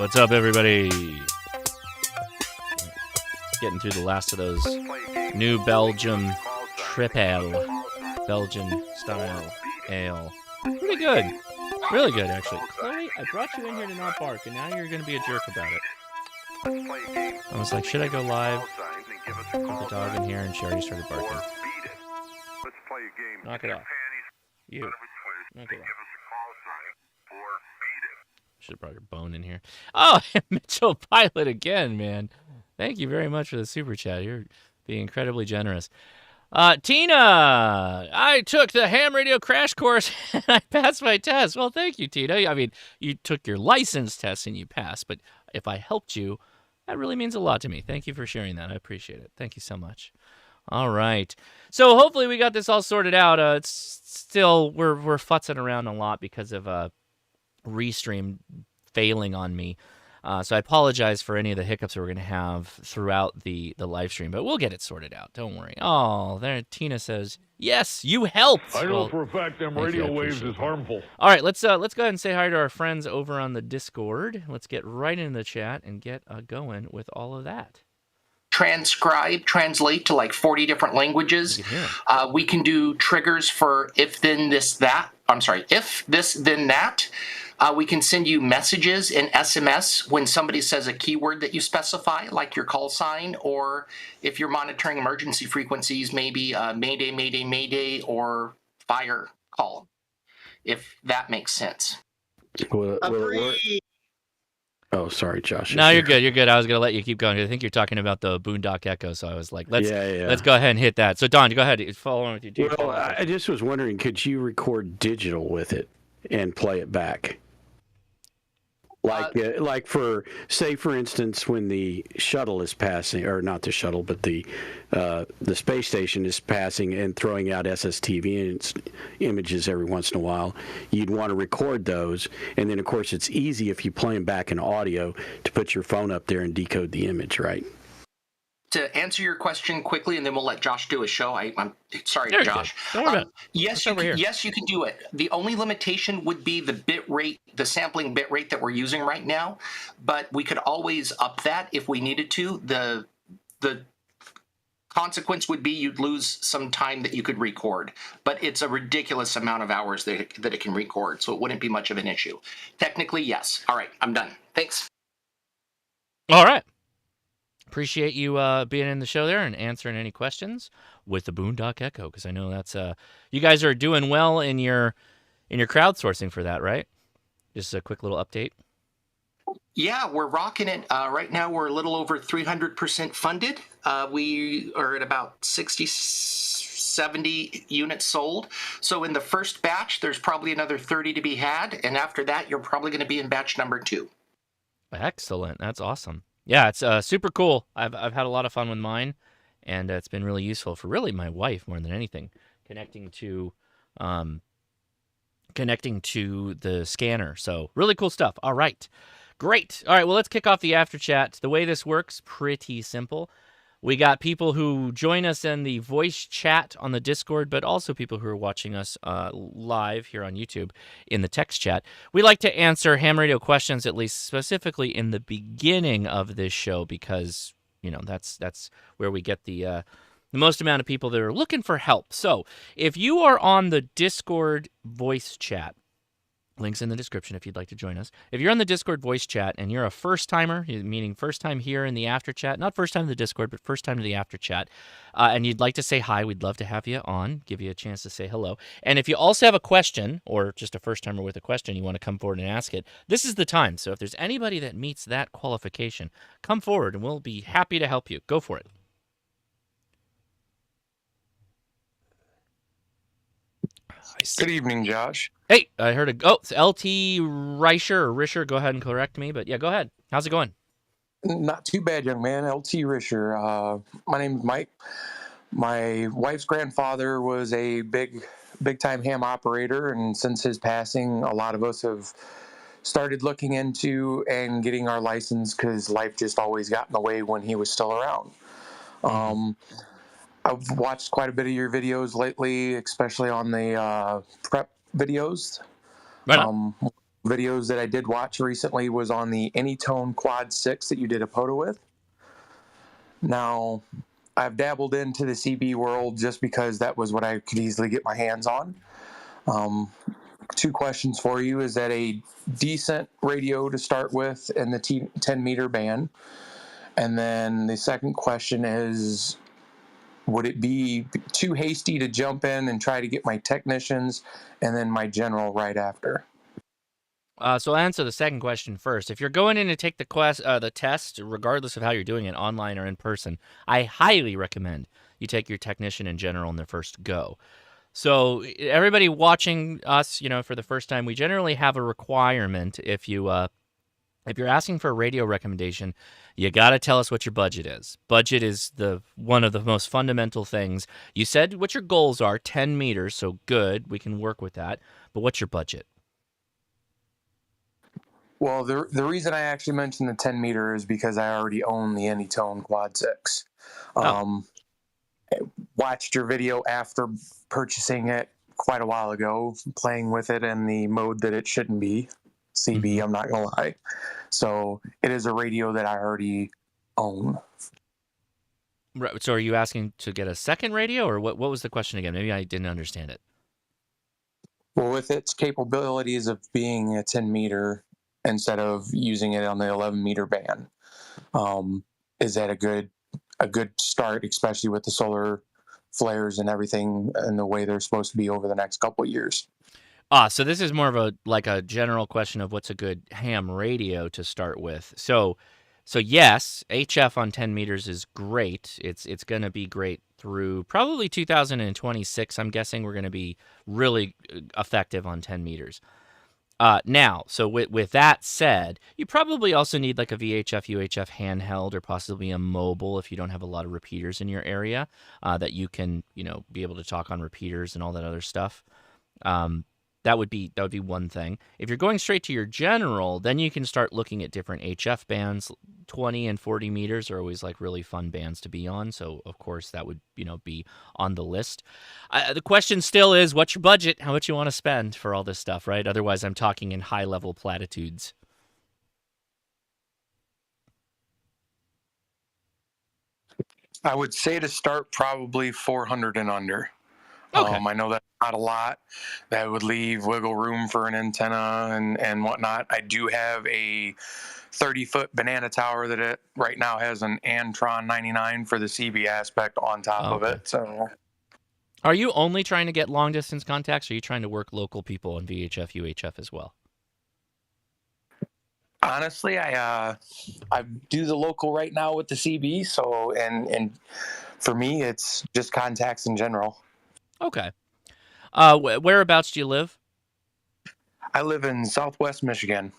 What's up, everybody? Getting through the last of those new Belgium triple Belgian style ale. Pretty good. Really good, actually. Chloe, I brought you in here to not bark, and now you're going to be a jerk about it. I was like, should I go live with the dog in here? And she already started barking. Knock it off. You. Knock it off. Should have brought your bone in here. Oh, Mitchell Pilot again, man. Thank you very much for the super chat. You're being incredibly generous. Tina, I took the ham radio crash course and I passed my test. Well, thank you, Tina. I mean, you took your license test and you passed, but if I helped you, that really means a lot to me. Thank you for sharing that. I appreciate it. Thank you so much. All right. So hopefully we got this all sorted out. It's still, we're futzing around a lot because of Restream failing on me. So I apologize for any of the hiccups we're going to have throughout the live stream, but we'll get it sorted out. Don't worry. Oh, there Tina says, yes, you helped. I know for a fact them radio waves is harmful. All right, let's go ahead and say hi to our friends over on the Discord. Let's get right into the chat and get going with all of that. Translate to like 40 different languages. We can do triggers for if, then, this, that. I'm sorry, if, this, then, that. We can send you messages in SMS when somebody says a keyword that you specify, like your call sign, or if you're monitoring emergency frequencies, maybe Mayday, Mayday, Mayday, or fire call, if that makes sense. Oh, sorry, Josh. No, you're good. You're good. I was going to let you keep going. I think you're talking about the Boondock Echo, so I was like, let's go ahead and hit that. So, Don, go ahead. Follow on with you. Well, I just was wondering, could you record digital with it and play it back? Like for, say, for instance, when the shuttle is passing, or not the shuttle, but the space station is passing and throwing out SSTV images every once in a while, you'd want to record those. And then, of course, it's easy if you play them back in audio to put your phone up there and decode the image, right? To answer your question quickly, and then we'll let Josh do a show. I'm sorry, There's Josh. Yes, you can do it. The only limitation would be the bit rate, the sampling bit rate that we're using right now. But we could always up that if we needed to. The consequence would be you'd lose some time that you could record. But it's a ridiculous amount of hours that it can record, so it wouldn't be much of an issue. Technically, yes. All right, I'm done. Thanks. All right. Appreciate you being in the show there and answering any questions with the Boondock Echo, because I know that's you guys are doing well in your crowdsourcing for that, right? Just a quick little update. Yeah, we're rocking it. Right now, we're a little over 300% funded. We are at about 60, 70 units sold. So in the first batch, there's probably another 30 to be had. And after that, you're probably going to be in batch number 2. Excellent. That's awesome. Yeah, it's super cool. I've had a lot of fun with mine, and it's been really useful for really my wife more than anything, connecting to the scanner. So really cool stuff. All right, great. All right, well, let's kick off the after chat. The way this works, pretty simple. We got people who join us in the voice chat on the Discord, but also people who are watching us live here on YouTube in the text chat. We like to answer ham radio questions, at least specifically in the beginning of this show, because that's where we get the most amount of people that are looking for help. So if you are on the Discord voice chat, links in the description if you'd like to join us. If you're on the Discord voice chat and you're a first-timer, meaning first time here in the after chat, not first time to the Discord, but first time to the after chat, and you'd like to say hi, we'd love to have you on, give you a chance to say hello. And if you also have a question, or just a first-timer with a question, you want to come forward and ask it, this is the time. So if there's anybody that meets that qualification, come forward and we'll be happy to help you. Go for it. Good evening, Josh. Hey, I heard it's LT Risher. Go ahead and correct me, but yeah, go ahead. How's it going? Not too bad, young man. LT Risher. My name's Mike. My wife's grandfather was a big-time ham operator, and since his passing, a lot of us have started looking into and getting our license because life just always got in the way when he was still around. I've watched quite a bit of your videos lately, especially on the prep videos. Right on. videos that I did watch recently was on the Anytone Quad 6 that you did a POTA with. Now, I've dabbled into the CB world just because that was what I could easily get my hands on. 2 questions for you. Is that a decent radio to start with in the 10 meter band? And then the second question is, would it be too hasty to jump in and try to get my technicians and then my general right after? So I'll answer the second question first. If you're going in to take the test, regardless of how you're doing it, online or in person, I highly recommend you take your technician in general in their first go. So everybody watching us, for the first time, we generally have a requirement. If you're asking for a radio recommendation, you got to tell us what your budget is. Budget is one of the most fundamental things. You said what your goals are, 10 meters, so good, we can work with that. But what's your budget? Well, the reason I actually mentioned the 10 meter is because I already own the Anytone Quad 6. Watched your after after purchasing it quite a while ago, playing with it in the mode that it shouldn't be. CB, I'm not going to lie. So it is a radio that I already own. Right. So are you asking to get a second radio, or what was the question again? Maybe I didn't understand it. Well, with its capabilities of being a 10 meter instead of using it on the 11 meter band, is that a good start, especially with the solar flares and everything and the way they're supposed to be over the next couple of years? So this is more of a general question of what's a good ham radio to start with. So yes, HF on 10 meters is great. It's going to be great through probably 2026. I'm guessing we're going to be really effective on 10 meters. Now, so with that said, you probably also need like a VHF, UHF handheld, or possibly a mobile if you don't have a lot of repeaters in your area, that you can, be able to talk on repeaters and all that other stuff. That would be one thing. If you're going straight to your general, then you can start looking at different HF bands. 20 and 40 meters are always like really fun bands to be on. So of course that would be on the list. The question still is, what's your budget? How much you want to spend for all this stuff, right? Otherwise, I'm talking in high level platitudes. I would say to start probably 400 and under. Okay. I know that's not a lot. That would leave wiggle room for an antenna and whatnot. I do have a 30-foot banana tower that it right now has an Antron 99 for the CB aspect on top of it. So, are you only trying to get long distance contacts, or are you trying to work local people on VHF, UHF as well? Honestly, I do the local right now with the CB. So, and for me, it's just contacts in general. Okay. Whereabouts do you live? I live in Southwest Michigan.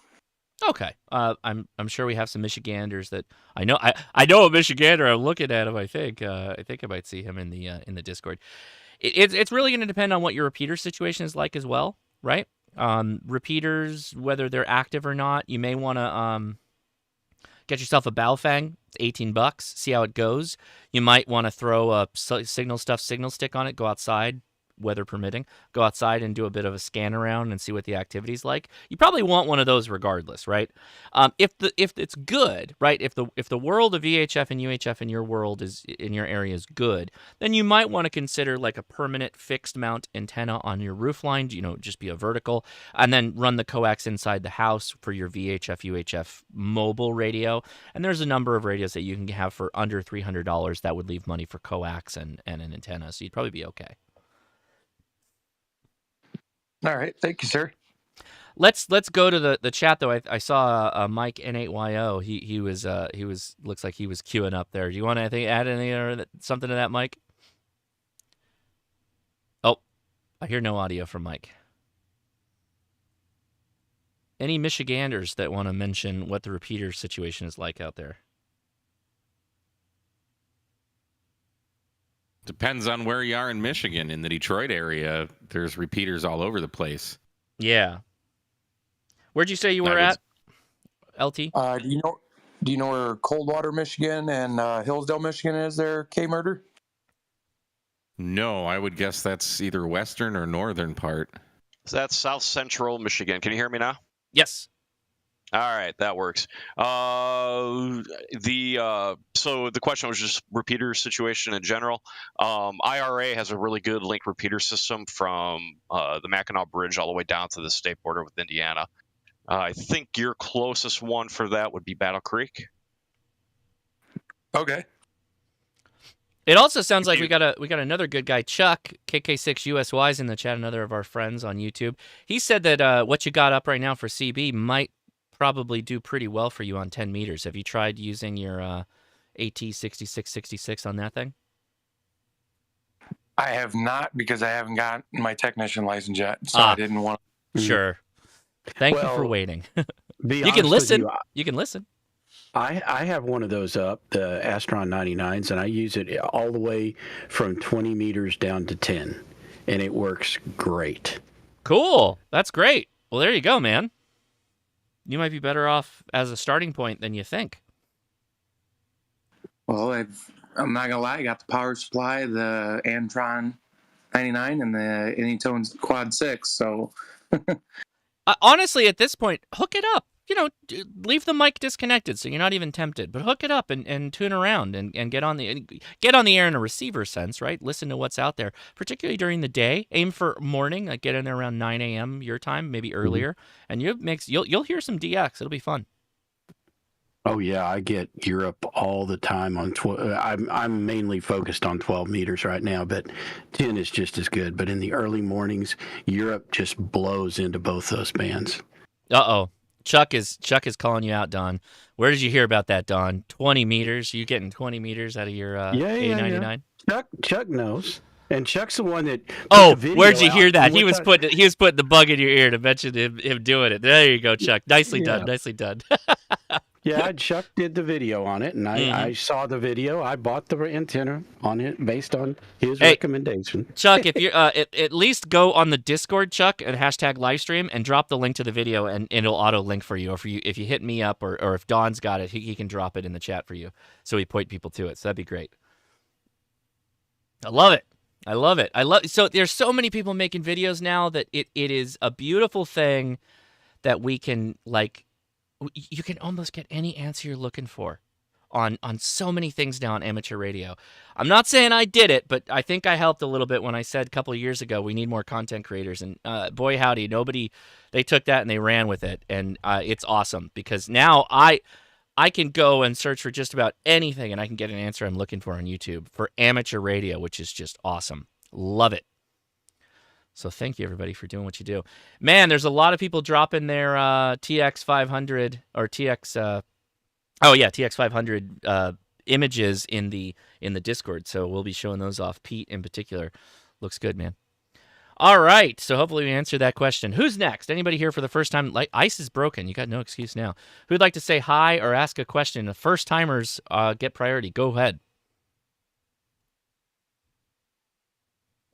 Okay. I'm sure we have some Michiganders that I know. I know a Michigander. I'm looking at him. I think I might see him in the Discord. It's really going to depend on what your repeater situation is like as well, right? Repeaters, whether they're active or not, you may want to get yourself a Baofeng. It's $18. See how it goes. You might want to throw a signal stick on it. Go outside, weather permitting. Go outside and do a bit of a scan around and see what the activity's like. You probably want one of those regardless, right? If it's good, right? If the world of VHF and UHF in your area is good, then you might want to consider like a permanent fixed mount antenna on your roof line. Just be a vertical, and then run the coax inside the house for your VHF UHF mobile radio. And there's a number of radios that you can have for under $300 that would leave money for coax and an antenna. So you'd probably be okay. All right, thank you, sir. Let's go to the chat though. I saw Mike N8YO. He was looks like he was queuing up there. Do you want to add something to that, Mike? Oh, I hear no audio from Mike. Any Michiganders that want to mention what the repeater situation is like out there? Depends on where you are in Michigan. In the Detroit area, there's repeaters all over the place. Yeah. Where'd you say you were at, LT? Do you know where Coldwater, Michigan and Hillsdale, Michigan is there, K-Murder? No, I would guess that's either western or northern part. So that's south central Michigan. Can you hear me now? Yes. All right, that works. So the question was just repeater situation in general. IRA has a really good link repeater system from the Mackinac Bridge all the way down to the state border with Indiana. I think your closest one for that would be Battle Creek. Okay. It also sounds like we got another good guy, Chuck, KK6USY's in the chat, another of our friends on YouTube. He said that what you got up right now for CB might probably do pretty well for you on 10 meters. Have you tried using your AT6666 on that thing? I have not, because I haven't gotten my technician license yet, so I didn't want to. Sure. Thank you for waiting. You can listen. You can listen. I have one of those up, the Astron 99s, and I use it all the way from 20 meters down to 10, and it works great. Cool. That's great. Well, there you go, man. You might be better off as a starting point than you think. Well, I'm not gonna lie, I got the power supply, the Antron 99, and the Anytones Quad 6. So, honestly, at this point, hook it up. Leave the mic disconnected so you're not even tempted. But hook it up and tune around and get on the air in a receiver sense, right? Listen to what's out there, particularly during the day. Aim for morning, like get in there around 9 a.m. your time, maybe earlier, and you'll hear some DX. It'll be fun. Oh yeah, I get Europe all the time on. I'm mainly focused on 12 meters right now, but 10 is just as good. But in the early mornings, Europe just blows into both those bands. Chuck is calling you out, Don. Where did you hear about that, Don? 20 meters? You getting 20 meters out of your A99? Yeah. Chuck knows. And Chuck's the one that. Where'd you hear that? He was putting the bug in your ear to mention him doing it. There you go, Chuck. Nicely done. Nicely done. Yeah, Chuck did the video on it, and I saw the video. I bought the antenna on it based on his recommendation. Chuck, if you're at least go on the Discord, Chuck, and hashtag livestream, and drop the link to the video, and it'll auto link for you. Or if you hit me up, or if Don's got it, he can drop it in the chat for you, so we point people to it. So that'd be great. I love it. So there's so many people making videos now that it is a beautiful thing that we can you can almost get any answer you're looking for on so many things now on amateur radio. I'm not saying I did it, but I think I helped a little bit when I said a couple of years ago we need more content creators. And boy, howdy, they took that and they ran with it. And it's awesome because now I can go and search for just about anything and I can get an answer I'm looking for on YouTube for amateur radio, which is just awesome. Love it. So thank you, everybody, for doing what you do. Man, there's a lot of people dropping their TX500 or TX500 images in the Discord. So we'll be showing those off. Pete, in particular, looks good, man. All right, so hopefully we answered that question. Who's next? Anybody here for the first time? Ice is broken. You got no excuse now. Who'd like to say hi or ask a question? The first timers get priority. Go ahead.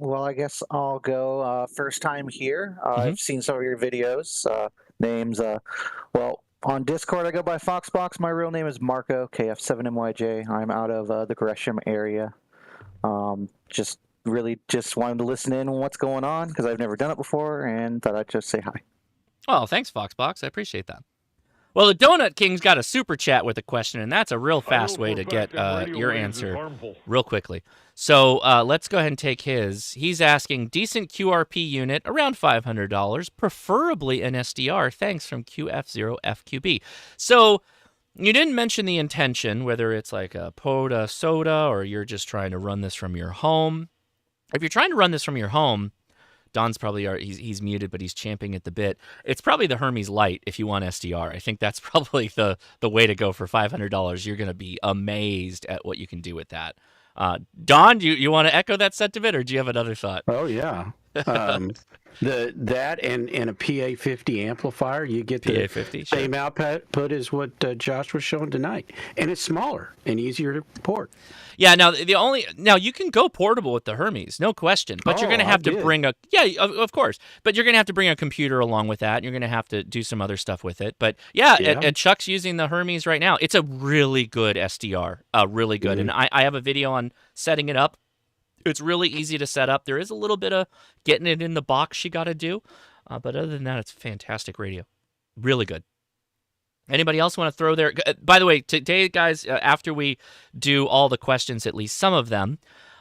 Well, I guess I'll go first time here. I've seen some of your videos. Names, on Discord, I go by Foxbox. My real name is Marco, KF7MYJ. I'm out of the Gresham area. Just wanted to listen in on what's going on because I've never done it before and thought I'd just say hi. Oh, thanks, Foxbox. I appreciate that. Well, the Donut King's got a super chat with a question, and that's a real fast way to get your answer real quickly. So let's go ahead and take his. He's asking, decent QRP unit, around $500, preferably an SDR. Thanks, from QF0FQB. So you didn't mention the intention, whether it's like a POTA, SOTA, or you're just trying to run this from your home. If you're trying to run this from your home, Don's probably he's muted, but he's champing at the bit. It's probably the Hermes Lite if you want SDR. I think that's probably the way to go for $500. You're going to be amazed at what you can do with that. Don, do you want to echo that sentiment, or do you have another thought? Oh yeah, that and a PA50 amplifier, you get the PA50, same output as what Josh was showing tonight, and it's smaller and easier to port. Yeah, now you can go portable with the Hermes, no question, but you're going to have to bring of course, but you're going to have to bring a computer along with that, and you're going to have to do some other stuff with it. But and Chuck's using the Hermes right now. It's a really good SDR, really good, and I have a video on setting it up. It's really easy to set up. There is a little bit of getting it in the box you got to do, but other than that, it's fantastic radio. Really good. Anybody else want to throw their? By the way, today, guys, after we do all the questions, at least some of them,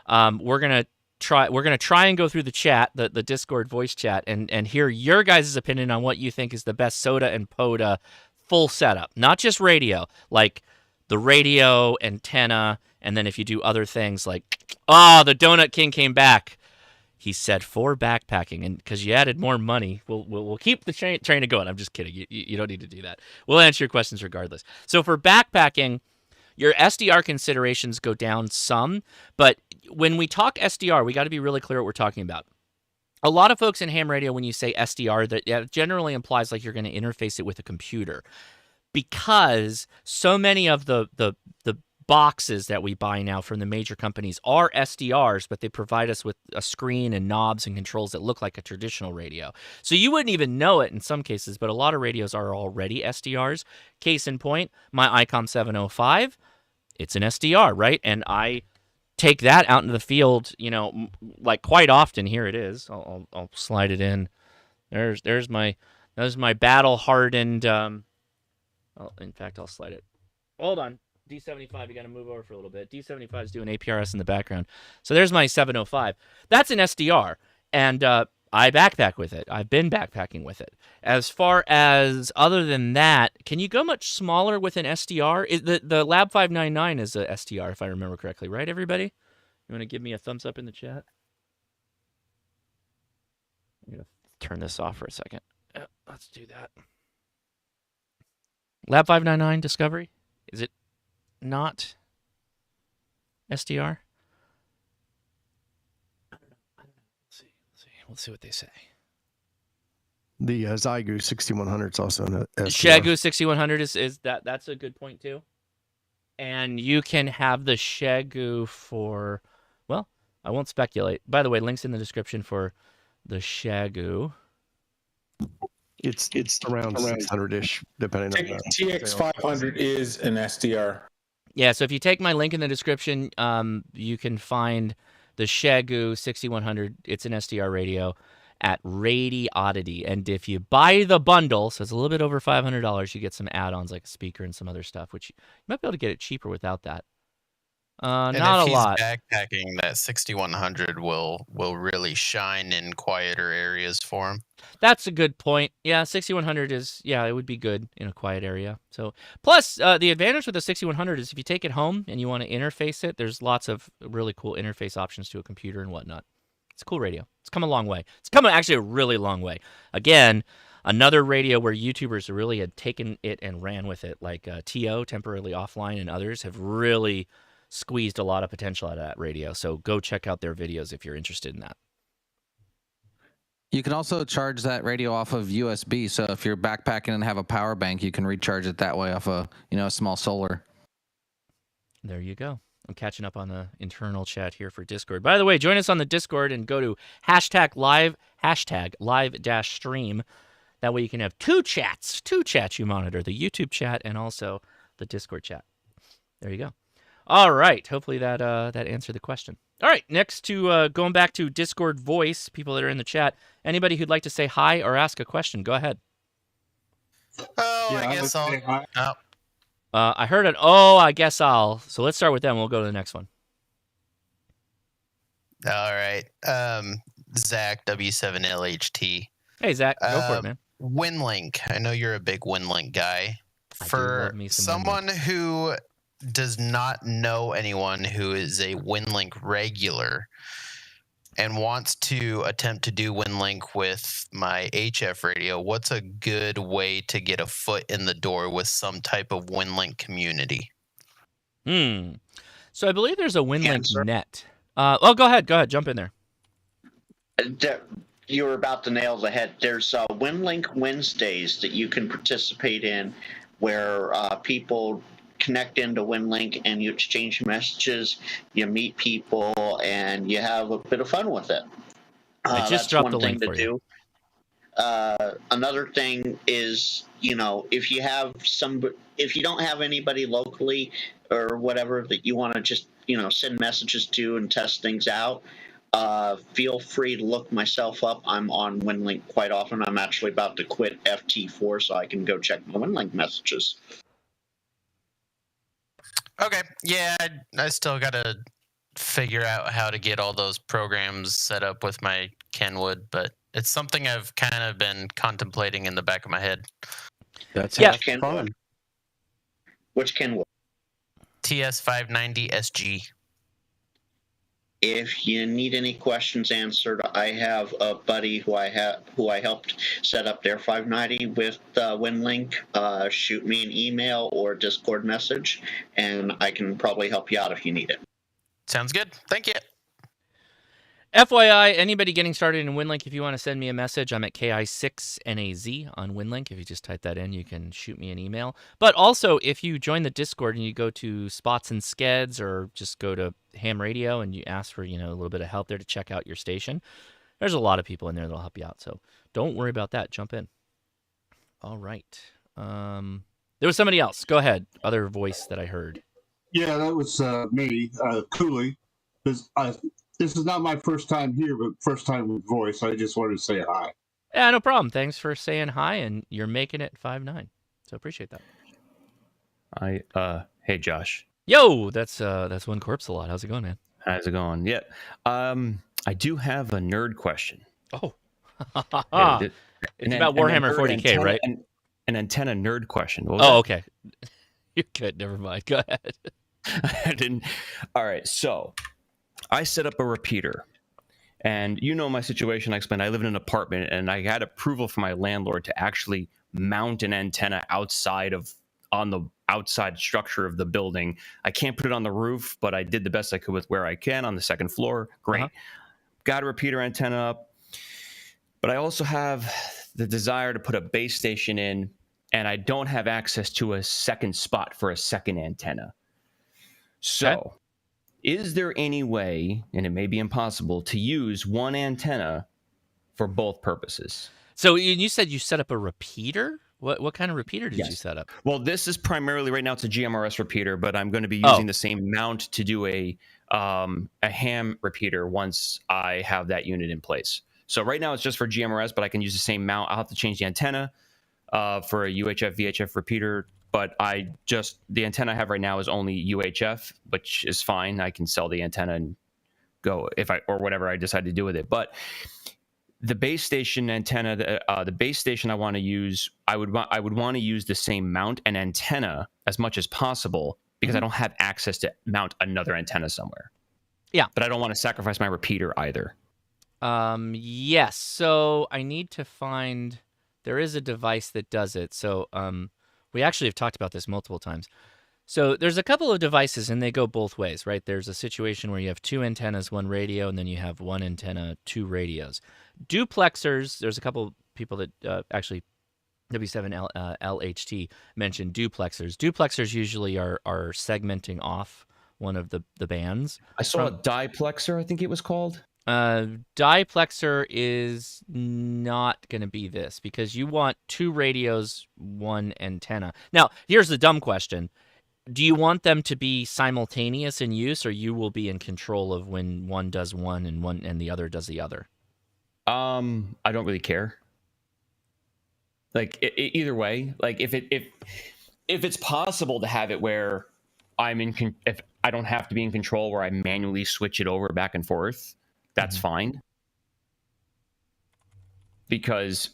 we're gonna try and go through the chat, the Discord voice chat, and hear your guys' opinion on what you think is the best SOTA and POTA full setup, not just radio, like the radio, antenna, and then if you do other things like, the Donut King came back. He said for backpacking, and because you added more money, we'll keep the train going. I'm just kidding. You don't need to do that. We'll answer your questions regardless. So for backpacking, your SDR considerations go down some, but when we talk SDR, we got to be really clear what we're talking about. A lot of folks in ham radio, when you say SDR, that generally implies like you're going to interface it with a computer, because so many of the boxes that we buy now from the major companies are SDRs, but they provide us with a screen and knobs and controls that look like a traditional radio. So you wouldn't even know it in some cases, but a lot of radios are already SDRs. Case in point, my ICOM 705, it's an SDR, right? And I take that out into the field, like quite often. Here it is. I'll slide it in. There's my battle-hardened. In fact, I'll slide it. Hold on. D75, you got to move over for a little bit. D75 is doing APRS in the background. So there's my 705. That's an SDR, and I backpack with it. I've been backpacking with it. As far as other than that, can you go much smaller with an SDR? The Lab 599 is a SDR, if I remember correctly, right, everybody? You want to give me a thumbs up in the chat? I'm going to turn this off for a second. Let's do that. Lab 599 Discovery? Is it not SDR? Let's see what they say. The Xiegu 6100 is also an SDR. Xiegu 6100 is that's a good point too. And you can have the Xiegu for, well, I won't speculate. By the way, links in the description for the Xiegu. It's around 600-ish, depending on that. TX500 is an SDR. Yeah, so if you take my link in the description, you can find the Xiegu 6100. It's an SDR radio at Radioddity. And if you buy the bundle, so it's a little bit over $500, you get some add-ons like a speaker and some other stuff, which you might be able to get it cheaper without that. Not a lot. Backpacking, that 6100 will really shine in quieter areas for him. That's a good point. Yeah, 6100 is, it would be good in a quiet area. So, plus the advantage with the 6100 is if you take it home and you want to interface it, there's lots of really cool interface options to a computer and whatnot. It's a cool radio. It's come a long way. It's come actually a really long way. Again, another radio where YouTubers really had taken it and ran with it, like TO, Temporarily Offline, and others have really squeezed a lot of potential out of that radio. So go check out their videos if you're interested in that. You can also charge that radio off of USB. So if you're backpacking and have a power bank, you can recharge it that way off a small solar. There you go. I'm catching up on the internal chat here for Discord. By the way, join us on the Discord and go to #live #live-stream. That way you can have two chats you monitor, the YouTube chat and also the Discord chat. There you go. All right. Hopefully that answered the question. All right. Next to going back to Discord voice, people that are in the chat. Anybody who'd like to say hi or ask a question, go ahead. Oh, yeah, I guess I'll. Oh. I heard an I guess I'll. So let's start with them. We'll go to the next one. All right. Zach, W7LHT. Hey, Zach. Go for it, man. WinLink. I know you're a big WinLink guy. For someone who does not know anyone who is a WinLink regular and wants to attempt to do WinLink with my HF radio, what's a good way to get a foot in the door with some type of WinLink community? So I believe there's a WinLink net. Go ahead. Jump in there. You were about to nail the head. There's WinLink Wednesdays that you can participate in where people connect into WinLink and you exchange messages, you meet people, and you have a bit of fun with it. I just dropped the link for you. Another thing is, if you don't have anybody locally or whatever that you want to just, send messages to and test things out, feel free to look myself up. I'm on WinLink quite often. I'm actually about to quit FT4 so I can go check my WinLink messages. Okay. Yeah, I still got to figure out how to get all those programs set up with my Kenwood, but it's something I've kind of been contemplating in the back of my head. That's fun. Which Kenwood? TS590 SG. If you need any questions answered, I have a buddy who I helped set up their 590 with WinLink. Shoot me an email or Discord message, and I can probably help you out if you need it. Sounds good. Thank you. FYI, anybody getting started in WinLink, if you want to send me a message, I'm at KI6NAZ on WinLink. If you just type that in, you can shoot me an email. But also, if you join the Discord and you go to Spots and Skeds or just go to Ham Radio and you ask for, a little bit of help there to check out your station, there's a lot of people in there that'll help you out. So don't worry about that. Jump in. All right. There was somebody else. Go ahead. Other voice that I heard. Yeah, that was me, Cooley. This is not my first time here, but first time with voice. I just wanted to say hi. Yeah, no problem. Thanks for saying hi, and you're making it 5'9", so appreciate that. Hey Josh. Yo, that's One Corpse a lot. How's it going, man? How's it going? Yeah, I do have a nerd question. Oh, it's about Warhammer 40K, antenna, right? An antenna nerd question. Okay. You're good. Never mind. Go ahead. I didn't. All right, so I set up a repeater, and my situation. I explained I live in an apartment, and I had approval from my landlord to actually mount an antenna on the outside structure of the building. I can't put it on the roof, but I did the best I could with where I can on the second floor. Great. Got a repeater antenna up, but I also have the desire to put a base station in, and I don't have access to a second spot for a second antenna. So, is there any way, and it may be impossible, to use one antenna for both purposes? So you said you set up a repeater? What kind of repeater did you set up? Well, this is primarily, right now it's a GMRS repeater, but I'm going to be using the same mount to do a ham repeater once I have that unit in place. So right now it's just for GMRS, but I can use the same mount. I'll have to change the antenna for a UHF, VHF repeater. But the antenna I have right now is only UHF, which is fine. I can sell the antenna and go or whatever I decide to do with it. But the base station antenna, the base station I want to use, I would want to use the same mount and antenna as much as possible because I don't have access to mount another antenna somewhere. Yeah. But I don't want to sacrifice my repeater either. Yes. So I need to find. There is a device that does it. So we actually have talked about this multiple times. So there's a couple of devices, and they go both ways, right? There's a situation where you have two antennas, one radio, and then you have one antenna, two radios. Duplexers, there's a couple people that actually, W7LHT mentioned duplexers. Duplexers usually are segmenting off one of the bands. I saw a diplexer, I think it was called. Diplexer is not going to be this because you want two radios, one antenna. Now, here's the dumb question. Do you want them to be simultaneous in use, or you will be in control of when one does one and the other does the other? I don't really care. Like either way, like if it's possible to have it where if I don't have to be in control, where I manually switch it over back and forth, that's fine. Because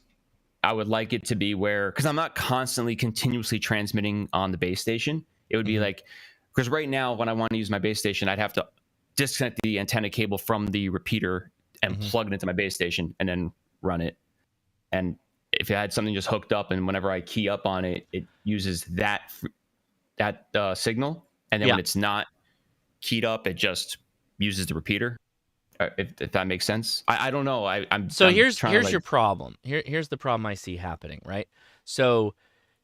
I would like it to be because I'm not continuously transmitting on the base station. It would be because right now when I want to use my base station, I'd have to disconnect the antenna cable from the repeater and plug it into my base station and then run it. And if I had something just hooked up and whenever I key up on it, it uses that signal. And then when it's not keyed up, it just uses the repeater. If that makes sense. I don't know. Here's your problem. Here's the problem I see happening, right? So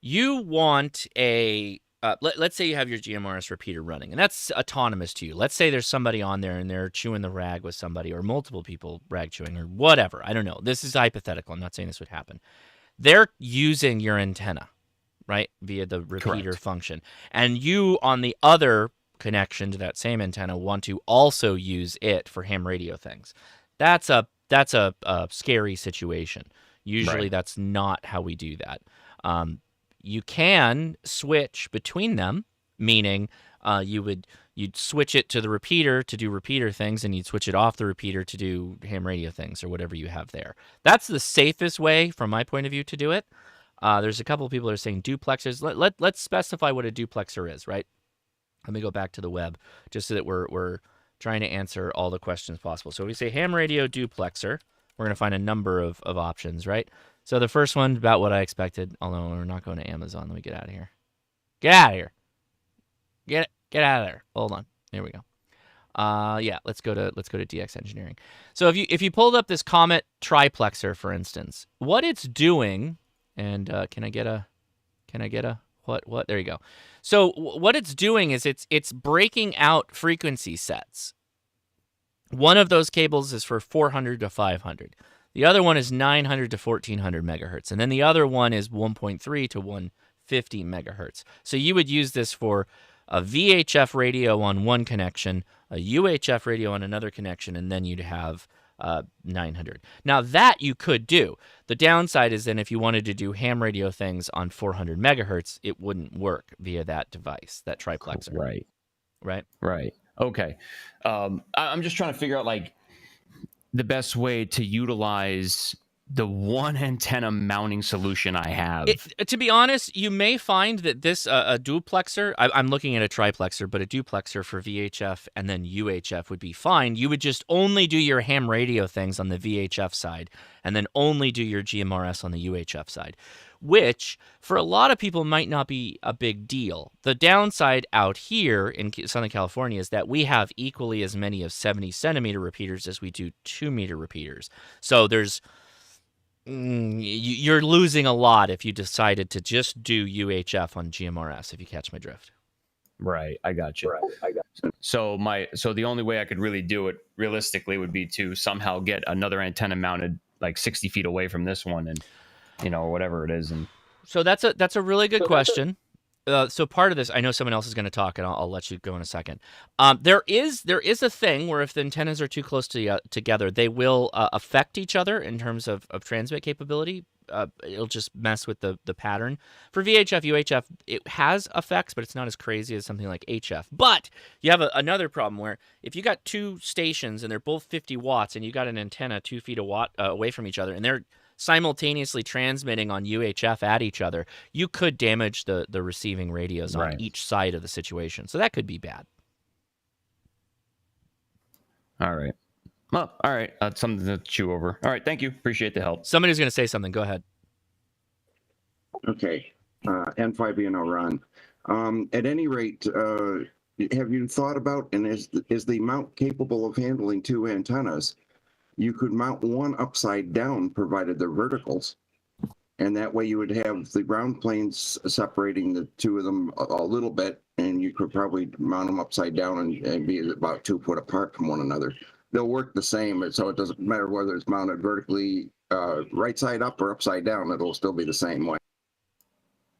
you want let's say you have your GMRS repeater running, and that's autonomous to you. Let's say there's somebody on there and they're chewing the rag with somebody, or multiple people rag chewing, or whatever. I don't know. This is hypothetical. I'm not saying this would happen. They're using your antenna, right, via the repeater function. And you, on the other connection to that same antenna want to also use it for ham radio things. That's a scary situation. Usually that's not how we do that. You can switch between them, meaning you'd switch it to the repeater to do repeater things, and you'd switch it off the repeater to do ham radio things or whatever you have there. That's the safest way from my point of view to do it. There's a couple of people that are saying duplexers. Let's specify what a duplexer is, right? Let me go back to the web just so that we're trying to answer all the questions possible. So we say ham radio duplexer. We're going to find a number of options, right? So the first one, about what I expected, although we're not going to Amazon. Let me get out of here. Get out of here. Get out of there. Hold on. There we go. Yeah, let's go to DX Engineering. So if you pulled up this Comet triplexer, for instance, what it's doing, and can I get a what? There you go. So what it's doing is it's breaking out frequency sets. One of those cables is for 400 to 500. The other one is 900 to 1400 megahertz. And then the other one is 1.3 to 150 megahertz. So you would use this for a VHF radio on one connection, a UHF radio on another connection, and then you'd have 900. Now that you could do. The downside is then if you wanted to do ham radio things on 400 megahertz, it wouldn't work via that device, that triplexer. Right. Okay. I'm just trying to figure out like the best way to utilize the one antenna mounting solution I have. To be honest, you may find that this a duplexer, I'm looking at a triplexer, but a duplexer for VHF and then UHF would be fine. You would just only do your ham radio things on the VHF side and then only do your GMRS on the UHF side, which for a lot of people might not be a big deal. The downside out here in Southern California is that we have equally as many of 70 centimeter repeaters as we do 2 meter repeaters. So you're losing a lot if you decided to just do UHF on GMRS, if you catch my drift. Right, I got you. So the only way I could really do it realistically would be to somehow get another antenna mounted like 60 feet away from this one, and or whatever it is. And so that's a really good question. So part of this, I know someone else is going to talk, and I'll let you go in a second. There is a thing where if the antennas are too close together, they will affect each other in terms of transmit capability. It'll just mess with the pattern. For VHF, UHF, it has effects, but it's not as crazy as something like HF. But you have another problem where if you got two stations and they're both 50 watts and you got an antenna 2 feet away from each other and they're simultaneously transmitting on UHF at each other, you could damage the receiving radios on each side of the situation. So that could be bad. All right. Well, all right. That's something to chew over. All right. Thank you. Appreciate the help. Somebody's going to say something. Go ahead. Okay. N5BNO Ron. At any rate, have you thought about, and is the mount capable of handling two antennas? You could mount one upside down, provided they're verticals. And that way you would have the ground planes separating the two of them a little bit, and you could probably mount them upside down and be about 2 foot apart from one another. They'll work the same, so it doesn't matter whether it's mounted vertically right side up or upside down, it'll still be the same way.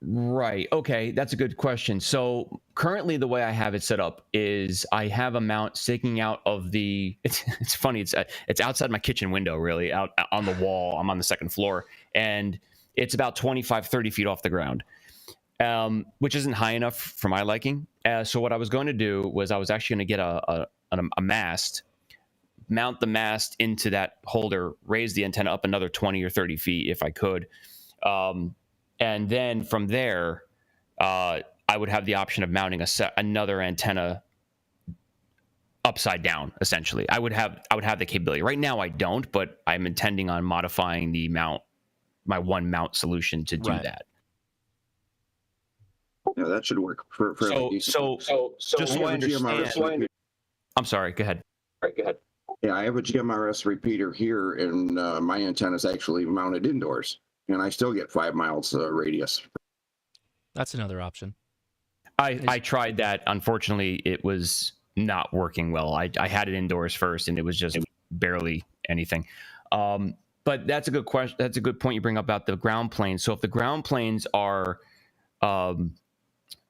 Right. Okay. That's a good question. So currently the way I have it set up is I have a mount sticking out of it's funny. It's outside my kitchen window, really, out on the wall. I'm on the second floor, and it's about 25, 30 feet off the ground, which isn't high enough for my liking. So what I was going to do was I was actually going to get a mast, mount the mast into that holder, raise the antenna up another 20 or 30 feet if I could. And then from there, I would have the option of mounting another antenna upside down. Essentially, I would have the capability. Right now, I don't, but I'm intending on modifying my one mount solution to do that. Yeah, that should work. So just so I understand. I'm sorry. Go ahead. Yeah, I have a GMRS repeater here, and my antenna is actually mounted indoors. And I still get 5 miles radius. That's another option. I tried that. Unfortunately, it was not working well. I had it indoors first, and it was just barely anything. But that's a good question. That's a good point you bring up about the ground planes. So if the ground planes are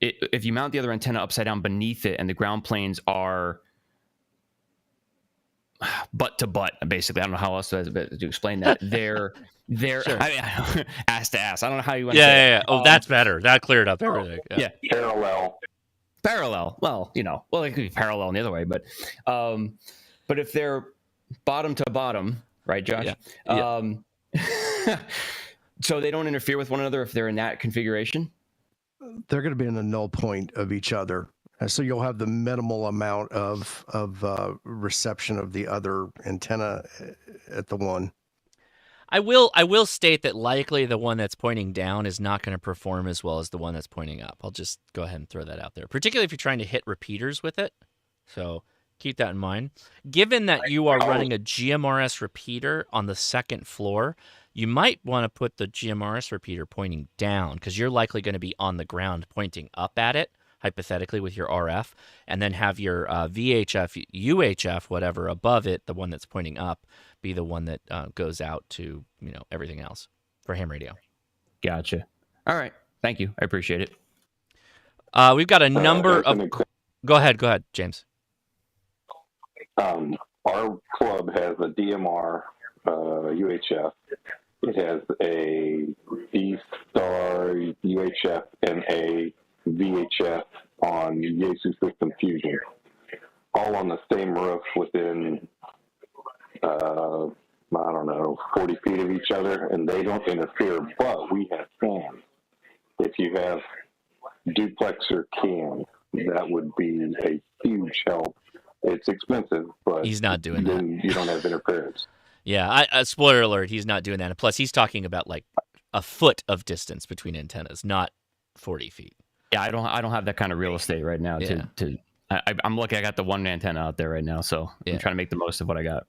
if you mount the other antenna upside down beneath it, and the ground planes are butt to butt, basically. I don't know how else to explain that. They're Sure. I mean, ass to ass. I don't know how you want to Yeah, say yeah, it. yeah. Oh, that's better. That cleared up everything. Yeah. Parallel. Well, well, it could be parallel in the other way, but if they're bottom to bottom, right, Josh? Yeah. So they don't interfere with one another if they're in that configuration? They're going to be in the null point of each other. So you'll have the minimal amount of reception of the other antenna at the one. I will state that likely the one that's pointing down is not going to perform as well as the one that's pointing up. I'll just go ahead and throw that out there, particularly if you're trying to hit repeaters with it. So keep that in mind. Given that you are running a GMRS repeater on the second floor, you might want to put the GMRS repeater pointing down because you're likely going to be on the ground pointing up at it, hypothetically with your RF, and then have your VHF, UHF, whatever, above it, the one that's pointing up, be the one that goes out to, everything else for ham radio. Gotcha. All right. Thank you. I appreciate it. We've got a number of... Go ahead, James. Our club has a DMR UHF. It has a D-Star UHF and a VHF on Yaesu System Fusion, all on the same roof within, 40 feet of each other, and they don't interfere, but we have cams. If you have duplexer cams, that would be a huge help. It's expensive, but he's not doing that. You don't have interference. Yeah, spoiler alert, he's not doing that. And plus, he's talking about like a foot of distance between antennas, not 40 feet. Yeah, I don't have that kind of real estate right now. I'm lucky I got the one antenna out there right now, so I'm trying to make the most of what I got.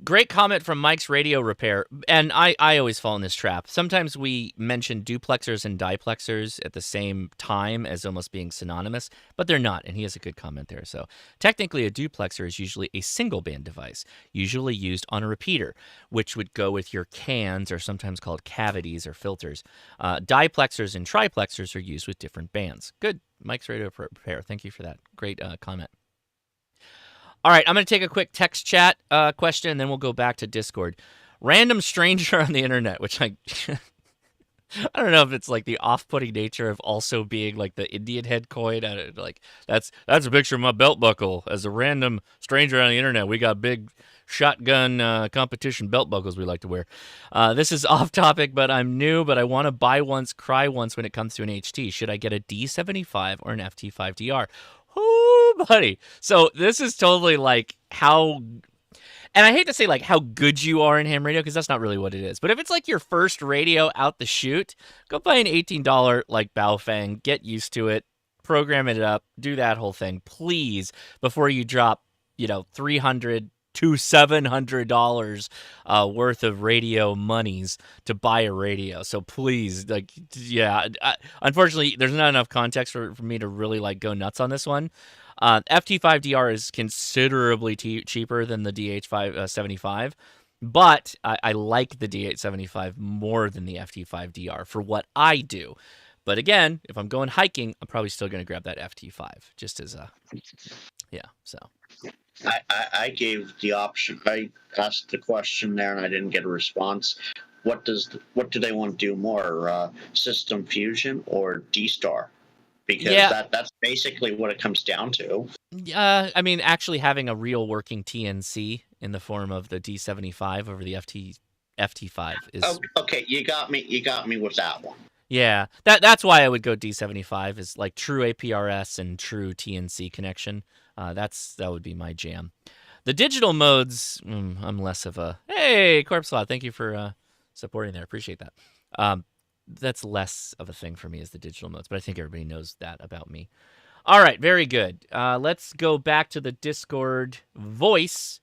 Great comment from Mike's Radio Repair, and I always fall in this trap. Sometimes we mention duplexers and diplexers at the same time as almost being synonymous, but they're not, and he has a good comment there. So technically a duplexer is usually a single band device, usually used on a repeater, which would go with your cans, or sometimes called cavities or filters. Diplexers and triplexers are used with different bands. Good, Mike's Radio Repair. Thank you for that. Great comment. All right, I'm going to take a quick text chat question, and then we'll go back to Discord. Random stranger on the internet, which I don't know if it's like the off-putting nature of also being like the Indian head coin. That's a picture of my belt buckle. As a random stranger on the internet, we got big shotgun competition belt buckles we like to wear. This is off topic, but I'm new, but I want to buy once, cry once when it comes to an HT. Should I get a D75 or an FT5DR? Oh, buddy. So this is totally like how, and I hate to say like how good you are in ham radio, because that's not really what it is. But if it's like your first radio out the chute, go buy an $18 like Baofeng, get used to it, program it up, do that whole thing, please, before you drop, $300 to $700 worth of radio monies to buy a radio. So please, unfortunately, there's not enough context for me to really like go nuts on this one. FT5DR is considerably cheaper than the DH75, but I like the DH75 more than the FT5DR for what I do. But again, if I'm going hiking, I'm probably still going to grab that FT5 just as so. I gave the option. I asked the question there, and I didn't get a response. What do they want to do more, System Fusion or D-Star? Because that's basically what it comes down to. I mean, actually having a real working TNC in the form of the D75 over the FT5 is okay. You got me with that one. Yeah, that's why I would go D75 is like true APRS and true TNC connection. That would be my jam. The digital modes, I'm less of a, hey, Corpse Law, thank you for supporting there. Appreciate that. That's less of a thing for me as the digital modes, but I think everybody knows that about me. All right, very good. Let's go back to the Discord voice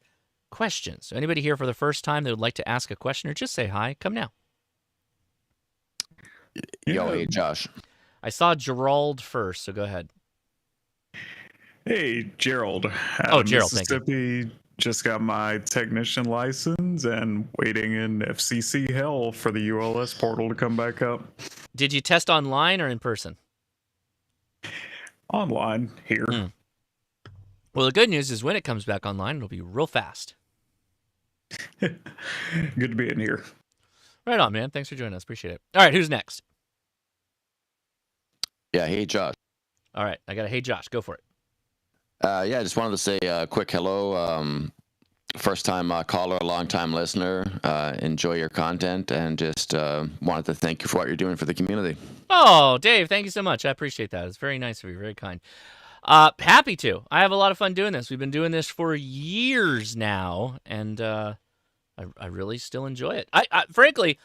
questions. So anybody here for the first time that would like to ask a question or just say hi, come now. Yo, hey, Josh. I saw Gerald first, so go ahead. Hey, Gerald. Gerald, Mississippi. Just got my technician license and waiting in FCC hell for the ULS portal to come back up. Did you test online or in person? online here. Well, the good news is when it comes back online, it'll be real fast. Good to be in here. Right on, man. Thanks for joining us. Appreciate it. All right, who's next? Yeah, hey, Josh. All right, I got a hey, Josh. Go for it. Yeah, I just wanted to say a quick hello. First-time caller, long-time listener. Enjoy your content, and just wanted to thank you for what you're doing for the community. Oh, Dave, thank you so much. I appreciate that. It's very nice of you. Very kind. Happy to. I have a lot of fun doing this. We've been doing this for years now, and I really still enjoy it. Frankly,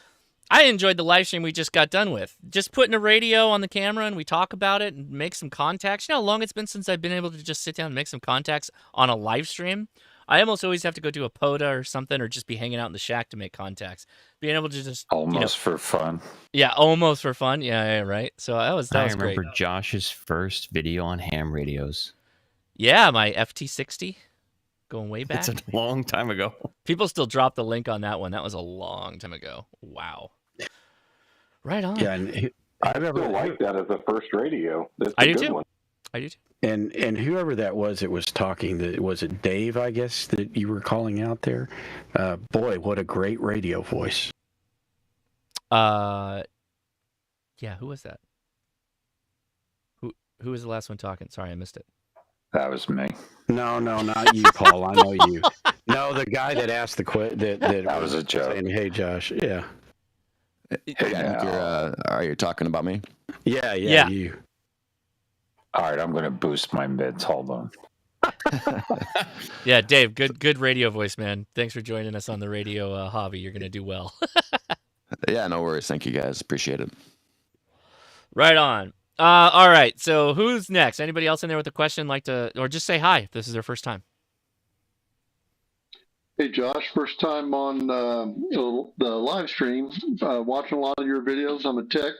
I enjoyed the live stream we just got done with. Just putting a radio on the camera and we talk about it and make some contacts. You know how long it's been since I've been able to just sit down and make some contacts on a live stream? I almost always have to go to a POTA or something or just be hanging out in the shack to make contacts. Being able to just... Almost for fun. Yeah, almost for fun. Yeah, right. So that was I great. remember Josh's first video on ham radios. Yeah, my FT60. Going way back. It's a long time ago. People still drop the link on that one. That was a long time ago. Wow. Right on. Yeah, and I never liked that as a first radio. That's I a do good too. one. I do too. And whoever that was talking, was it Dave, I guess, that you were calling out there? Boy, what a great radio voice. Yeah, who was that? Who was the last one talking? Sorry, I missed it. That was me. No, not you, Paul. I know you. No, the guy that asked the that was a joke. Saying, hey, Josh. Yeah. Hey, I think are you talking about me? Yeah, you. All right, I'm going to boost my mids. Hold on. Yeah, Dave, good radio voice, man. Thanks for joining us on the radio hobby. You're going to do well. Yeah, no worries. Thank you, guys. Appreciate it. Right on. All right, so who's next? Anybody else in there with a question or just say hi if this is their first time? Hey, Josh, first time on the live stream, watching a lot of your videos. I'm a tech,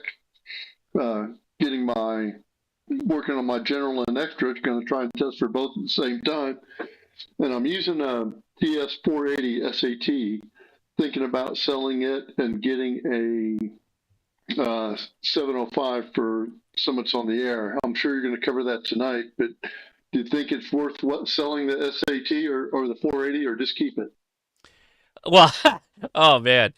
working on my general and extra. Going to try and test for both at the same time. And I'm using a TS480 SAT, thinking about selling it and getting a 705 for Summits on the Air. I'm sure you're going to cover that tonight, but do you think it's worth selling the SAT or the 480 or just keep it? Well, oh man.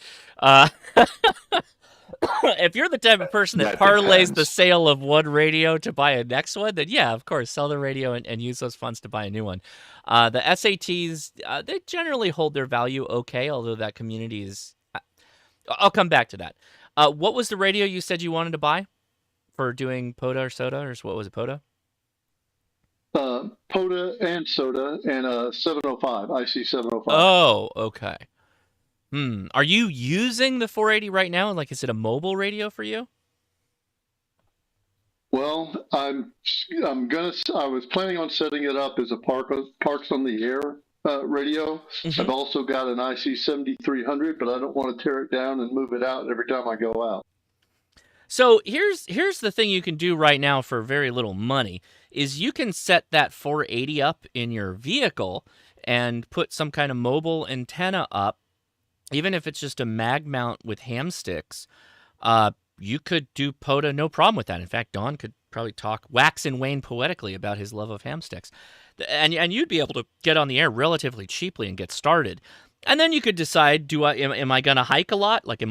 If you're the type of person that parlays the sale of one radio to buy a next one, then yeah, of course, sell the radio and use those funds to buy a new one. The SATs, they generally hold their value okay, although that community is... I'll come back to that. What was the radio you said you wanted to buy for doing POTA or SOTA, or what was it, POTA? POTA and SOTA and a 705, IC 705. Oh, okay. Are you using the 480 right now? Like, is it a mobile radio for you? Well, I was planning on setting it up as a Parks on the Air radio. Mm-hmm. I've also got an IC 7300, but I don't want to tear it down and move it out every time I go out. So here's the thing you can do right now for very little money is you can set that 480 up in your vehicle and put some kind of mobile antenna up. Even if it's just a mag mount with ham sticks, you could do POTA, no problem with that. In fact, Don could probably wax and wane poetically about his love of ham sticks. And you'd be able to get on the air relatively cheaply and get started. And then you could decide, am I going to hike a lot? Like,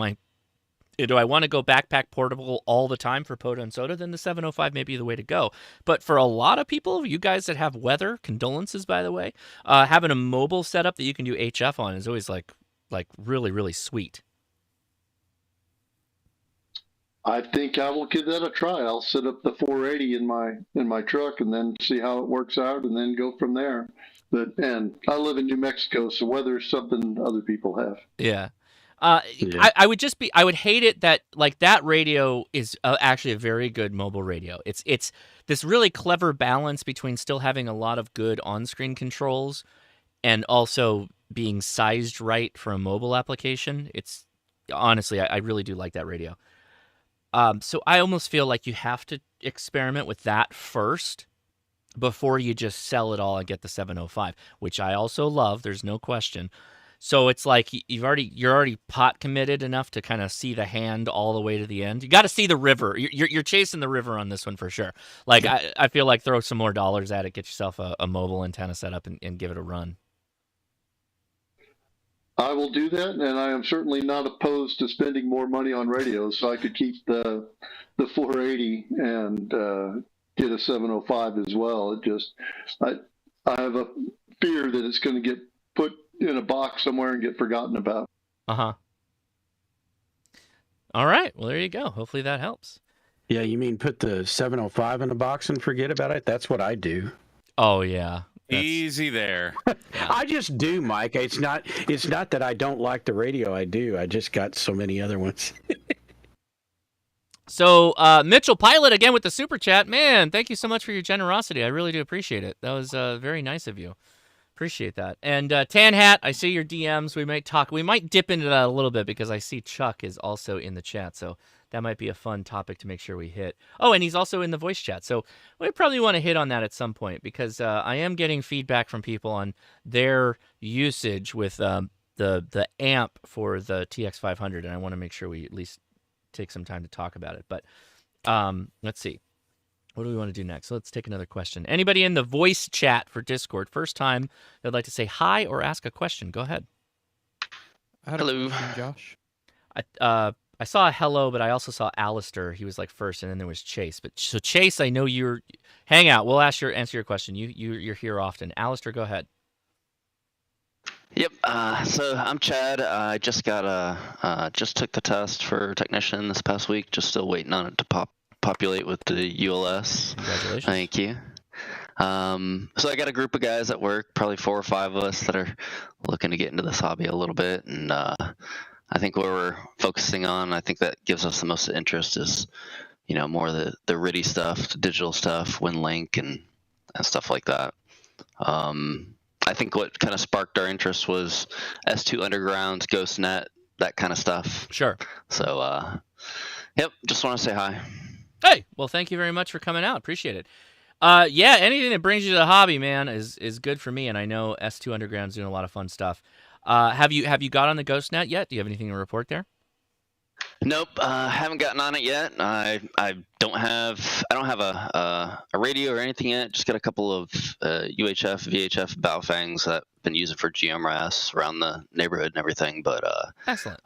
do I want to go backpack portable all the time for POTA and SOTA? Then the 705 may be the way to go. But for a lot of people, you guys that have weather, condolences, by the way, having a mobile setup that you can do HF on is always like really, really sweet. I think I will give that a try. I'll set up the 480 in my truck and then see how it works out and then go from there. And I live in New Mexico, so weather is something other people have. Yeah. I would hate it that that radio is actually a very good mobile radio. It's this really clever balance between still having a lot of good on-screen controls and also being sized right for a mobile application. It's honestly, I really do like that radio. So I almost feel like you have to experiment with that first before you just sell it all and get the 705, which I also love. There's no question. So it's like you're already pot committed enough to kind of see the hand all the way to the end. You got to see the river. You're chasing the river on this one for sure. Like I feel like throw some more dollars at it, get yourself a mobile antenna set up, and give it a run. I will do that, and I am certainly not opposed to spending more money on radios, so I could keep the 480 and get a 705 as well. It just I have a fear that it's going to get put in a box somewhere and get forgotten about. Uh-huh. All right. Well, there you go. Hopefully that helps. Yeah, you mean put the 705 in a box and forget about it? That's what I do. Oh, yeah. Easy there. I just do, Mike. It's not that I don't like the radio. I do. I just got so many other ones. So, Mitchell Pilot again with the super chat. Man, thank you so much for your generosity. I really do appreciate it. That was very nice of you. Appreciate that. And Tan Hat, I see your DMs. We might dip into that a little bit because I see Chuck is also in the chat. So that might be a fun topic to make sure we hit. Oh, and he's also in the voice chat. So we probably want to hit on that at some point because I am getting feedback from people on their usage with the amp for the TX500, and I want to make sure we at least take some time to talk about it. But let's see. What do we want to do next? So let's take another question. Anybody in the voice chat for Discord, first time that'd like to say hi or ask a question, go ahead. Hello, Josh. I saw a hello, but I also saw Alistair. He was like first, and then there was Chase. But so Chase, I know you're hang out. We'll answer your question. You're here often. Alistair, go ahead. Yep. So I'm Chad. I just took the test for technician this past week. Just still waiting on it to populate with the ULS. Congratulations. Thank you. So I got a group of guys at work, probably 4 or 5 of us that are looking to get into this hobby a little bit. And I think what we're focusing on, I think that gives us the most interest is, more the RIDI stuff, the digital stuff, WinLink and stuff like that. I think what kind of sparked our interest was S2 Underground, GhostNet, that kind of stuff. Sure. So, yep, just want to say hi. Hey, well, thank you very much for coming out. Appreciate it. Yeah, anything that brings you to the hobby, man, is good for me, and I know S2 Underground's doing a lot of fun stuff. Have you got on the GhostNet yet? Do you have anything to report there? Nope, haven't gotten on it yet. I don't have a radio or anything yet. Just got a couple of UHF, VHF Baofangs that I've been using for GMRS around the neighborhood and everything, but excellent.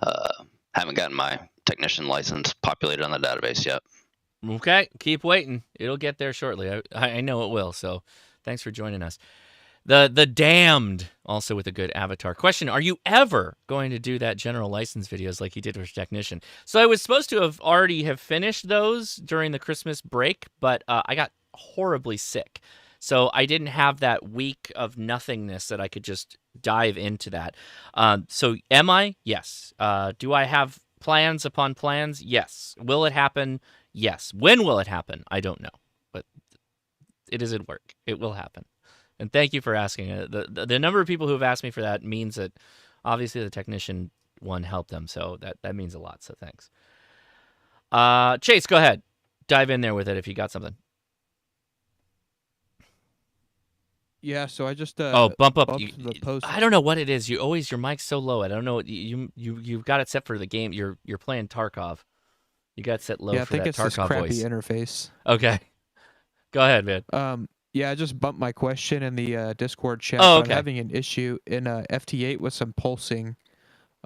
Haven't gotten my technician license populated on the database yet. Okay, keep waiting. It'll get there shortly. I know it will. So, thanks for joining us. The Damned, also with a good avatar. Question, are you ever going to do that general license videos like you did for Technician? So I was supposed to have already finished those during the Christmas break, but I got horribly sick. So I didn't have that week of nothingness that I could just dive into that. So am I? Yes. Do I have plans upon plans? Yes. Will it happen? Yes. When will it happen? I don't know. But it is at work. It will happen. And thank you for asking. The number of people who have asked me for that means that obviously the Technician one helped them. So that means a lot. So thanks. Chase, go ahead. Dive in there with it if you got something. Yeah, so I just bump up. the post. I don't know what it is. Your mic's so low. I don't know. You've got it set for the game. You're playing Tarkov. You got it set low for that Tarkov voice. Yeah, I think it's this crappy interface. Okay. Go ahead, man. Yeah, I just bumped my question in the Discord chat. Oh, okay. I'm having an issue in FT8 with some pulsing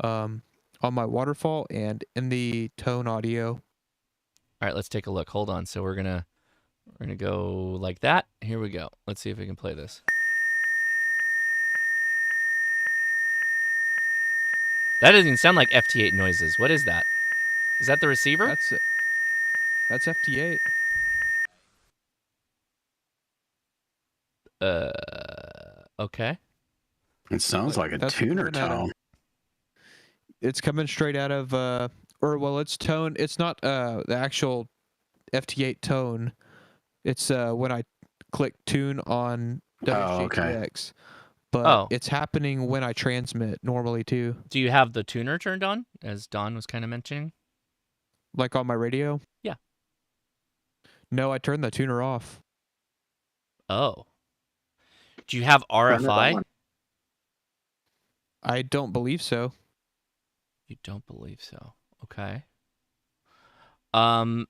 on my waterfall and in the tone audio. All right, let's take a look. Hold on. So we're gonna go like that. Here we go. Let's see if we can play this. That doesn't even sound like FT8 noises. What is that? Is that the receiver? That's FT8. Okay. It sounds like a tuner tone. It's coming straight out of it's tone. It's not the actual FT8 tone. It's when I click tune on WJTX. But it's happening when I transmit normally too. Do you have the tuner turned on, as Don was kind of mentioning? Like on my radio? Yeah. No, I turned the tuner off. Oh. Do you have RFI? I don't believe so. You don't believe so? Okay. And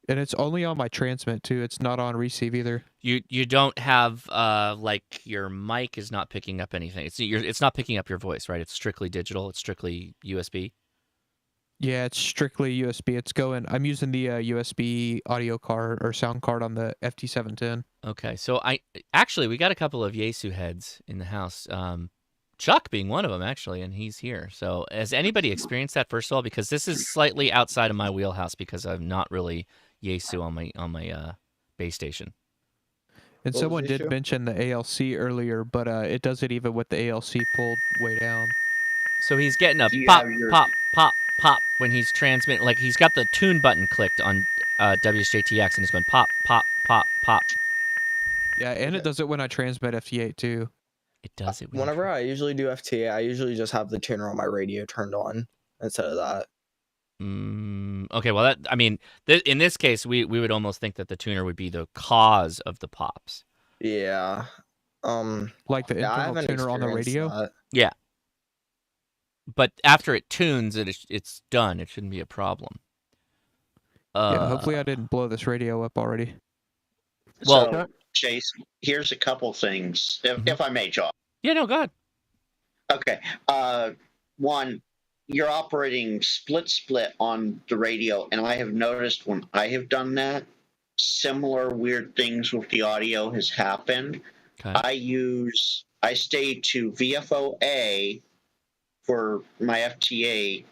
it's only on my transmit too. It's not on receive either. You don't have like your mic is not picking up anything. It's not picking up your voice, right? It's strictly digital. It's strictly USB. Yeah, it's strictly USB. It's going. I'm using the USB audio card or sound card on the FT710. Okay, so we got a couple of Yaesu heads in the house. Chuck being one of them actually, and he's here. So has anybody experienced that first of all? Because this is slightly outside of my wheelhouse because I'm not really Yaesu on my base station. And someone did mention the ALC earlier, but it does it even with the ALC pulled way down. So he's getting a pop, pop, pop, pop when he's transmitting. Like he's got the tune button clicked on WSJTX, and he's going pop, pop, pop, pop. Yeah, and it does it when I transmit FT8 too. It does it. Whenever I usually do FTA, I usually just have the tuner on my radio turned on instead of that. Okay, well, in this case, we would almost think that the tuner would be the cause of the pops. Yeah. Like the internal tuner on the radio? That. Yeah. But after it tunes, it's done. It shouldn't be a problem. Yeah, hopefully I didn't blow this radio up already. Well, so, Chase, here's a couple things, if I may, John. Yeah, no, go ahead. Okay. One, you're operating split on the radio, and I have noticed when I have done that, similar weird things with the audio has happened. Okay. I stay to VFO-A for my FTA,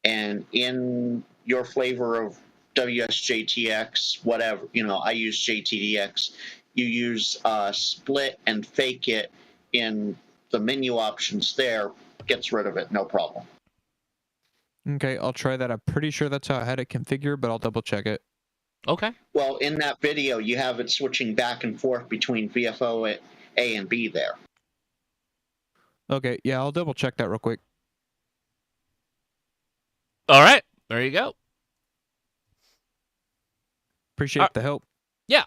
and in your flavor of WSJTX, whatever, I use JTDX. You use split and fake it in the menu options there, gets rid of it, no problem. Okay, I'll try that. I'm pretty sure that's how I had it configured, but I'll double check it. Okay. Well, in that video, you have it switching back and forth between VFO A and B there. Okay, yeah, I'll double check that real quick. All right, there you go. Appreciate the help. Yeah.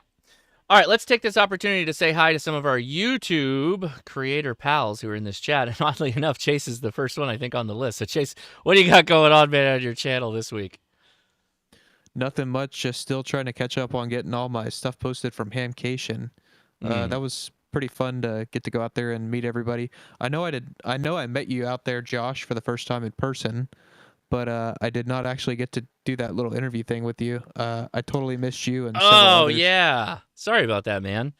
All right, let's take this opportunity to say hi to some of our YouTube creator pals who are in this chat. And oddly enough, Chase is the first one, I think, on the list. So, Chase, what do you got going on, man, on your channel this week? Nothing much. Just still trying to catch up on getting all my stuff posted from Hamcation. That was pretty fun to get to go out there and meet everybody. I know I met you out there, Josh, for the first time in person. But I did not actually get to do that little interview thing with you. I totally missed you and several others. Yeah. Sorry about that, man.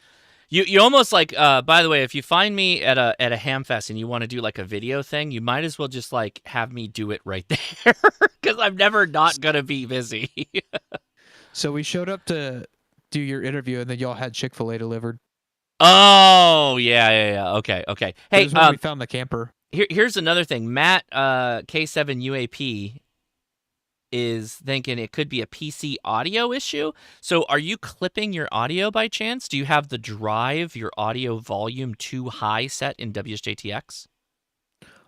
You almost like, by the way, if you find me at a ham fest and you want to do like a video thing, you might as well just like have me do it right there because I'm never not going to be busy. So we showed up to do your interview and then y'all had Chick-fil-A delivered. Oh, yeah. Okay. Hey, we found the camper. Here's another thing. Matt, K7 UAP, is thinking it could be a PC audio issue. So are you clipping your audio by chance? Do you have the drive, your audio volume too high set in WSJTX?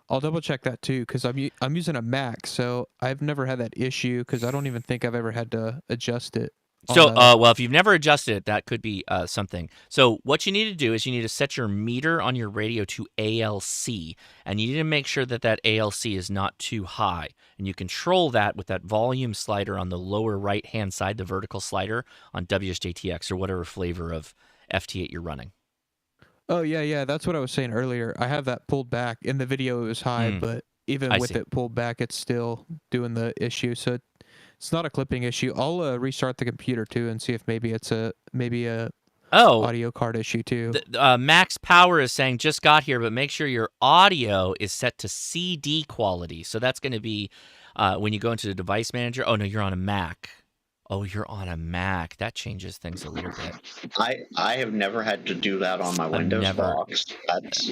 I'll double check that too because I'm using a Mac, so I've never had that issue because I don't even think I've ever had to adjust it. So, well, if you've never adjusted it, that could be something. So what you need to do is you need to set your meter on your radio to ALC, and you need to make sure that that ALC is not too high. And you control that with that volume slider on the lower right-hand side, the vertical slider on WSJTX or whatever flavor of FT8 you're running. Oh, yeah. That's what I was saying earlier. I have that pulled back. In the video, it was high, but even with it pulled back, it's still doing the issue. So it's not a clipping issue. I'll restart the computer too and see if maybe it's a audio card issue too. Max Power is saying just got here, but make sure your audio is set to CD quality. So that's going to be when you go into the device manager. Oh no, you're on a Mac. Oh, you're on a Mac. That changes things a little bit. I have never had to do that on my Windows box.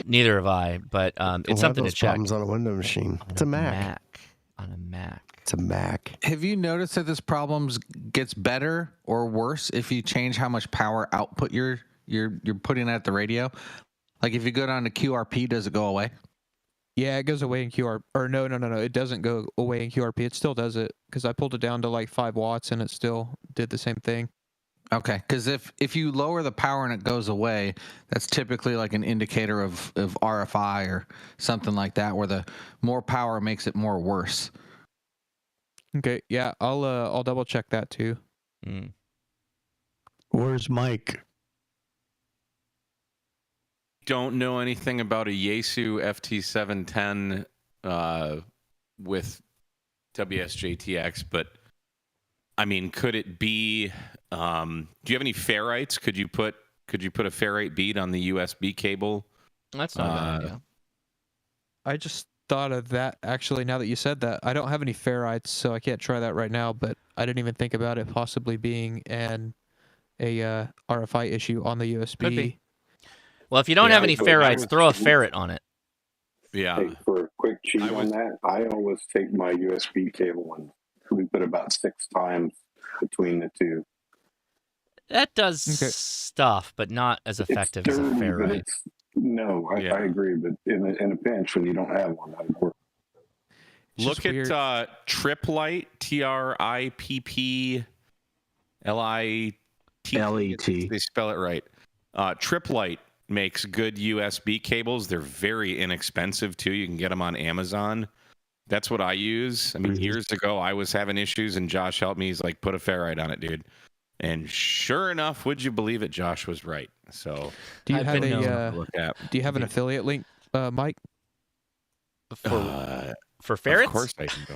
Neither have I, but it's something to check. Problems on a Windows machine. It's a Mac. On a Mac. It's a Mac. Have you noticed that this problem gets better or worse if you change how much power output you're putting at the radio? Like if you go down to QRP, does it go away? Yeah, it goes away in QRP. Or no. It doesn't go away in QRP. It still does it because I pulled it down to like 5 watts and it still did the same thing. Okay, because if you lower the power and it goes away, that's typically like an indicator of RFI or something like that, where the more power makes it more worse. Okay, yeah, I'll double check that too. Where's Mike? Don't know anything about a Yaesu FT710 with WSJTX, but I mean, could it be? Do you have any ferrites? Could you put a ferrite bead on the USB cable? That's not a bad idea. I just thought of that actually. Now that you said that, I don't have any ferrites, so I can't try that right now. But I didn't even think about it possibly being a RFI issue on the USB. Could be. Well, if you don't have any ferrites, throw a ferret on it. Yeah. Hey, for a quick cheat on that, I always take my USB cable and loop it about 6 times between the two. That does stuff, but not as effective as a Dirty, but ferrite. I agree, but in a pinch when you don't have one, that would work. Look at Triplight, TRIPPLIT. They spell it right. Triplight makes good USB cables. They're very inexpensive too. You can get them on Amazon. That's what I use. I mean, years ago I was having issues, and Josh helped me. He's like, "Put a ferrite on it, dude." And sure enough, would you believe it? Josh was right. So, do you have an affiliate link, Mike? For ferrets? Of course I can go.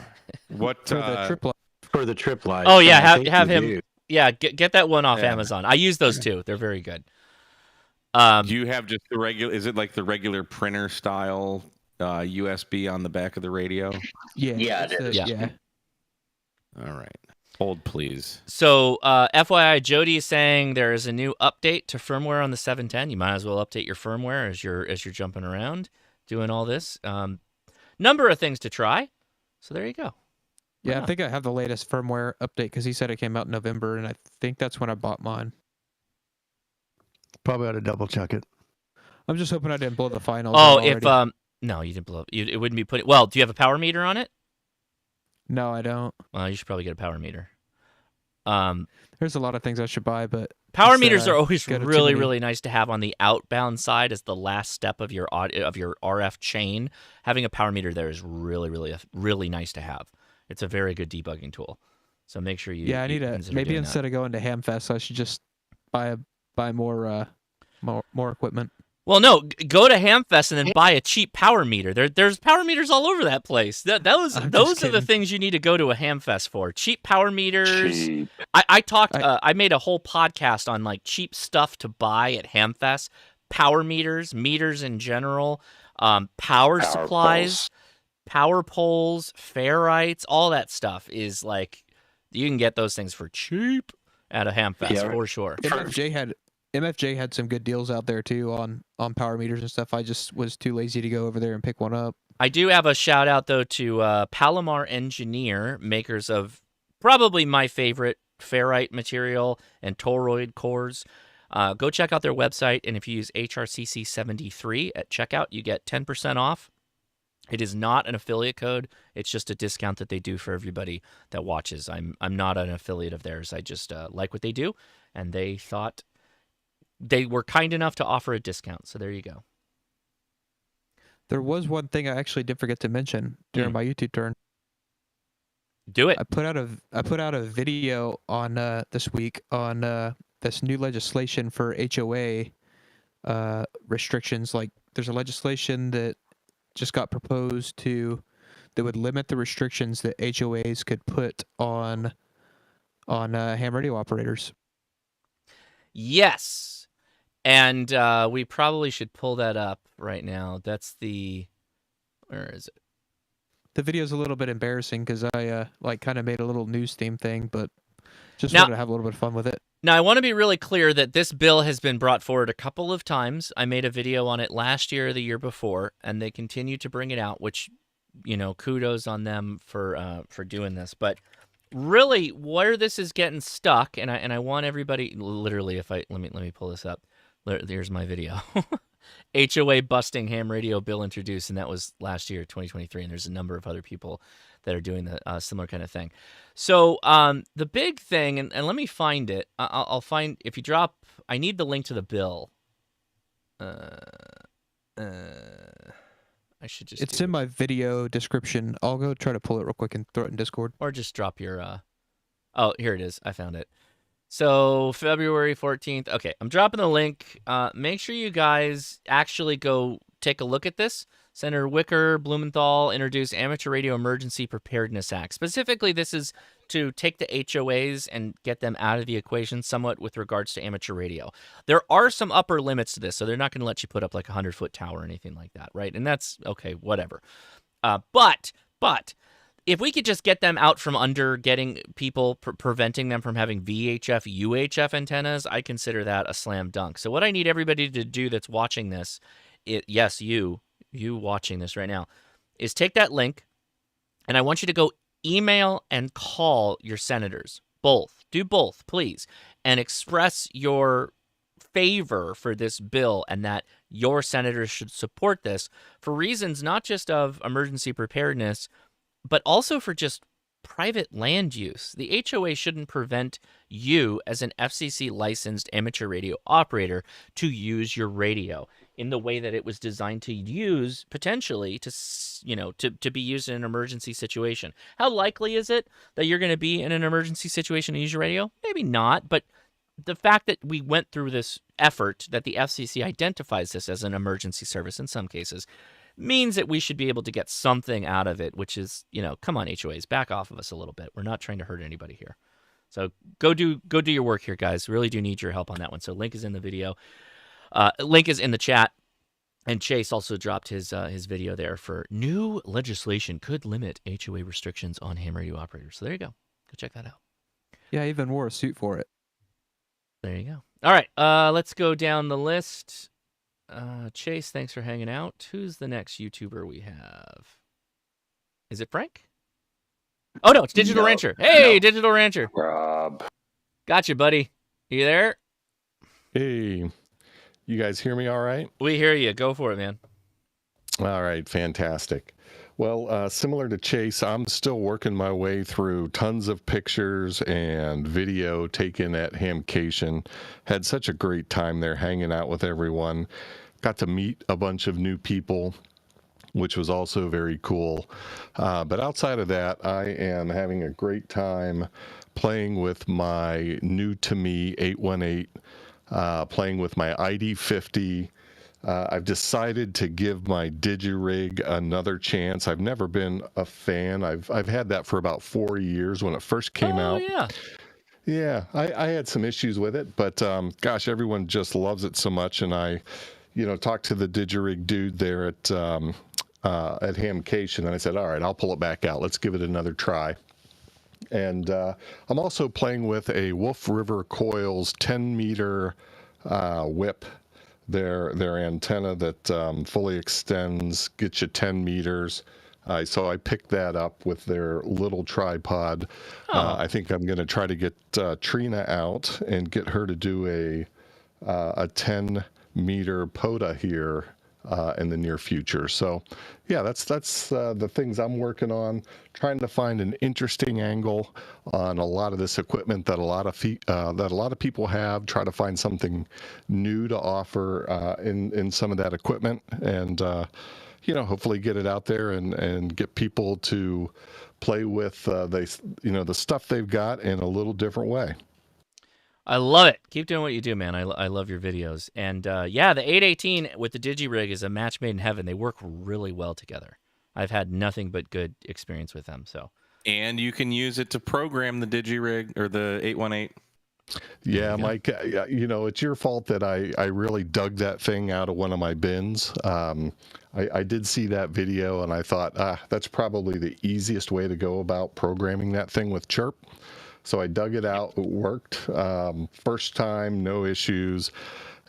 What for the Triplight? For the Triplight. Oh yeah, have him. Do. Yeah, get that one off Amazon. I use those too. They're very good. Do you have just the regular? Is it like the regular printer style USB on the back of the radio? Yeah, it is. Yeah. All right. Hold, please. So, FYI, Jody is saying there is a new update to firmware on the 710. You might as well update your firmware as you're jumping around doing all this. Number of things to try. So there you go. Yeah, I think I have the latest firmware update because he said it came out in November, and I think that's when I bought mine. Probably ought to double check it. I'm just hoping I didn't blow the finals. Oh, if no, you didn't blow. It wouldn't be putting. Well, do you have a power meter on it? No, I don't. Well, you should probably get a power meter. There's a lot of things I should buy, but power meters are always really nice to have on the outbound side as the last step of your RF chain. Having a power meter there is really nice to have. It's a very good debugging tool. So make sure you. Yeah, I need to maybe instead of going to Hamfest, I should just buy more equipment. Well, no, go to Hamfest and then buy a cheap power meter. There's power meters all over that place. Those are the things you need to go to a Hamfest for. Cheap power meters. Cheap. I made a whole podcast on like cheap stuff to buy at Hamfest. Power meters in general, power supplies, power poles, ferrites, all that stuff is like you can get those things for cheap at a Hamfest for sure. MFJ had some good deals out there too on power meters and stuff. I just was too lazy to go over there and pick one up. I do have a shout out though to Palomar Engineer, makers of probably my favorite ferrite material and toroid cores. Go check out their website, and if you use HRCC73 at checkout, you get 10% off. It is not an affiliate code. It's just a discount that they do for everybody that watches. I'm not an affiliate of theirs. I just like what they do, and they thought they were kind enough to offer a discount. So there you go. There was one thing I actually did forget to mention during my YouTube turn. Do it. I put out a video on this week on this new legislation for HOA restrictions. Like there's a legislation that just got proposed that would limit the restrictions that HOAs could put on ham radio operators. Yes. And we probably should pull that up right now. That's where is it? The video is a little bit embarrassing because I kind of made a little news theme thing, but just wanted to have a little bit of fun with it. Now, I want to be really clear that this bill has been brought forward a couple of times. I made a video on it last year or the year before, and they continue to bring it out, which, kudos on them for doing this. But really, where this is getting stuck, and I want everybody, literally, let me pull this up. There's my video. HOA busting ham radio bill introduced, and that was last year, 2023. And there's a number of other people that are doing the similar kind of thing. So the big thing, and let me find it. I'll find, if you drop, I need the link to the bill. I should just. It's in my video description. I'll go try to pull it real quick and throw it in Discord. Or just drop your. Oh, here it is. I found it. So February 14th. Okay, I'm dropping the link. Make sure you guys actually go take a look at this. Senator Wicker Blumenthal introduced Amateur Radio Emergency Preparedness Act. Specifically, this is to take the HOAs and get them out of the equation somewhat with regards to amateur radio. There are some upper limits to this, so they're not going to let you put up like a 100-foot tower or anything like that, right? And that's okay, whatever. But if we could just get them out from under, getting people, preventing them from having VHF, UHF antennas, I consider that a slam dunk. So what I need everybody to do that's watching this, yes, you watching this right now, is take that link, and I want you to go email and call your senators. Both. Do both, please. And express your favor for this bill and that your senators should support this for reasons not just of emergency preparedness, but also for just private land use. The HOA shouldn't prevent you as an FCC licensed amateur radio operator to use your radio in the way that it was designed to use, potentially to be used in an emergency situation. How likely is it that you're going to be in an emergency situation and use your radio? Maybe not, but the fact that we went through this effort, that the FCC identifies this as an emergency service in some cases, means that we should be able to get something out of it, which is, come on, HOAs, back off of us a little bit. We're not trying to hurt anybody here. So go do your work here, guys. Really do need your help on that one. So link is in the video. Link is in the chat. And Chase also dropped his video there for new legislation could limit HOA restrictions on ham radio operators. So there you go. Go check that out. Yeah, I even wore a suit for it. There you go. All right, let's go down the list. Chase, thanks for hanging out. Who's the next YouTuber we have? Is it Frank? Oh, no, it's Digital Rancher. Hey, Digital Rancher. Rob. Gotcha, buddy. You there? Hey, you guys hear me all right? We hear you. Go for it, man. All right, fantastic. Well, similar to Chase, I'm still working my way through tons of pictures and video taken at Hamcation. Had such a great time there hanging out with everyone. Got to meet a bunch of new people, which was also very cool. But outside of that, I am having a great time playing with my new to me 818, playing with my ID50. I've decided to give my DigiRig another chance. I've never been a fan. I've had that for about 4 years when it first came out. Yeah, I had some issues with it, but gosh, everyone just loves it so much. And I, talked to the DigiRig dude there at Hamcation, and I said, all right, I'll pull it back out. Let's give it another try. And I'm also playing with a Wolf River Coils 10-meter whip. Their antenna that fully extends, gets you 10 meters. So I picked that up with their little tripod. I think I'm going to try to get Trina out and get her to do a 10-meter POTA here in the near future. So, yeah, that's the things I'm working on, trying to find an interesting angle on a lot of this equipment that a lot of people have. Try to find something new to offer in some of that equipment, and hopefully get it out there and get people to play with the stuff they've got in a little different way. I love it. Keep doing what you do, man. I love your videos. And yeah, the 818 with the DigiRig is a match made in heaven. They work really well together. I've had nothing but good experience with them. So. And you can use it to program the DigiRig or the 818. Yeah, Mike, it's your fault that I really dug that thing out of one of my bins. I did see that video and I thought, that's probably the easiest way to go about programming that thing with Chirp. So I dug it out. It worked. First time, no issues.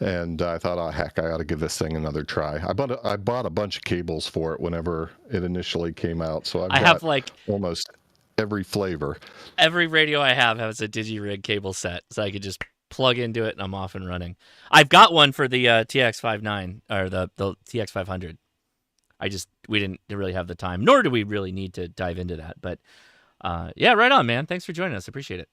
And I thought, oh, heck, I ought to give this thing another try. I bought a bunch of cables for it whenever it initially came out. So I have like almost every flavor. Every radio I have has a DigiRig cable set, so I could just plug into it, and I'm off and running. I've got one for the TX59 or the TX500. We didn't really have the time, nor do we really need to dive into that. But yeah, right on, man. Thanks for joining us. Appreciate it.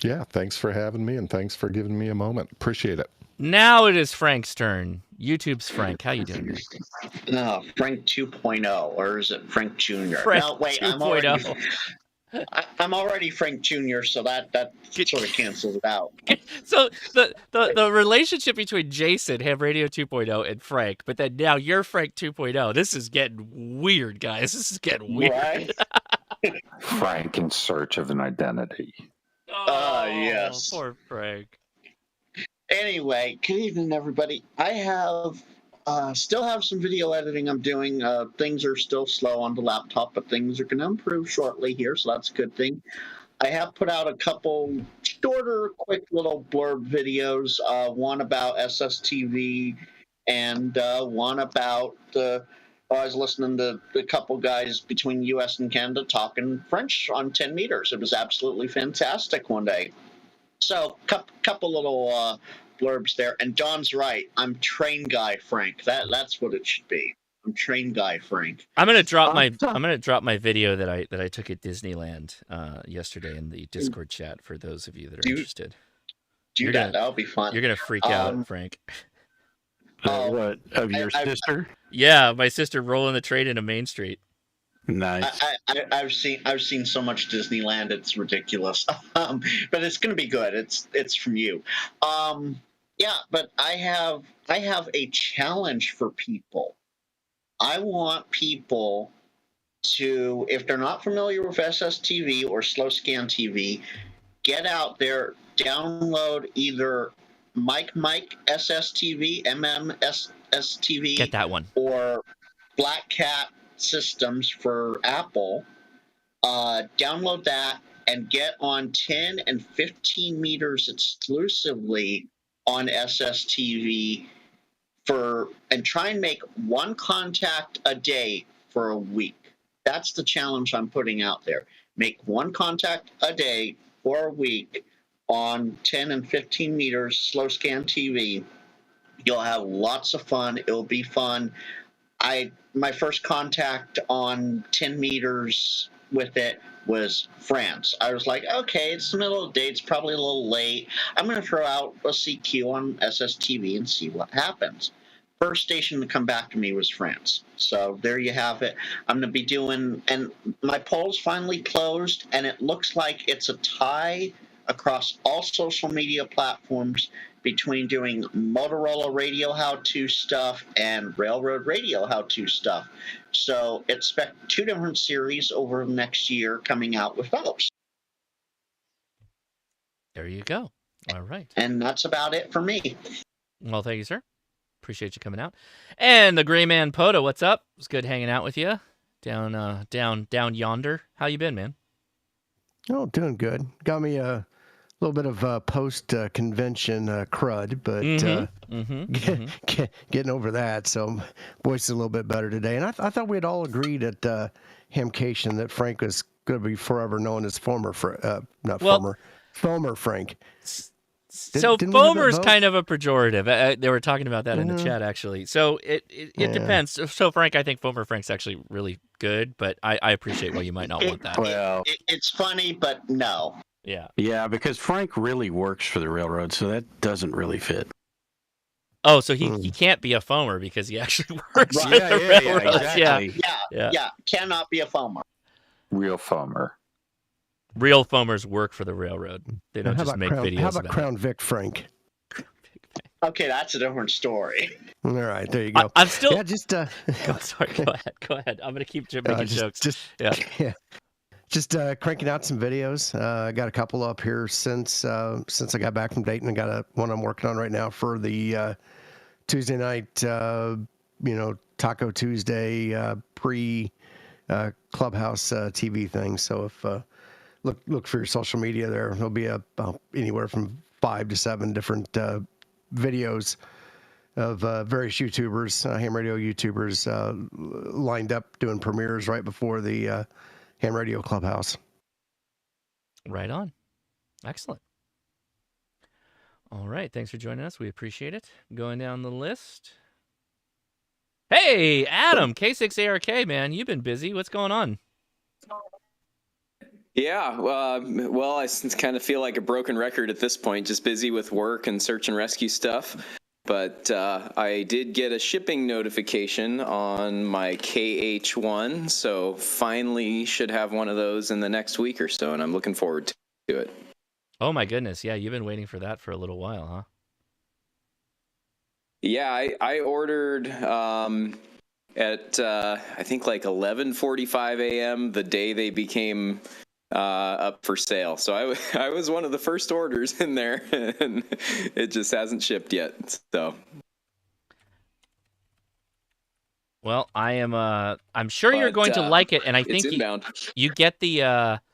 Yeah, thanks for having me, and thanks for giving me a moment. Appreciate it. Now it is Frank's turn. YouTube's Frank. How you doing, man? No, Frank 2.0, or is it Frank Jr.? Frank No, wait, 2.0. I'm already Frank Jr., so that sort of cancels it out. So the relationship between Jason, Ham Radio 2.0, and Frank, but then now you're Frank 2.0. This is getting weird, guys. This is getting weird. Right? Frank in search of an identity. Yes. Poor Frank. Anyway, good evening, everybody. I have still have some video editing I'm doing. Things are still slow on the laptop, but things are going to improve shortly here, so that's a good thing. I have put out a couple shorter, quick little blurb videos. One about SSTV, and one about I was listening to a couple guys between U.S. and Canada talking French on 10 meters. It was absolutely fantastic one day. So, couple little blurbs there. And Don's right. I'm train guy Frank. That's what it should be. I'm train guy Frank. I'm gonna drop my video that I took at Disneyland yesterday in the Discord chat for those of you that are interested. That'll be fun. You're gonna freak out, Frank. What, of your sister? Yeah, my sister rolling the train into Main Street. Nice. I've seen so much Disneyland, it's ridiculous. But it's gonna be good. It's from you. Yeah, but I have a challenge for people. I want people to, if they're not familiar with SSTV or slow scan TV, get out there, download either Mike SSTV, MMSSTV, get that one, or Black Cat Systems for Apple. Download that and get on 10 and 15 meters exclusively on SSTV and try and make one contact a day for a week. That's the challenge I'm putting out there. Make one contact a day for a week on 10 and 15 meters slow scan TV. You'll have lots of fun. It'll be fun. My first contact on 10 meters with it was France. I was like, okay, it's the middle of the day. It's probably a little late. I'm going to throw out a CQ on SSTV and see what happens. First station to come back to me was France. So there you have it. I'm going to be doing, and my poll's finally closed, and it looks like it's a tie across all social media platforms between doing Motorola radio how-to stuff and Railroad radio how-to stuff. So expect 2 different series over the next year coming out with those. There you go. All right. And that's about it for me. Well, thank you, sir. Appreciate you coming out. And the Gray Man POTA, what's up? It's good hanging out with you down yonder. How you been, man? Oh, doing good. Got me a little bit of post-convention crud, but getting over that. So voice is a little bit better today. And I thought we had all agreed at Hamcation that Frank was going to be forever known as Foamer Frank. So Foamer's kind of a pejorative. They were talking about that in the chat, actually. So it depends. So Frank, I think Foamer Frank's actually really good, but I appreciate why you might not want that. Well, it's funny, but no. Yeah, because Frank really works for the railroad, so that doesn't really fit. Oh, so he can't be a foamer because he actually works for the railroad. Exactly. Yeah, cannot be a foamer. Real foamer. Real foamers work for the railroad. They don't just make videos. How about Crown Vic Frank? Okay, that's a different story. All right, there you go. I'm still. Yeah, just. Sorry, go ahead. I'm gonna keep making jokes. Just cranking out some videos. I got a couple up here since I got back from Dayton. I got one I'm working on right now for the Tuesday night, Taco Tuesday pre Clubhouse TV thing. So if look for your social media there, there'll be anywhere from 5 to 7 different videos of various YouTubers, ham radio YouTubers, lined up doing premieres right before the Ham Radio Clubhouse. Right on. Excellent. All right. Thanks for joining us. We appreciate it. Going down the list. Hey, Adam, K6ARK, man. You've been busy. What's going on? Yeah, well, I kind of feel like a broken record at this point, just busy with work and search and rescue stuff. But I did get a shipping notification on my KH1, so finally should have one of those in the next week or so, and I'm looking forward to it. Oh, my goodness. Yeah, you've been waiting for that for a little while, huh? Yeah, I ordered at I think like 11:45 a.m. the day they became up for sale. So I was one of the first orders in there, and it just hasn't shipped yet. So, well, I'm sure you're going to like it, and I think you get the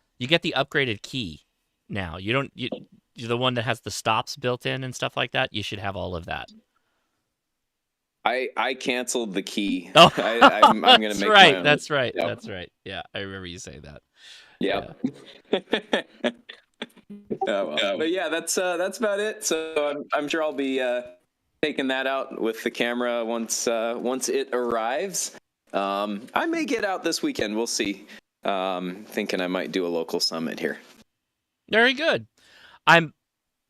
upgraded key now. You're the one that has the stops built in and stuff like that. You should have all of that. I canceled the key. Oh, I'm going to make my own. That's right. Yep. That's right. Yeah, I remember you saying that. Yeah. But yeah, that's about it. So I'm sure I'll be taking that out with the camera once it arrives. I may get out this weekend. We'll see. Thinking I might do a local summit here. Very good. I'm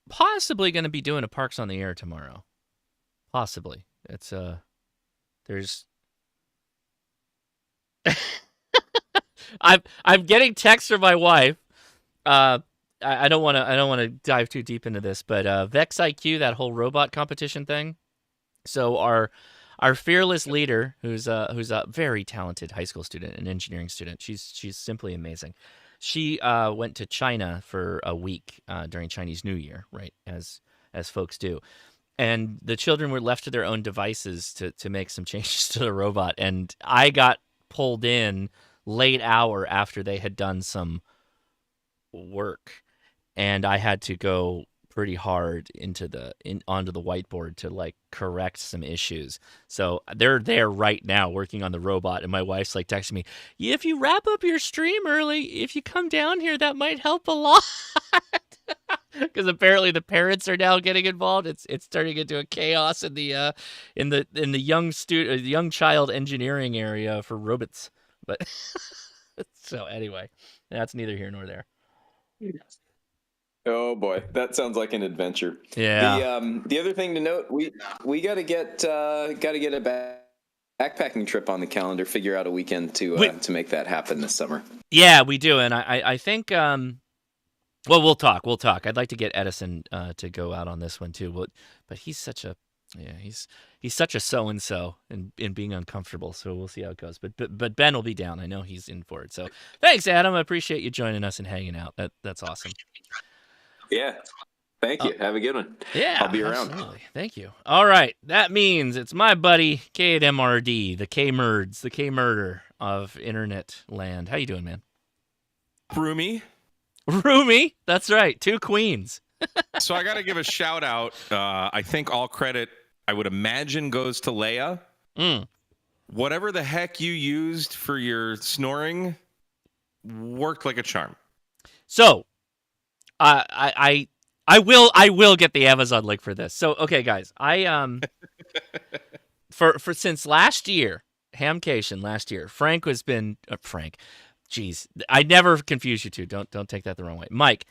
possibly going to be doing a Parks on the Air tomorrow. Possibly. It's there's I'm getting texts from my wife. I don't want to dive too deep into this, but Vex IQ, that whole robot competition thing. So our fearless leader, who's a very talented high school student, an engineering student. She's simply amazing. She went to China for a week during Chinese New Year, right, as folks do. And the children were left to their own devices to make some changes to the robot. And I got pulled in late hour after they had done some work. And I had to go pretty hard onto the whiteboard to like correct some issues. So they're there right now working on the robot. And my wife's like texting me, if you wrap up your stream early, if you come down here, that might help a lot. Because apparently the parents are now getting involved. It's turning into a chaos in the young child engineering area for robots. But so anyway, that's neither here nor there. Oh boy, that sounds like an adventure. Yeah. The other thing to note, we got to get a backpacking trip on the calendar. Figure out a weekend to make that happen this summer. Yeah, we do, and I think. Well, we'll talk. I'd like to get Edison to go out on this one too, but he's such a he's such a so-and-so in being uncomfortable. So we'll see how it goes. But Ben will be down. I know he's in for it. So thanks, Adam. I appreciate you joining us and hanging out. That's awesome. Yeah. Thank you. Have a good one. Yeah, I'll be around. Absolutely. Thank you. All right. That means it's my buddy K8MRD, the K-Merds, the K-Murder of internet land. How you doing, man? Roomy. That's right. 2 queens. So I got to give a shout out. I think all credit, I would imagine, goes to Leia. Whatever the heck you used for your snoring worked like a charm. So, I will get the Amazon link for this. So, okay, guys, I for since last year, Hamcation last year, Frank. Jeez, I never confuse you two. Don't take that the wrong way. Mike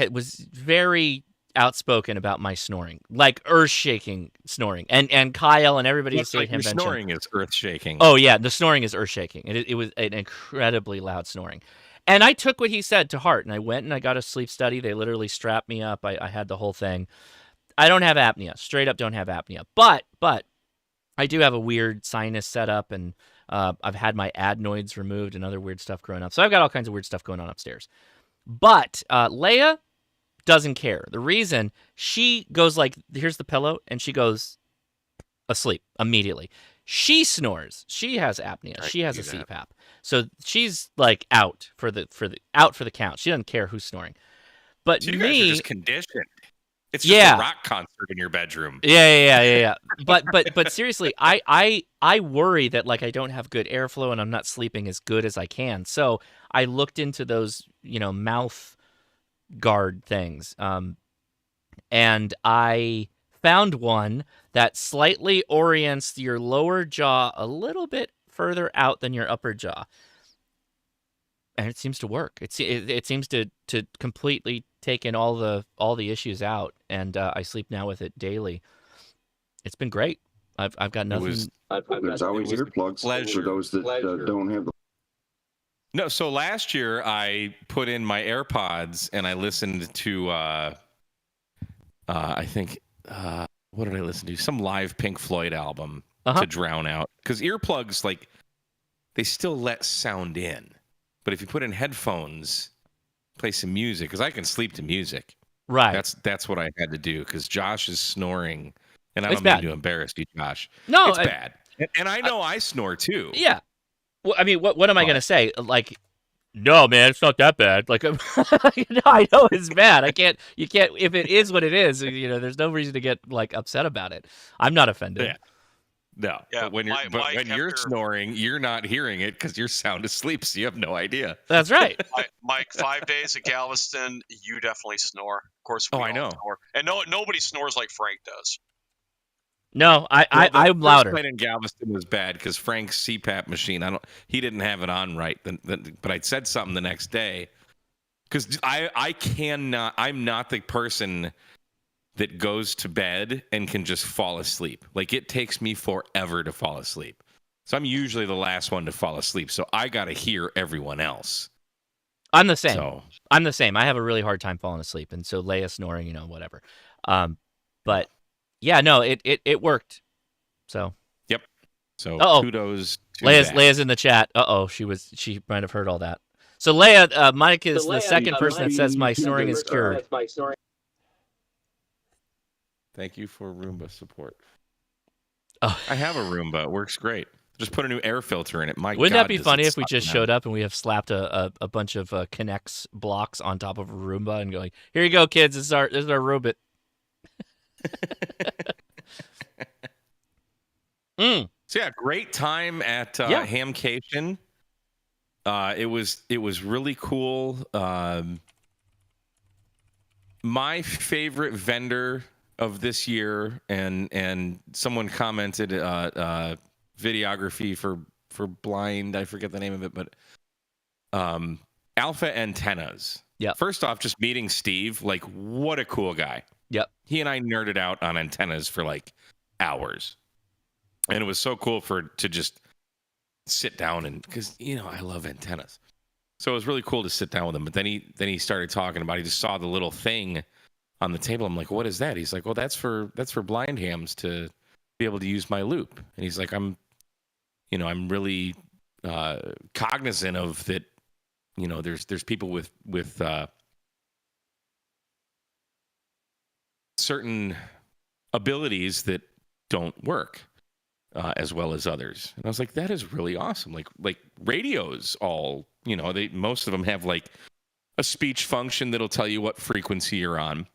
was very outspoken about my snoring, like earth-shaking snoring, and Kyle and everybody who stayed at Hamvention. Snoring is earth-shaking. Oh yeah, the snoring is earth-shaking. It was an incredibly loud snoring, and I took what he said to heart, and I went and I got a sleep study. They literally strapped me up. I had the whole thing. I don't have apnea. Straight up, don't have apnea. But I do have a weird sinus setup, and I've had my adenoids removed and other weird stuff growing up. So I've got all kinds of weird stuff going on upstairs. But Leia doesn't care. The reason, she goes like, here's the pillow, and she goes asleep immediately. She snores. She has apnea. She has a CPAP. So she's like out for the count. She doesn't care who's snoring. But So you me, guys are just conditioned. It's just a rock concert in your bedroom. Yeah. But seriously, I worry that like I don't have good airflow and I'm not sleeping as good as I can. So I looked into those, mouth guard things. And I found one that slightly orients your lower jaw a little bit further out than your upper jaw. And it seems to work. It seems to completely take in all the issues out, and I sleep now with it daily. It's been great. I've got nothing. There's always earplugs for those that don't have the. No, so last year I put in my AirPods and I listened to I think what did I listen to? Some live Pink Floyd album to drown out, because earplugs, like, they still let sound in, but if you put in headphones, play some music, because I can sleep to music. Right. That's what I had to do, because Josh is snoring, and I It's don't bad. mean to embarrass you, Josh. No, it's bad, and I know I snore too. Yeah. Well, I mean, what am I gonna say? Like, no, man, it's not that bad. Like, no, I know it's bad. You can't. If it is what it is, there's no reason to get like upset about it. I'm not offended. Yeah. No. Yeah, But when you're snoring, you're not hearing it because you're sound asleep, so you have no idea. That's right. Mike, 5 days at Galveston, you definitely snore. Of course, we all know. snore. And nobody snores like Frank does. No, I'm louder. The first night in Galveston was bad because Frank's CPAP machine, he didn't have it on right. But I said something the next day, because I'm not the person that goes to bed and can just fall asleep. Like, it takes me forever to fall asleep. So I'm usually the last one to fall asleep. So I got to hear everyone else. I'm the same. I have a really hard time falling asleep, and so Leia snoring, whatever. But yeah, no, it worked. So. Yep. So kudos to Leia's in the chat. She might have heard all that. So Leia, Mike is the second person that says my snoring is cured. Thank you for Roomba support. Oh. I have a Roomba. It works great. Just put a new air filter in it. Wouldn't that be funny if we just showed up and we have slapped a bunch of Kinects blocks on top of a Roomba and going, here you go, kids. This is our robot. So yeah, great time at Hamcation. It was really cool. My favorite vendor of this year, and someone commented videography for blind. I forget the name of it, but Alpha Antennas. Yeah. First off, just meeting Steve, like, what a cool guy. Yep. He and I nerded out on antennas for like hours, and it was so cool to just sit down, and because I love antennas, so it was really cool to sit down with him. But then he started talking about, he just saw the little thing on the table. I'm like, what is that? He's like, well, that's for blind hams to be able to use my loop. And he's like, I'm really cognizant of that. There's people with certain abilities that don't work as well as others. And I was like, that is really awesome. Like radios, all most of them have like a speech function that'll tell you what frequency you're on,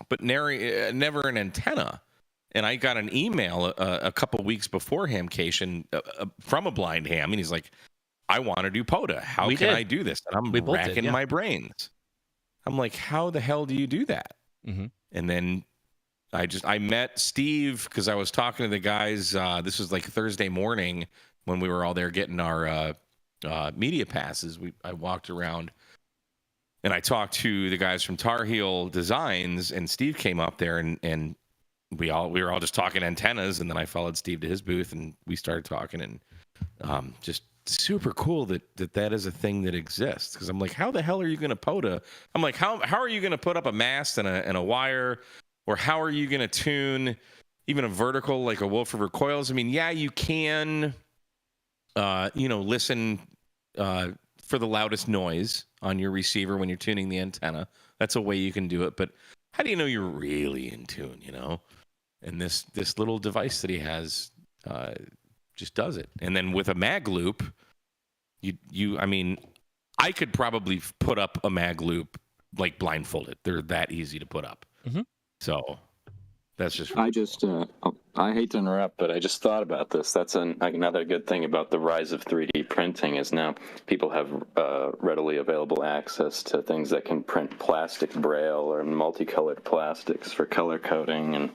but never an antenna. And I got an email a couple weeks before Hamcation from a blind ham, and he's like, I want to do POTA. How can I do this? And I'm racking my brains. I'm like, how the hell do you do that? Mm-hmm. And then I met Steve because I was talking to the guys. This was like Thursday morning when we were all there getting our media passes. I walked around and I talked to the guys from Tar Heel Designs, and Steve came up there, and we were all just talking antennas. And then I followed Steve to his booth and we started talking, and just super cool that is a thing that exists. Because I'm like, how the hell are you going to POTA? I'm like, how are you going to put up a mast and a wire? Or how are you going to tune even a vertical like a Wolf River Coils? I mean, yeah, you can, listen for the loudest noise on your receiver when you're tuning the antenna. That's a way you can do it. But how do you know you're really in tune, And this little device that he has just does it. And then with a mag loop, I could probably put up a mag loop like blindfolded. They're that easy to put up. Mm-hmm. So That's just I hate to interrupt, but I just thought about this. That's another good thing about the rise of 3D printing is now people have readily available access to things that can print plastic braille or multicolored plastics for color coding and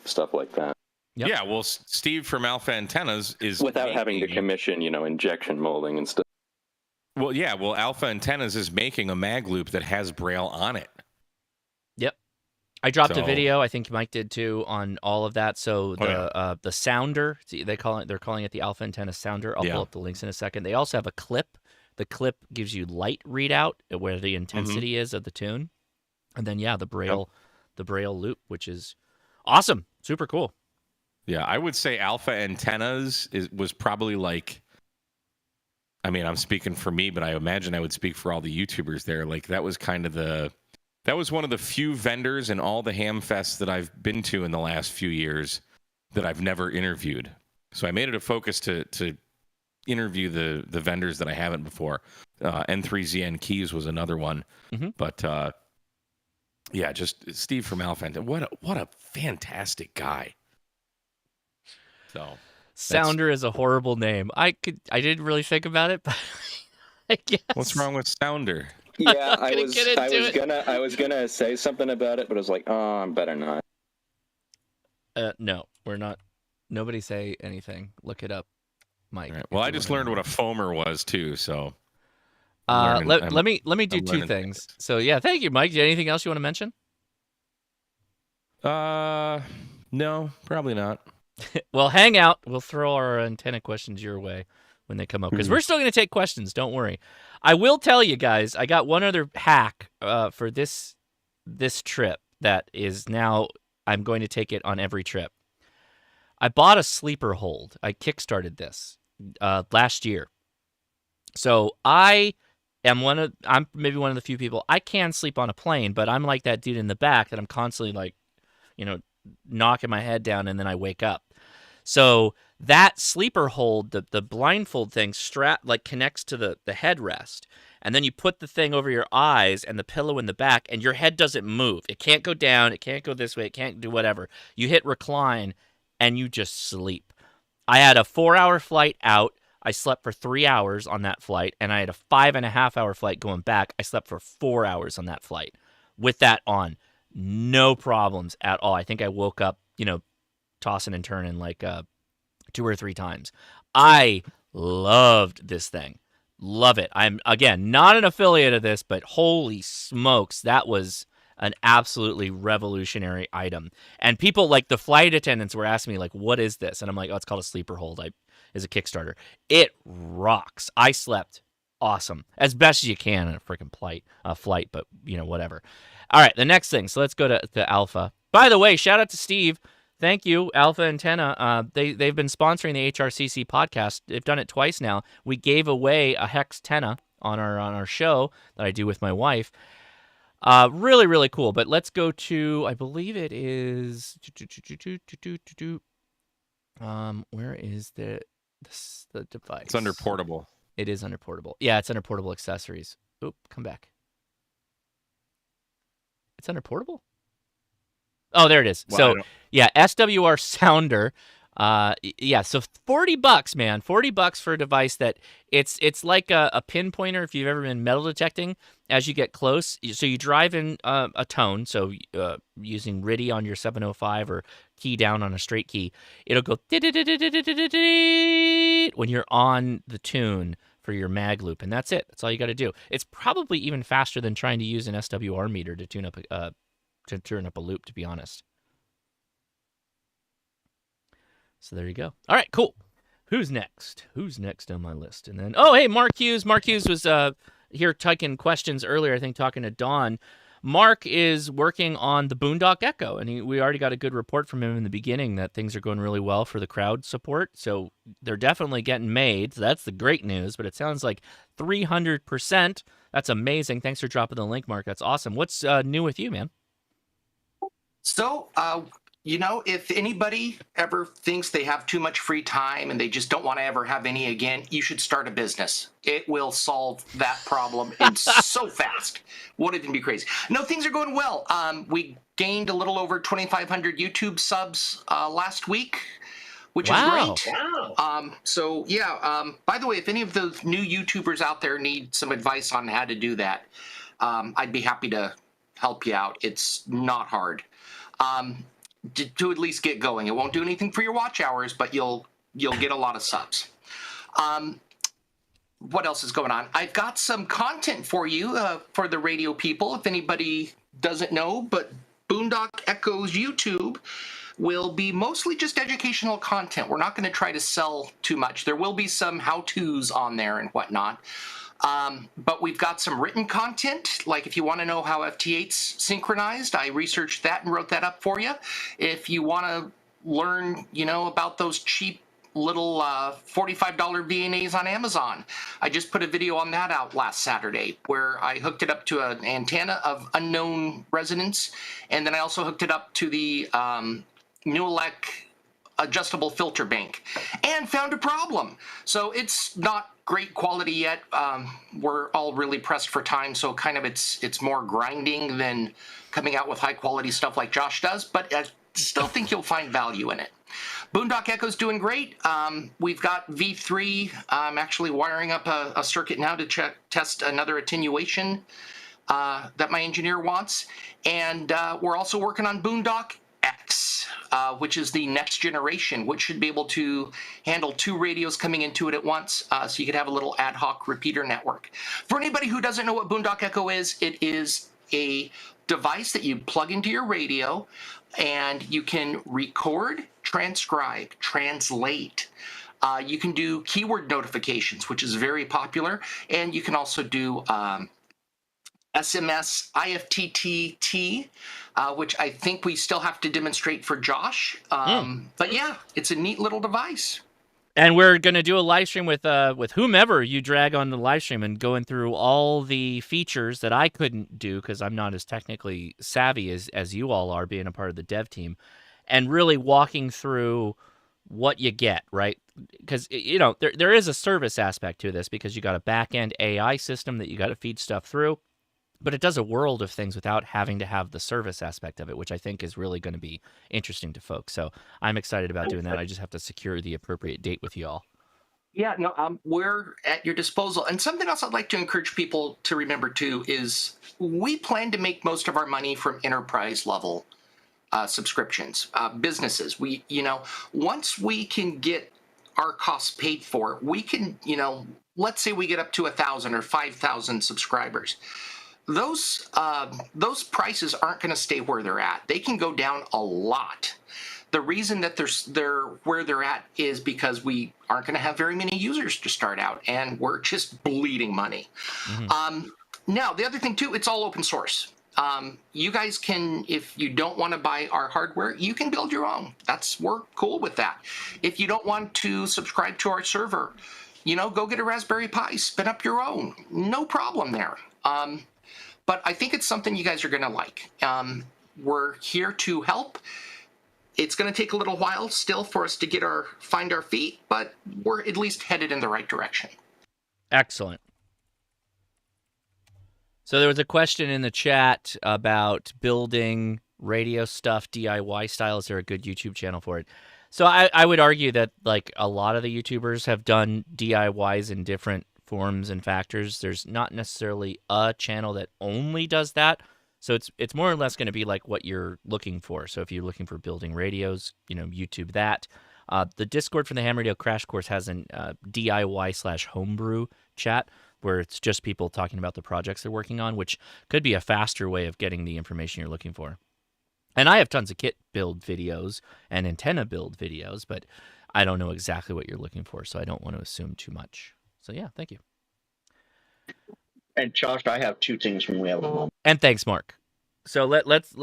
stuff like that. Yep. Yeah, well, Steve from Alpha Antennas is without having to commission, injection molding and stuff. Well, yeah, Alpha Antennas is making a mag loop that has braille on it. Yep. I dropped a video. I think Mike did too on all of that. So the sounder, they're calling it the Alpha Antenna sounder. I'll pull up the links in a second. They also have a clip. The clip gives you light readout where the intensity is of the tune, and then the braille loop, which is awesome, super cool. Yeah, I would say Alpha Antennas was probably like. I mean, I'm speaking for me, but I imagine I would speak for all the YouTubers there. Like that was one of the few vendors in all the ham fests that I've been to in the last few years that I've never interviewed. So I made it a focus to interview the vendors that I haven't before. N3ZN Keys was another one. But just Steve from Alpha. What a fantastic guy. So Sounder is a horrible name. I didn't really think about it, but I guess. What's wrong with Sounder? Yeah, I was gonna say something about it, but I was like, oh, I'm better not. No, we're not. Nobody say anything. Look it up, Mike. Right. Well, I just learned what a foamer was too. So let me do two things. So thank you, Mike. Anything else you want to mention? No, probably not. Well, hang out. We'll throw our antenna questions your way when they come up because we're still going to take questions. Don't worry. I will tell you guys, I got one other hack for this trip that is now I'm going to take it on every trip. I bought a sleeper hold. I kickstarted this last year. So I'm maybe one of the few people, I can sleep on a plane, but I'm like that dude in the back that I'm constantly knocking my head down and then I wake up. So that sleeper hold, the blindfold thing connects to the headrest, and then you put the thing over your eyes and the pillow in the back, and your head doesn't move. It can't go down. It can't go this way. It can't do whatever. You hit recline, and you just sleep. I had a 4-hour flight out. I slept for 3 hours on that flight, and I had a 5.5-hour flight going back. I slept for 4 hours on that flight with that on. No problems at all. I think I woke up, tossing and turning like 2 or 3 times. I loved this thing. Love it. I'm, again, not an affiliate of this, but holy smokes, that was an absolutely revolutionary item. And people, like the flight attendants, were asking me, like, what is this? And I'm like, oh, it's called a sleeper hold. Is a Kickstarter. It rocks. I slept awesome. As best as you can in a freaking flight, but, whatever. All right, the next thing. So let's go to Alpha. By the way, shout out to Steve. Thank you, Alpha Antenna. They've been sponsoring the HRCC podcast. They've done it twice now. We gave away a Hex Tenna on our show that I do with my wife. Really, really cool. But let's go to, I believe it is. Where is the device? It's under portable. It is under portable. Yeah, it's under portable accessories. Oop, come back. It's under portable? Oh, there it is. Well, so, SWR Sounder. So $40, man. $40 for a device that it's like a pinpointer if you've ever been metal detecting. As you get close, so you drive in a tone, so using RIDI on your 705 or key down on a straight key, it'll go when you're on the tune for your mag loop, and that's it. That's all you got to do. It's probably even faster than trying to use an SWR meter to tune up a loop, to be honest. So there you go. All right, cool. Who's next? Who's next on my list? And then, hey, Mark Hughes. Mark Hughes was here taking questions earlier, I think, talking to Dawn. Mark is working on the Boondock Echo, and we already got a good report from him in the beginning that things are going really well for the crowd support. So they're definitely getting made. So that's the great news, but it sounds like 300%. That's amazing. Thanks for dropping the link, Mark. That's awesome. What's new with you, man? So you know, if anybody ever thinks they have too much free time and they just don't want to ever have any again, you should start a business. It will solve that problem in so fast. Won't even be crazy. No, things are going well. We gained a little over 2,500 YouTube subs last week, which is great. So yeah, by the way, if any of those new YouTubers out there need some advice on how to do that, I'd be happy to help you out. It's not hard. To at least get going. It won't do anything for your watch hours, but you'll get a lot of subs. What else is going on? I've got some content for you for the radio people. If anybody doesn't know, but Boondock Echo's YouTube will be mostly just educational content. We're not going to try to sell too much. There will be some how-tos on there and whatnot. But we've got some written content, like if you want to know how FT8's synchronized, I researched that and wrote that up for you. If you want to learn, you know, about those cheap little $45 VNAs on Amazon, I just put a video on that out last Saturday where I hooked it up to an antenna of unknown resonance, and then I also hooked it up to the Newelec adjustable filter bank and found a problem. So it's not great quality yet. We're all really pressed for time, so kind of it's more grinding than coming out with high quality stuff like Josh does, but I still think you'll find value in it. Boondock Echo's doing great. We've got V3. I'm actually wiring up a circuit now to test another attenuation that my engineer wants, and we're also working on Boondock X, which is the next generation, which should be able to handle 2 radios coming into it at once, so you could have a little ad hoc repeater network. For anybody who doesn't know what Boondock Echo is, it is a device that you plug into your radio, and you can record, transcribe, translate. You can do keyword notifications, which is very popular, and you can also do SMS IFTTT, which I think we still have to demonstrate for Josh. But yeah, it's a neat little device. And we're going to do a live stream with whomever you drag on the live stream and going through all the features that I couldn't do because I'm not as technically savvy as you all are, being a part of the dev team, and really walking through what you get, right? Because, you know, there is a service aspect to this because you got a back-end AI system that you got to feed stuff through. But it does a world of things without having to have the service aspect of it, which I think is really going to be interesting to folks. So I'm excited about doing that. I just have to secure the appropriate date with you all. Yeah, no, we're at your disposal. And something else I'd like to encourage people to remember too is we plan to make most of our money from enterprise level subscriptions, businesses. We, you know, once we can get our costs paid for, we can, you know, let's say we get up to 1,000 or 5,000 subscribers. Those prices aren't going to stay where they're at. They can go down a lot. The reason that they're where they're at is because we aren't going to have very many users to start out, and we're just bleeding money. Now, the other thing too, it's all open source. You guys can, if you don't want to buy our hardware, you can build your own. We're cool with that. If you don't want to subscribe to our server, you know, go get a Raspberry Pi, spin up your own. No problem there. But I think it's something you guys are going to like. We're here to help. It's going to take a little while still for us to find our feet, but we're at least headed in the right direction. Excellent. So there was a question in the chat about building radio stuff DIY style. Is there a good YouTube channel for it? So I would argue that like a lot of the YouTubers have done DIYs in different forms and factors. There's not necessarily a channel that only does that. So it's more or less going to be like what you're looking for. So if you're looking for building radios, you know, YouTube that. The Discord for the Ham Radio Crash Course has an DIY/homebrew chat where it's just people talking about the projects they're working on, which could be a faster way of getting the information you're looking for. And I have tons of kit build videos and antenna build videos, but I don't know exactly what you're looking for, so I don't want to assume too much. So yeah, thank you. And Josh, I have 2 things when we have a moment. And thanks, Mark. So let's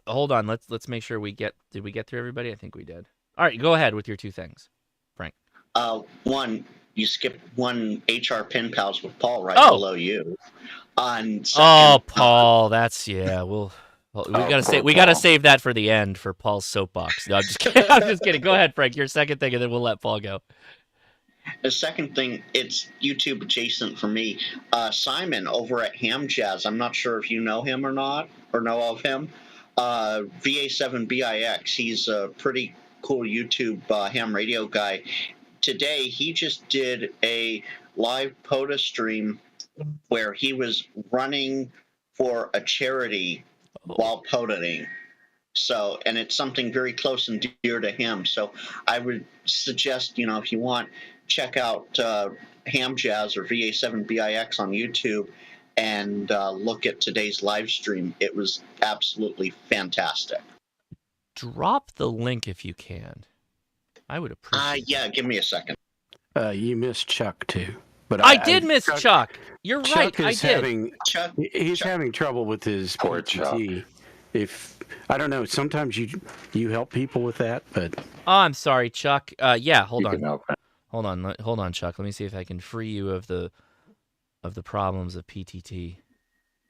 hold on. Let's make sure did we get through everybody? I think we did. All right, go ahead with your 2 things, Frank. One, you skipped one HR Pen Pals with Paul below you. On second, Paul, we'll Well, we gotta save that for the end for Paul's soapbox. No, I'm just kidding. I'm just kidding. Go ahead, Frank. Your second thing, and then we'll let Paul go. The second thing, it's YouTube adjacent for me. Simon over at Ham Jazz. I'm not sure if you know him or not, or know of him. VA7BIX. He's a pretty cool YouTube ham radio guy. Today, he just did a live POTA stream where he was running for a charity while POTAing. So, and it's something very close and dear to him. So I would suggest, if you want, check out Ham Jazz or VA7BIX on YouTube and look at today's live stream. It was absolutely fantastic. Drop the link if you can. I would appreciate yeah, give me a second. You missed Chuck, too. But I did miss Chuck. You're right. Chuck is I did. He's having trouble with his PTT. If I don't know, sometimes you help people with that, but Oh, I'm sorry, Chuck. Yeah, hold on, Chuck. Let me see if I can free you of the problems of PTT.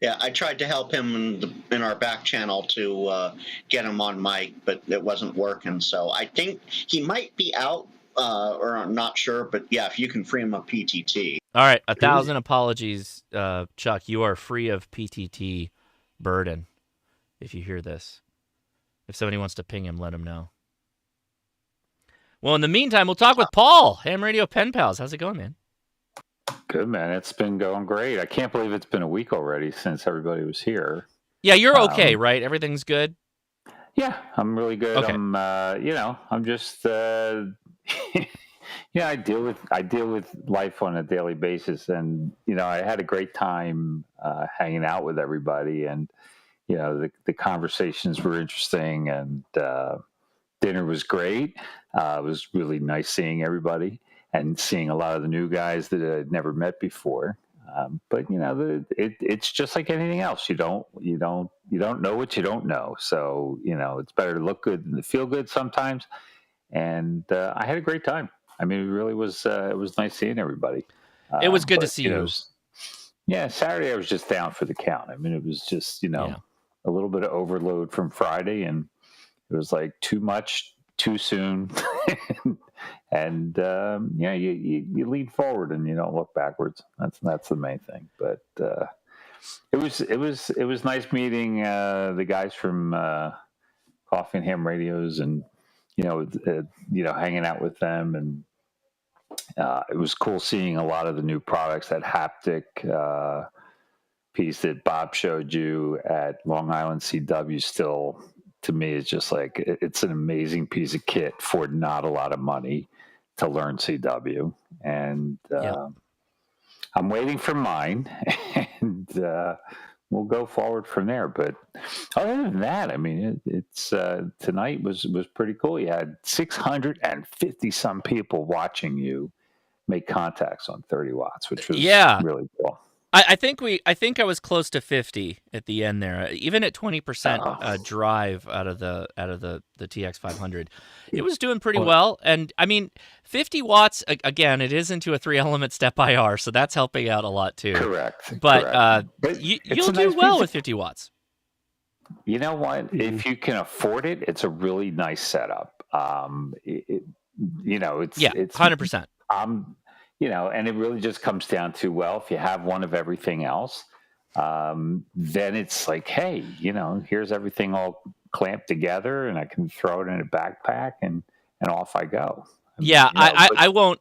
Yeah, I tried to help him in our back channel to get him on mic, but it wasn't working. So I think he might be out, or I'm not sure. But yeah, if you can free him of PTT. All right, 1,000 apologies, Chuck. You are free of PTT burden. If you hear this, if somebody wants to ping him, let him know. Well, in the meantime, we'll talk with Paul, Ham Radio Pen Pals. How's it going, man? Good, man. It's been going great. I can't believe it's been a week already since everybody was here. Yeah, you're okay, right? Everything's good? Yeah, I'm really good. Okay. I'm just, I deal with life on a daily basis, and I had a great time hanging out with everybody, and the conversations were interesting, and dinner was great. It was really nice seeing everybody and seeing a lot of the new guys that I'd never met before. But it's just like anything else. You don't know what you don't know. So it's better to look good than to feel good sometimes. And I had a great time. I mean, it really was. It was nice seeing everybody. It was good to see you. Saturday I was just down for the count. I mean, it was just a little bit of overload from Friday, and it was like too much too soon. And you lean forward and you don't look backwards. That's the main thing. But it was nice meeting the guys from Coffee and Ham Radios, and hanging out with them, and it was cool seeing a lot of the new products. That haptic piece that Bob showed you at Long Island CW still, to me, is just like, it's an amazing piece of kit for not a lot of money to learn CW. And I'm waiting for mine, and we'll go forward from there. But other than that, I mean, it's tonight was pretty cool. You had 650 some people watching you make contacts on 30 watts, which was really cool. I think I was close to 50 at the end there. Even at 20% drive out of the TX 500, it was doing pretty well. And I mean, 50 watts again. It is into a 3-element step IR, so that's helping out a lot too. Correct. But you'll do well with 50 watts. You know what? If you can afford it, it's a really nice setup. It's 100%. And it really just comes down to, well, if you have one of everything else, then it's like, hey, here's everything all clamped together, and I can throw it in a backpack, and off I go. I won't,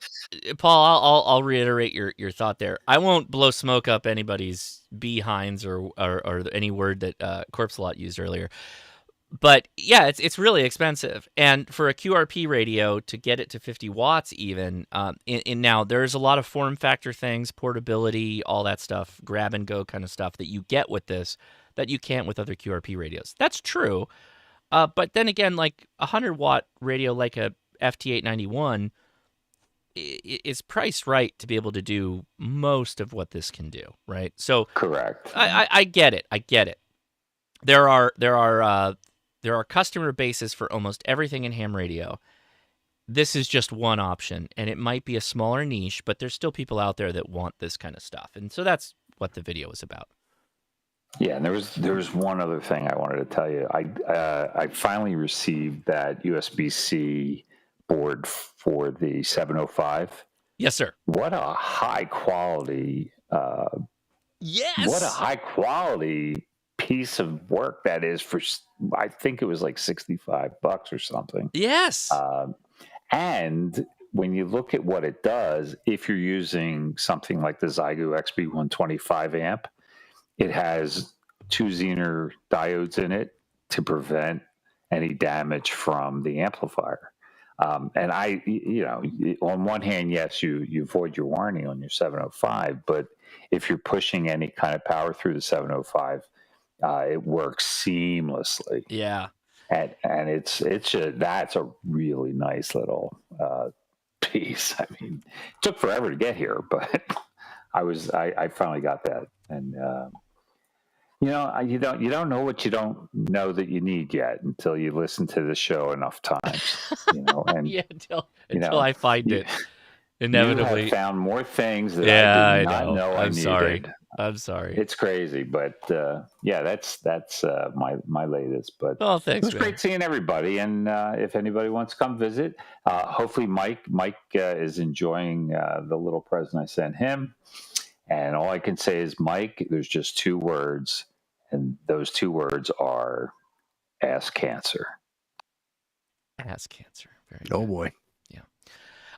Paul. I'll reiterate your thought there. I won't blow smoke up anybody's behinds or any word that Corpse Lot used earlier. But yeah, it's really expensive, and for a QRP radio to get it to 50 watts, even now there's a lot of form factor things, portability, all that stuff, grab and go kind of stuff that you get with this that you can't with other QRP radios. That's true, but then again, like a 100-watt radio like a FT891 is priced right to be able to do most of what this can do, right? So correct. I get it. There are customer bases for almost everything in ham radio. This is just one option, and it might be a smaller niche, but there's still people out there that want this kind of stuff. And so that's what the video is about. Yeah, and there was one other thing I wanted to tell you. I finally received that USB-C board for the 705. Yes, sir. What a high quality yes. What a high quality piece of work that is for, I think it was like $65 or something. Yes. And when you look at what it does, if you're using something like the Zygo XB125 amp, it has 2 Zener diodes in it to prevent any damage from the amplifier. And on one hand, yes, you void your warranty on your 705, but if you're pushing any kind of power through the 705, it works seamlessly. Yeah. And that's a really nice little piece. I mean, it took forever to get here, but I finally got that. And you don't know what you don't know that you need yet until you listen to the show enough times. And yeah, until I find it. Inevitably, you have found more things that I did not know I needed. Sorry. I'm sorry. It's crazy, but that's my latest. But thanks. It was great seeing everybody, and if anybody wants to come visit, hopefully Mike is enjoying the little present I sent him. And all I can say is, Mike, there's just 2 words, and those 2 words are ass cancer. Ass cancer. Very good. Boy.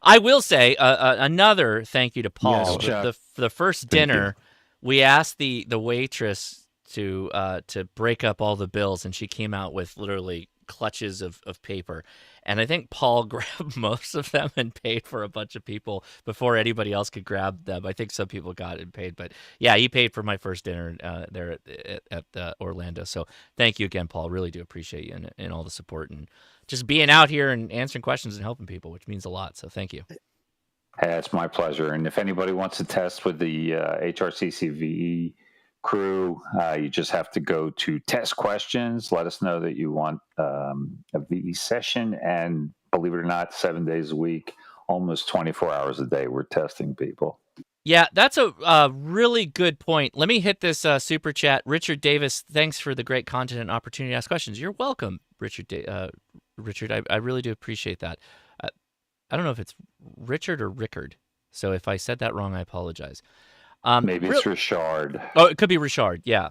I will say another thank you to Paul. Yes, the first dinner, we asked the waitress to break up all the bills, and she came out with literally clutches of paper. And I think Paul grabbed most of them and paid for a bunch of people before anybody else could grab them. I think some people got it and paid, but yeah, he paid for my first dinner there at Orlando. So thank you again, Paul. Really do appreciate you and all the support and just being out here and answering questions and helping people, which means a lot. So thank you. Hey, it's my pleasure. And if anybody wants to test with the HRCCVE crew, you just have to go to test questions. Let us know that you want a VE session. And believe it or not, 7 days a week, almost 24 hours a day, we're testing people. Yeah, that's a really good point. Let me hit this super chat. Richard Davis, thanks for the great content and opportunity to ask questions. You're welcome, Richard. Richard, I really do appreciate that. I don't know if it's Richard or Rickard. So if I said that wrong, I apologize. Maybe it's Richard. Oh, it could be Richard. Yeah.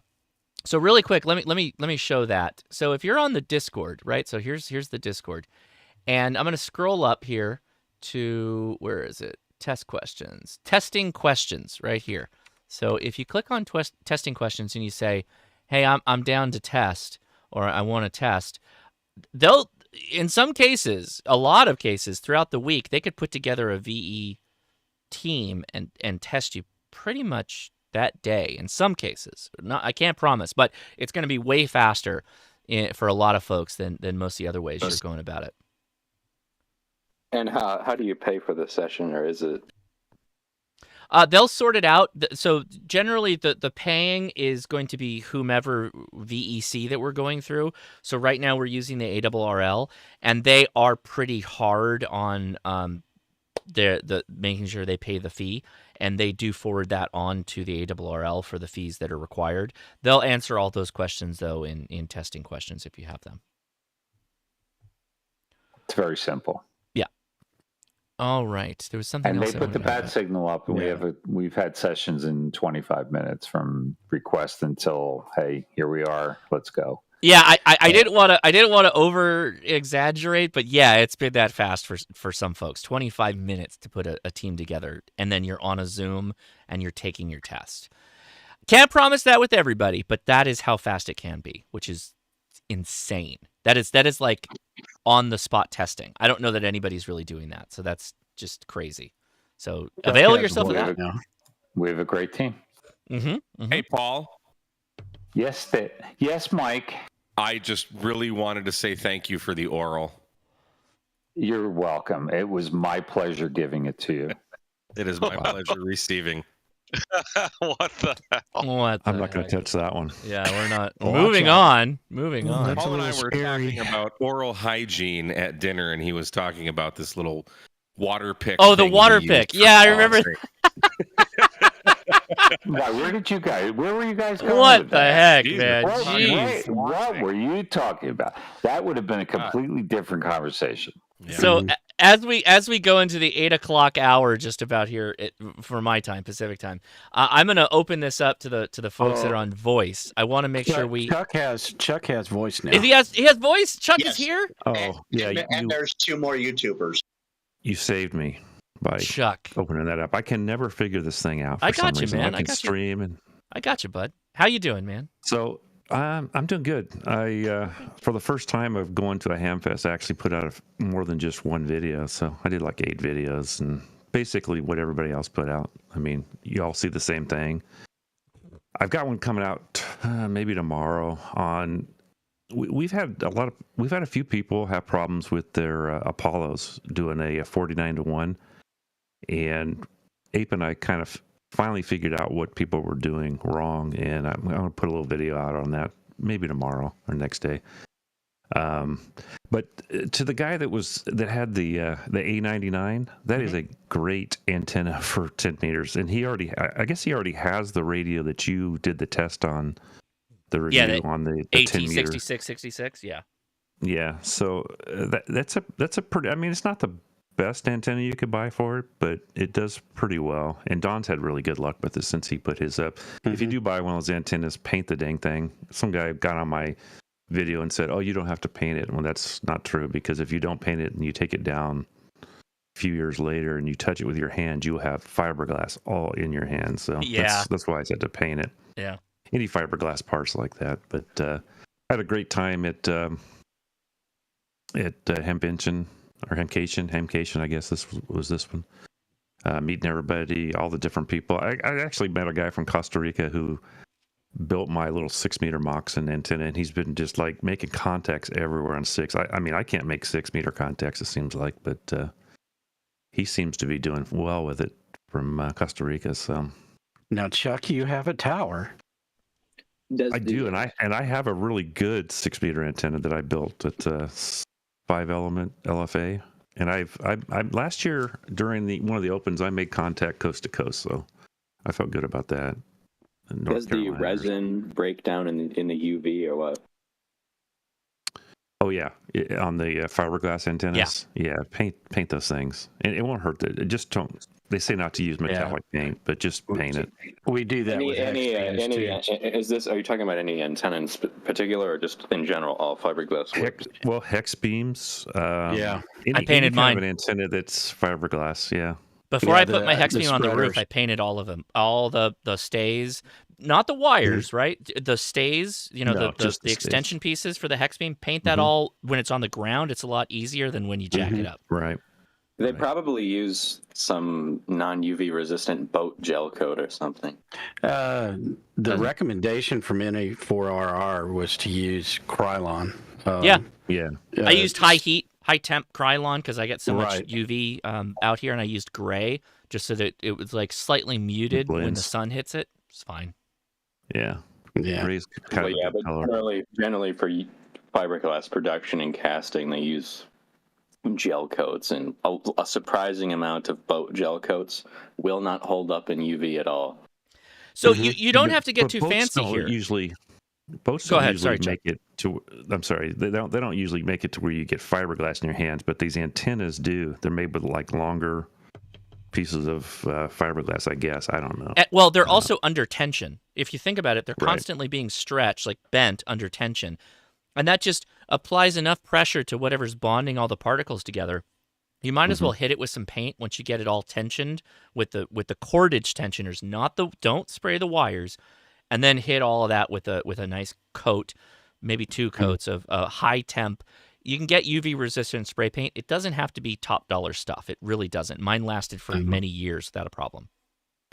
So really quick, let me show that. So if you're on the Discord, right? So here's the Discord, and I'm gonna scroll up here to where is it? Testing questions, right here. So if you click on testing questions and you say, "Hey, I'm down to test," or "I want to test," they'll, in some cases, a lot of cases throughout the week, they could put together a VE team and test you pretty much that day. In some cases, I can't promise, but it's going to be way faster for a lot of folks than most of the other ways you're going about it. And how do you pay for the session, or is it? They'll sort it out. So generally, the paying is going to be whomever VEC that we're going through. So right now we're using the ARRL, and they are pretty hard on the making sure they pay the fee, and they do forward that on to the ARRL for the fees that are required. They'll answer all those questions though in testing questions if you have them. It's very simple. Yeah. All right. There was something and else. And they put the bat signal up, and we've had sessions in 25 minutes from request until, hey, here we are, let's go. Yeah, I didn't want to over exaggerate, but yeah, it's been that fast for some folks. 25 minutes to put a team together, and then you're on a Zoom and you're taking your test. Can't promise that with everybody, but that is how fast it can be, which is insane. That is like on the spot testing. I don't know that anybody's really doing that, so that's just crazy. So avail yourself of that. We have a great team. Mm-hmm. Hey, Paul. Yes, Mike. I just really wanted to say thank you for the oral. You're welcome. It was my pleasure giving it to you. It is my pleasure receiving. What the hell? I'm not going to touch that one. Yeah, we're not. Moving on. Paul and I were talking about oral hygiene at dinner, and he was talking about this little water pick. Oh, the water pick. Yeah, I remember. Where did you guys? Where were you guys going? What with the that? heck, man? What, Jeez. what were you talking about? That would have been a completely different conversation. So as we go into the 8 o'clock hour, just about here for my time, Pacific time, I'm gonna open this up to the folks that are on voice. I want to make sure we. Chuck has voice now. He has voice. Chuck is here. Oh, yeah. And there's 2 more YouTubers. You saved me by Chuck opening that up. I can never figure this thing out. For I got some you, reason. man. I I can got stream you. and. I got you, bud. How you doing, man? So I'm doing good. I for the first time of going to a ham fest, I actually put out more than just one video. So I did like 8 videos and basically what everybody else put out. I mean, you all see the same thing. I've got one coming out maybe tomorrow on. We've had a few people have problems with their Apollos doing a 49-1, and Ape and I kind of finally figured out what people were doing wrong, and I'm going to put a little video out on that maybe tomorrow or next day. But to the guy that had the A99, that is a great antenna for 10 meters, and I guess he already has the radio that you did the test on, the review on the 10 meter. AT6666, yeah. Yeah, so that's a pretty. I mean, it's not the best antenna you could buy for it, but it does pretty well. And Don's had really good luck with it since he put his up. If you do buy one of those antennas, paint the dang thing. Some guy got on my video and said, "Oh, you don't have to paint it." Well, that's not true, because if you don't paint it and you take it down a few years later and you touch it with your hand, you'll have fiberglass all in your hand. So that's why I said to paint it. Yeah. Any fiberglass parts like that. But I had a great time at Hemcation, I guess this was this one. Meeting everybody, all the different people. I actually met a guy from Costa Rica who built my little 6-meter Moxon antenna, and he's been just like making contacts everywhere on 6. I mean, I can't make 6-meter contacts, it seems like, but he seems to be doing well with it from Costa Rica. So now, Chuck, you have a tower. I do, and I have a really good 6-meter antenna that I built at 5-element LFA, and I last year during one of the opens I made contact coast to coast, so I felt good about that. Does the resin break down in the UV or what? Oh yeah, on the fiberglass antennas. Yeah, paint those things, and it won't hurt. It just don't. They say not to use metallic paint, but just paint it. We do that with is this? Are you talking about any antenna in particular, or just in general all fiberglass? Hex beams. I painted mine. Kind of an antenna that's fiberglass. Yeah. Before I put my hex beam on the roof, I painted all of them, all the stays, not the wires, right? The stays, the extension pieces for the hex beam. Paint that all when it's on the ground. It's a lot easier than when you jack it up. Right. They probably use some non-UV resistant boat gel coat or something. The recommendation from NA4RR was to use Krylon. I used high heat, high temp Krylon because I get so much UV out here, and I used gray just so that it was like slightly muted when the sun hits it. It's fine. Yeah. Gray's kind of but generally for fiberglass production and casting, they use gel coats, and a surprising amount of boat gel coats will not hold up in UV at all. So you don't have to get too fancy here. Boats don't usually make it to. I'm sorry, they don't usually make it to where you get fiberglass in your hands, but these antennas do. They're made with like longer pieces of fiberglass, I guess. I don't know. Well, they're also under tension. If you think about it, they're constantly being stretched, like bent under tension. And that just applies enough pressure to whatever's bonding all the particles together. You might as well hit it with some paint once you get it all tensioned with the cordage tensioners, don't spray the wires, and then hit all of that with a nice coat, maybe 2 coats of high temp. You can get UV resistant spray paint. It doesn't have to be top dollar stuff. It really doesn't. Mine lasted for many years without a problem.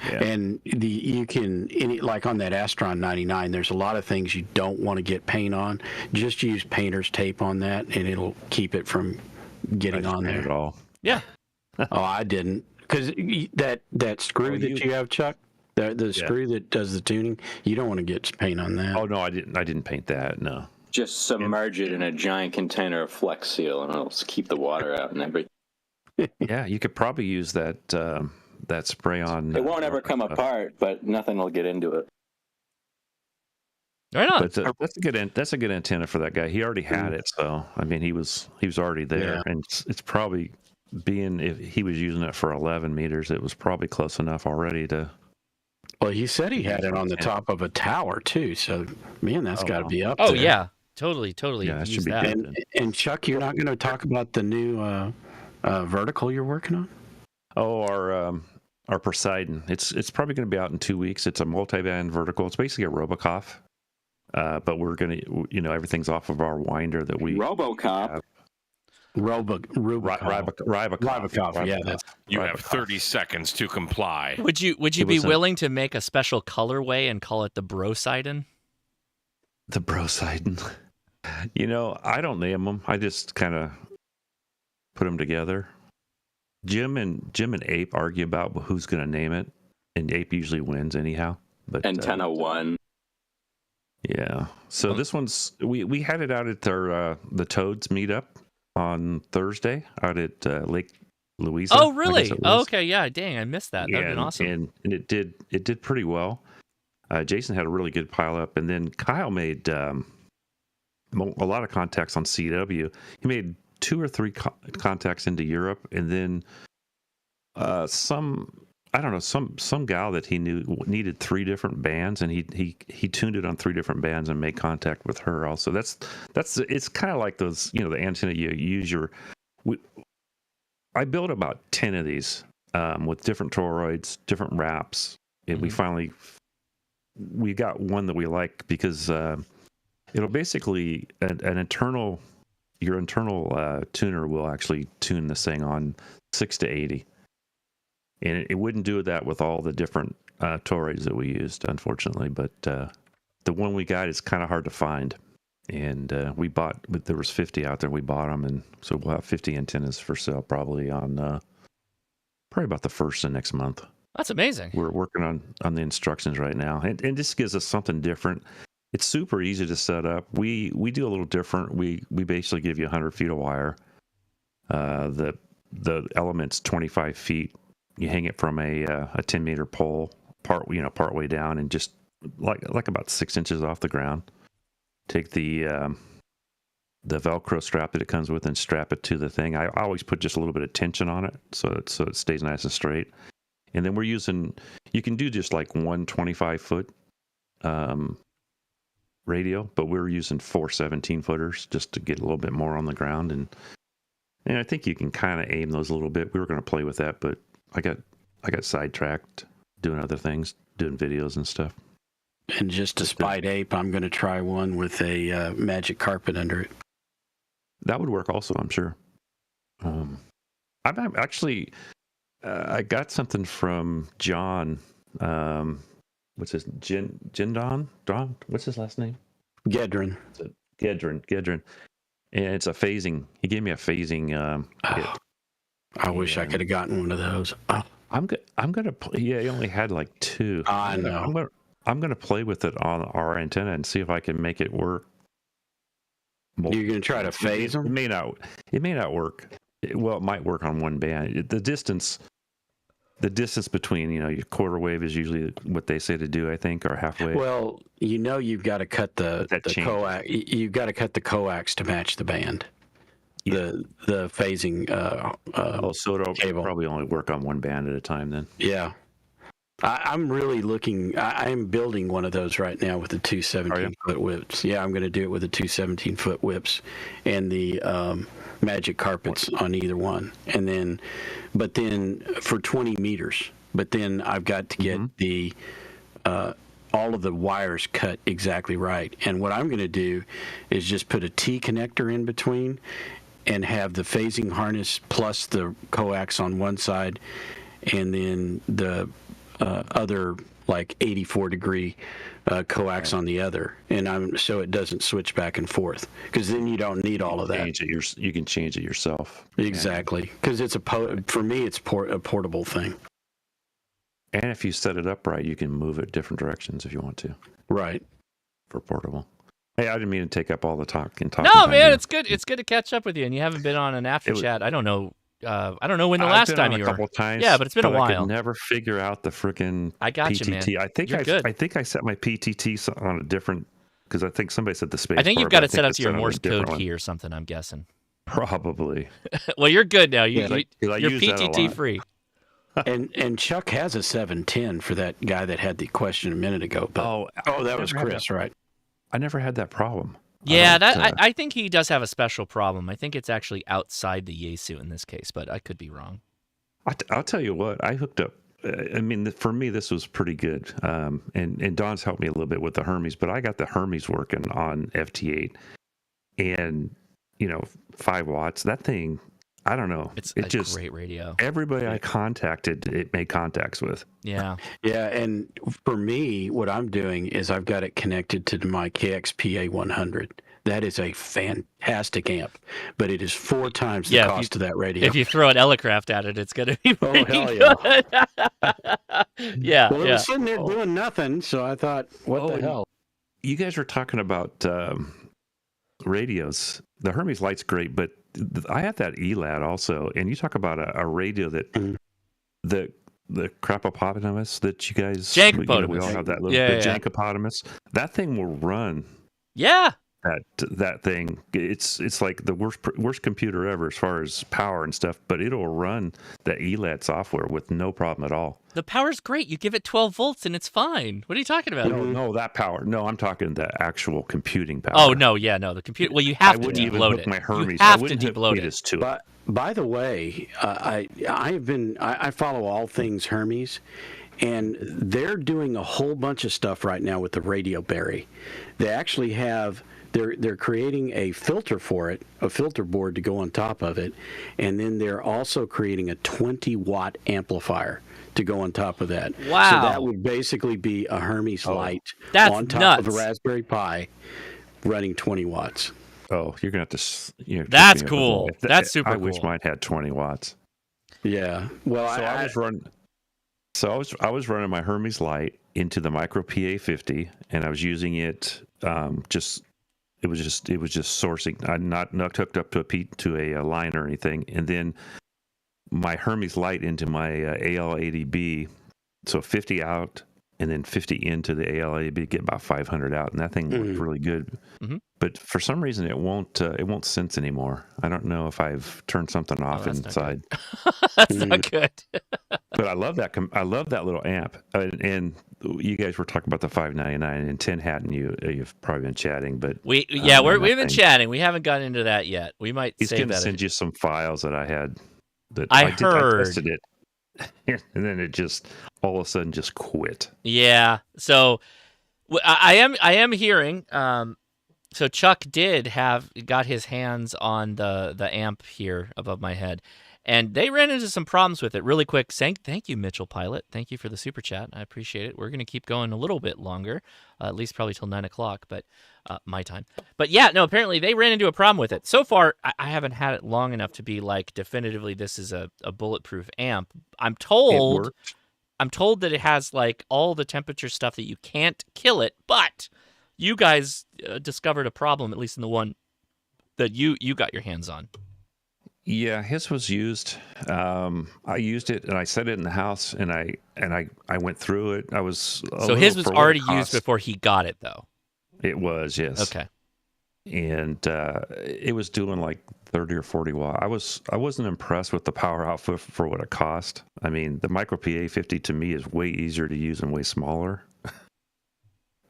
Yeah. And you can, like on that Astron 99, there's a lot of things you don't want to get paint on. Just use painter's tape on that, and it'll keep it from getting on there at all. Yeah. Oh, I didn't, because that screw that you have, Chuck, the screw that does the tuning, you don't want to get paint on that. Oh no, I didn't paint that. No. Just submerge it in a giant container of Flex Seal, and it'll keep the water out and everything. Yeah, you could probably use that that spray on. It won't ever come apart, but nothing will get into it. Right on. But that's a good antenna for that guy. He already had it, so I mean he was already there, Yeah. and it's probably being if he was using it for 11 meters, it was probably close enough already to. Well, he said he had it on the top of a tower too. So, man, that's got to be up Oh there. yeah, totally. Yeah, it should Use be that. good. And Chuck, you're not going to talk about the new vertical you're working on? Oh, our Poseidon. It's probably going to be out in 2 weeks. It's a multi-band vertical. It's basically a Robocop, but we're going to, everything's off of our winder that we. RoboCop. Rybakov. Yeah, that's. You have 30 seconds to comply. Would you be willing to make a special colorway and call it the Brosidon? The Brosidon. I don't name them. I just kind of put them together. Jim and Ape argue about who's going to name it, and Ape usually wins anyhow. But Antenna 1. Yeah. So this one's we had it out at the Toads meetup on Thursday out at Lake Louisa. Oh, really? Okay, yeah. Dang, I missed that. That'd been awesome. And it did pretty well. Jason had a really good pile up, and then Kyle made a lot of contacts on CW. He made 2 or 3 contacts into Europe, and then some gal that he knew needed 3 different bands, and he tuned it on 3 different bands and made contact with her also. That's it's kind of like those, the antenna you use I built about 10 of these with different toroids, different wraps, and we got one that we like because it'll basically your internal tuner will actually tune this thing on 6 to 80. And it wouldn't do that with all the different toroids that we used, unfortunately. But the one we got is kind of hard to find. And there was 50 out there. We bought them. And so we'll have 50 antennas for sale probably about the 1st of next month. That's amazing. We're working on the instructions right now. And this gives us something different. It's super easy to set up. We do a little different. We basically give you 100 feet of wire. The element's 25 feet. You hang it from a 10-meter pole, part way down, and just like about 6 inches off the ground. Take the Velcro strap that it comes with and strap it to the thing. I always put just a little bit of tension on it so it stays nice and straight. And then you can do just like one 25-foot radio, but we're using 4 17-footers just to get a little bit more on the ground. And I think you can kind of aim those a little bit. We were going to play with that, but I got sidetracked doing other things, doing videos and stuff. And just to spite Ape, I'm going to try one with a magic carpet under it. That would work also, I'm sure. I'm actually, I got something from John. What's his Jindon? Don? What's his last name? Gedrin. Gedrin. And it's a phasing. He gave me a phasing. I wish I could have gotten one of those. Oh. I'm gonna. Yeah, he only had like 2. I know. I'm gonna play with it on our antenna and see if I can make it work. You're gonna try to phase them? It may not work. It might work on one band. The distance between your quarter wave is usually what they say to do, I think, or half wave. Well, you've got to cut the coax. You've got to cut the coax to match the band. Yeah. The phasing. So it'll probably only work on one band at a time then. Yeah. I'm really looking. I'm building one of those right now with the 2 17-foot whips. Yeah, I'm going to do it with the 2 17-foot whips and the magic carpets on either one. And but then for 20 meters. But then I've got to get the all of the wires cut exactly right. And what I'm going to do is just put a T connector in between and have the phasing harness plus the coax on one side, and then the other like 84-degree coax on the other, and so it doesn't switch back and forth, because then you don't need all of that. You can change it yourself. Exactly, because it's for me it's a portable thing. And if you set it up right, you can move it different directions if you want to. Right. For portable. Hey, I didn't mean to take up all the talk. No, man, it's good. It's good to catch up with you, and you haven't been on an after chat. I don't know I don't know when the I've last been time on you a were. couple times. Yeah, but it's been a I while. could never figure out the freaking I got PTT. you, man. I think You're good. I think I set my PTT on a different because I think somebody said the space. I think bar, you've got but I it set think up it's to your set on a Morse different code one. key or something. I'm guessing. Probably. Well, you're good now. Yeah, You're use that a PTT lot. free. And Chuck has a 710 for that guy that had the question a minute ago. But that was Chris, right? I never had that problem. Yeah, I think he does have a special problem. I think it's actually outside the Yaesu in this case, but I could be wrong. I'll tell you what, I hooked up. I mean, for me, this was pretty good. And Don's helped me a little bit with the Hermes, but I got the Hermes working on FT8, and 5 watts. That thing, I don't know. It's it a just great radio. Everybody I contacted, it made contacts with. Yeah. Yeah, and for me, what I'm doing is I've got it connected to my KXPA 100. That is a fantastic amp, but it is 4 times the cost of that radio. If you throw an Elecraft at it, it's going to be pretty hell yeah. good. Yeah. Well, it was sitting there doing nothing, so I thought, what the hell? You guys were talking about radios. The Hermes Light's great, but I have that ELAD also, and you talk about a radio that the crapopotamus that you guys Jankopotamus. we all have that little Jankopotamus. That thing will run. Yeah. That thing, it's like the worst computer ever as far as power and stuff, but it'll run that ELAD software with no problem at all. The power's great. You give it 12 volts and it's fine. What are you talking about? No, that power. No, I'm talking the actual computing power. Oh no, the computer. Well, you have to deload it. My Hermes. You have to deload it. To it. By the way, I follow all things Hermes, and they're doing a whole bunch of stuff right now with the Radio Berry. They actually have. They're creating a filter for it, a filter board to go on top of it, and then they're also creating a 20-watt amplifier to go on top of that. Wow! So that would basically be a Hermes Light on top nuts. of a Raspberry Pi, running 20 watts. Oh, you're gonna have to. That's cool. That's super I cool. wish mine had 20 watts. Yeah. Well, so I was running. So I was running my Hermes Light into the Micro PA50, and I was using it It was just sourcing. I'm not hooked up to a line or anything. And then my Hermes Light into my AL80B, so 50 out and then 50 into the AL80B to get about 500 out, and that thing worked really good. Mm-hmm. But for some reason, it won't sense anymore. I don't know if I've turned something off inside. That's not good. But I love that. I love that little amp. And you guys were talking about the 599 and 10 Hat, and you've probably been chatting. But we've been chatting. We haven't gotten into that yet. We might. He's going to that send you some files that I had. That I heard. I tested it, and then it just all of a sudden just quit. Yeah. So I am hearing. So Chuck got his hands on the amp here above my head, and they ran into some problems with it really quick. Thank you, Mitchell Pilot. Thank you for the super chat. I appreciate it. We're going to keep going a little bit longer, at least probably till 9 o'clock, but my time. But yeah, no, apparently they ran into a problem with it. So far, I haven't had it long enough to be like definitively this is a bulletproof amp. I'm told that it has like all the temperature stuff that you can't kill it, but you guys discovered a problem, at least in the one that you got your hands on. Yeah, his was used. I used it and I set it in the house, and I went through it. I was so his was already used before he got it, though. It was, yes. Okay. And it was doing like 30 or 40 watts. I wasn't impressed with the power output for what it cost. I mean, the Micro PA50 to me is way easier to use and way smaller.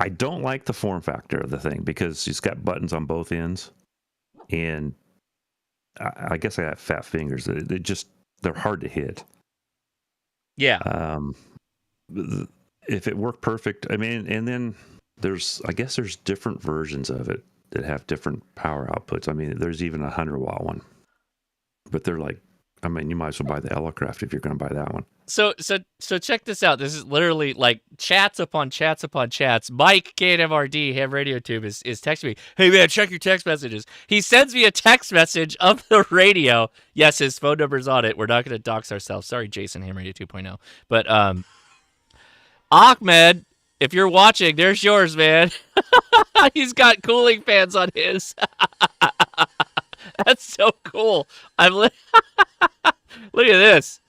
I don't like the form factor of the thing because it's got buttons on both ends, and I guess I have fat fingers. They're hard to hit. Yeah. If it worked perfect, I mean, and then there's different versions of it that have different power outputs. I mean, there's even a 100-watt one, but they're like, I mean, you might as well buy the Elecraft if you're going to buy that one. So check this out. This is literally like chats upon chats upon chats. Mike KNMRD, Ham Radio Tube, is texting me, hey man, check your text messages. He sends me a text message of the radio. Yes, his phone number's on it. We're not going to dox ourselves. Sorry, Jason, Ham Radio 2.0. But Ahmed, if you're watching, there's yours, man. He's got cooling fans on his. That's so cool. Look at this.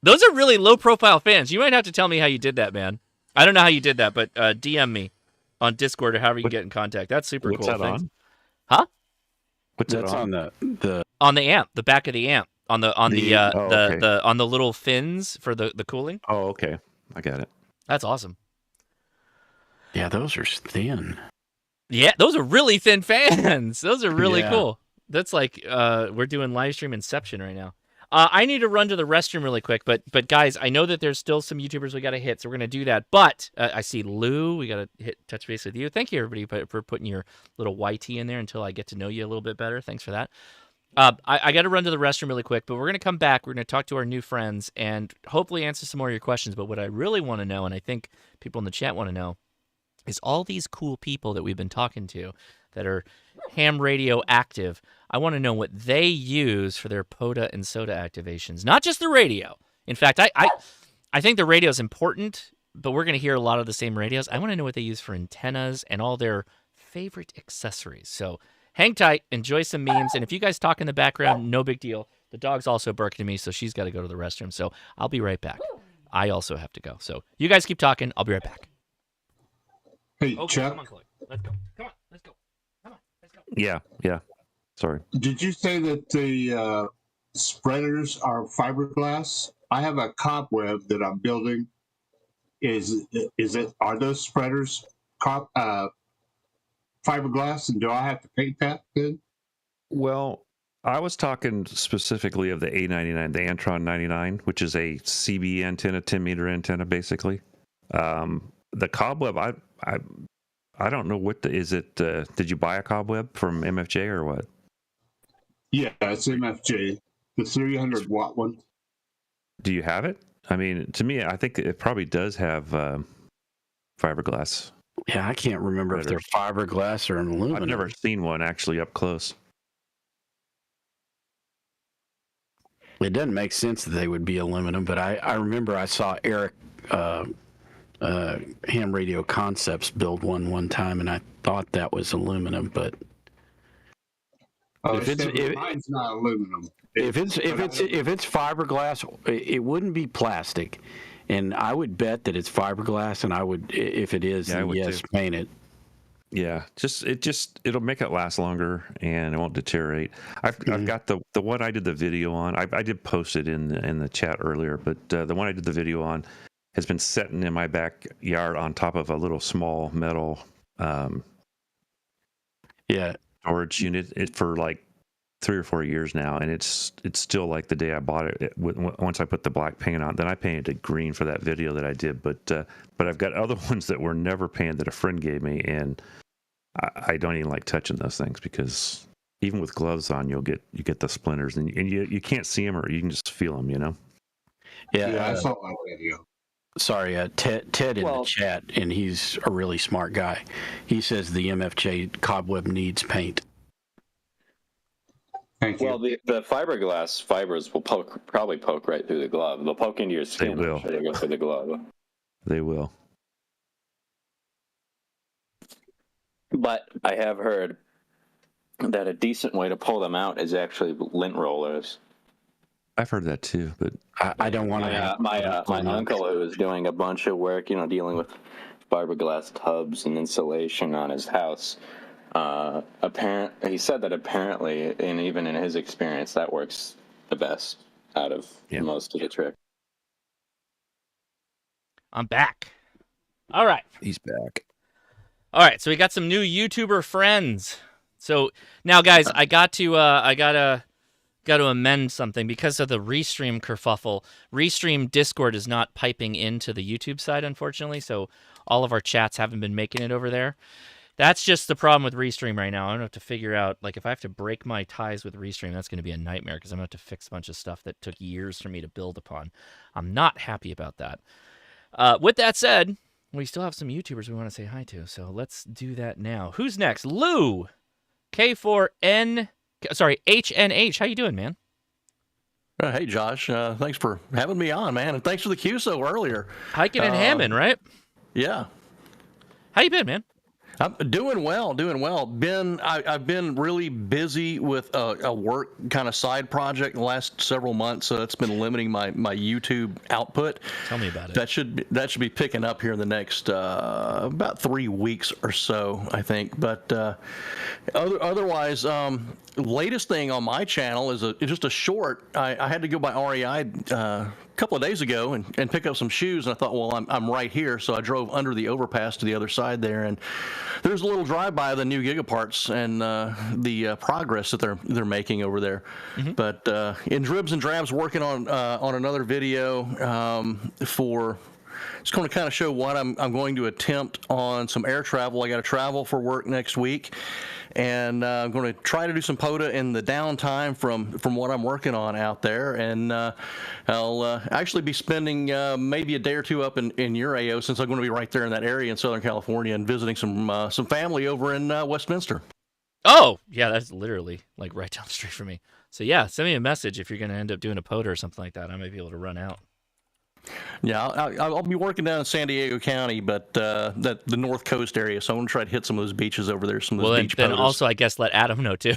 Those are really low-profile fans. You might have to tell me how you did that, man. I don't know how you did that, but DM me on Discord or however you can get in contact. That's super What's cool. that on? Huh? What's That's it on the on the amp, the back of the amp, on the okay. on the little fins for the cooling. Oh, okay. I got it. That's awesome. Yeah, those are thin. Yeah, those are really thin fans. Those are really Yeah. cool. That's like we're doing live stream Inception right now. I need to run to the restroom really quick, but guys, I know that there's still some YouTubers we got to hit, so we're gonna do that. But I see Lou. We got to touch base with you. Thank you everybody for putting your little YT in there until I get to know you a little bit better. Thanks for that. I got to run to the restroom really quick, but we're gonna come back. We're gonna talk to our new friends and hopefully answer some more of your questions. But what I really want to know, and I think people in the chat want to know, is all these cool people that we've been talking to that are ham radio active. I want to know what they use for their POTA and SOTA activations, not just the radio. In fact, I think the radio is important, but we're going to hear a lot of the same radios. I want to know what they use for antennas and all their favorite accessories. So hang tight, enjoy some memes, and if you guys talk in the background, no big deal. The dog's also barking at me, so she's got to go to the restroom. So I'll be right back. I also have to go. So you guys keep talking. I'll be right back. Hey, Okay, Chuck. come on, Chloe. Let's go. Come on, let's go. Come on, let's go. Yeah. Sorry. Did you say that the spreaders are fiberglass? I have a cobweb that I'm building. Are those spreaders fiberglass, and do I have to paint that then? Well, I was talking specifically of the A99, the Antron 99, which is a CB antenna, 10-meter antenna, basically. The cobweb, I don't know what is it. Did you buy a cobweb from MFJ or what? Yeah, it's MFJ, the 300-watt one. Do you have it? I mean, to me, I think it probably does have fiberglass. Yeah, I can't remember if they're fiberglass or aluminum. I've never seen one actually up close. It doesn't make sense that they would be aluminum, but I remember I saw Eric Ham Radio Concepts build one time, and I thought that was aluminum, but Mine's not aluminum. if it's fiberglass, it wouldn't be plastic, and I would bet that it's fiberglass, and I would, if it is, then yes, paint it. Yeah, it'll make it last longer and it won't deteriorate. I've got the one I did the video on. I did post it in the chat earlier, but the one I did the video on has been sitting in my backyard on top of a little small metal storage unit for like 3 or 4 years now, and it's still like the day I bought it. Once I put the black paint on, then I painted it green for that video that I did. But I've got other ones that were never painted that a friend gave me, and I don't even like touching those things because even with gloves on, you get the splinters, and you can't see them or you can just feel them, you know. Yeah, I saw that video. Sorry, Ted in the chat, and he's a really smart guy. He says the MFJ cobweb needs paint. Thank you. Well, the fiberglass fibers will probably poke right through the glove. They'll poke into your skin. They will. Try to go through the glove. They will. But I have heard that a decent way to pull them out is actually lint rollers. I've heard that too, but I don't want to. My uncle, who was doing a bunch of work, dealing with fiberglass tubs and insulation on his house, he said that apparently, and even in his experience, that works the best out of most of the trick. I'm back. All right. He's back. All right, so we got some new YouTuber friends. So now, guys, I gotta amend something because of the Restream kerfuffle. Restream Discord is not piping into the YouTube side, unfortunately, so all of our chats haven't been making it over there. That's just the problem with Restream right now. I'm gonna have to figure out, like, if I have to break my ties with Restream, that's gonna be a nightmare because I'm gonna have to fix a bunch of stuff that took years for me to build upon. I'm not happy about that. With that said, we still have some YouTubers we want to say hi to, so let's do that now. Who's next? Lou, HNH. How you doing, man? Hey, Josh. Thanks for having me on, man, and thanks for the QSO earlier. Hiking and Hammond, right? Yeah. How you been, man? I'm doing well. I've been really busy with a work kind of side project the last several months, so that's been limiting my YouTube output. Tell me about it. That should be picking up here in the next about 3 weeks or so, I think. But otherwise, latest thing on my channel is just a short. I had to go by REI a couple of days ago and pick up some shoes, and I thought, well, I'm right here, so I drove under the overpass to the other side there, and there's a little drive-by of the new Gigaparts and the progress that they're making over there. Mm-hmm. But in dribs and drabs, working on another video for. It's going to kind of show what I'm going to attempt on some air travel. I got to travel for work next week, and I'm going to try to do some POTA in the downtime from what I'm working on out there. And I'll actually be spending maybe a day or two up in your AO, since I'm going to be right there in that area in Southern California and visiting some family over in Westminster. Oh, yeah, that's literally like right down the street from me. So yeah, send me a message if you're going to end up doing a POTA or something like that. I might be able to run out. Yeah, I'll be working down in San Diego County, but the North Coast area. So I'm going to try to hit some of those beaches over there. Some of those beach then POTAs. also, I guess, let Adam know too,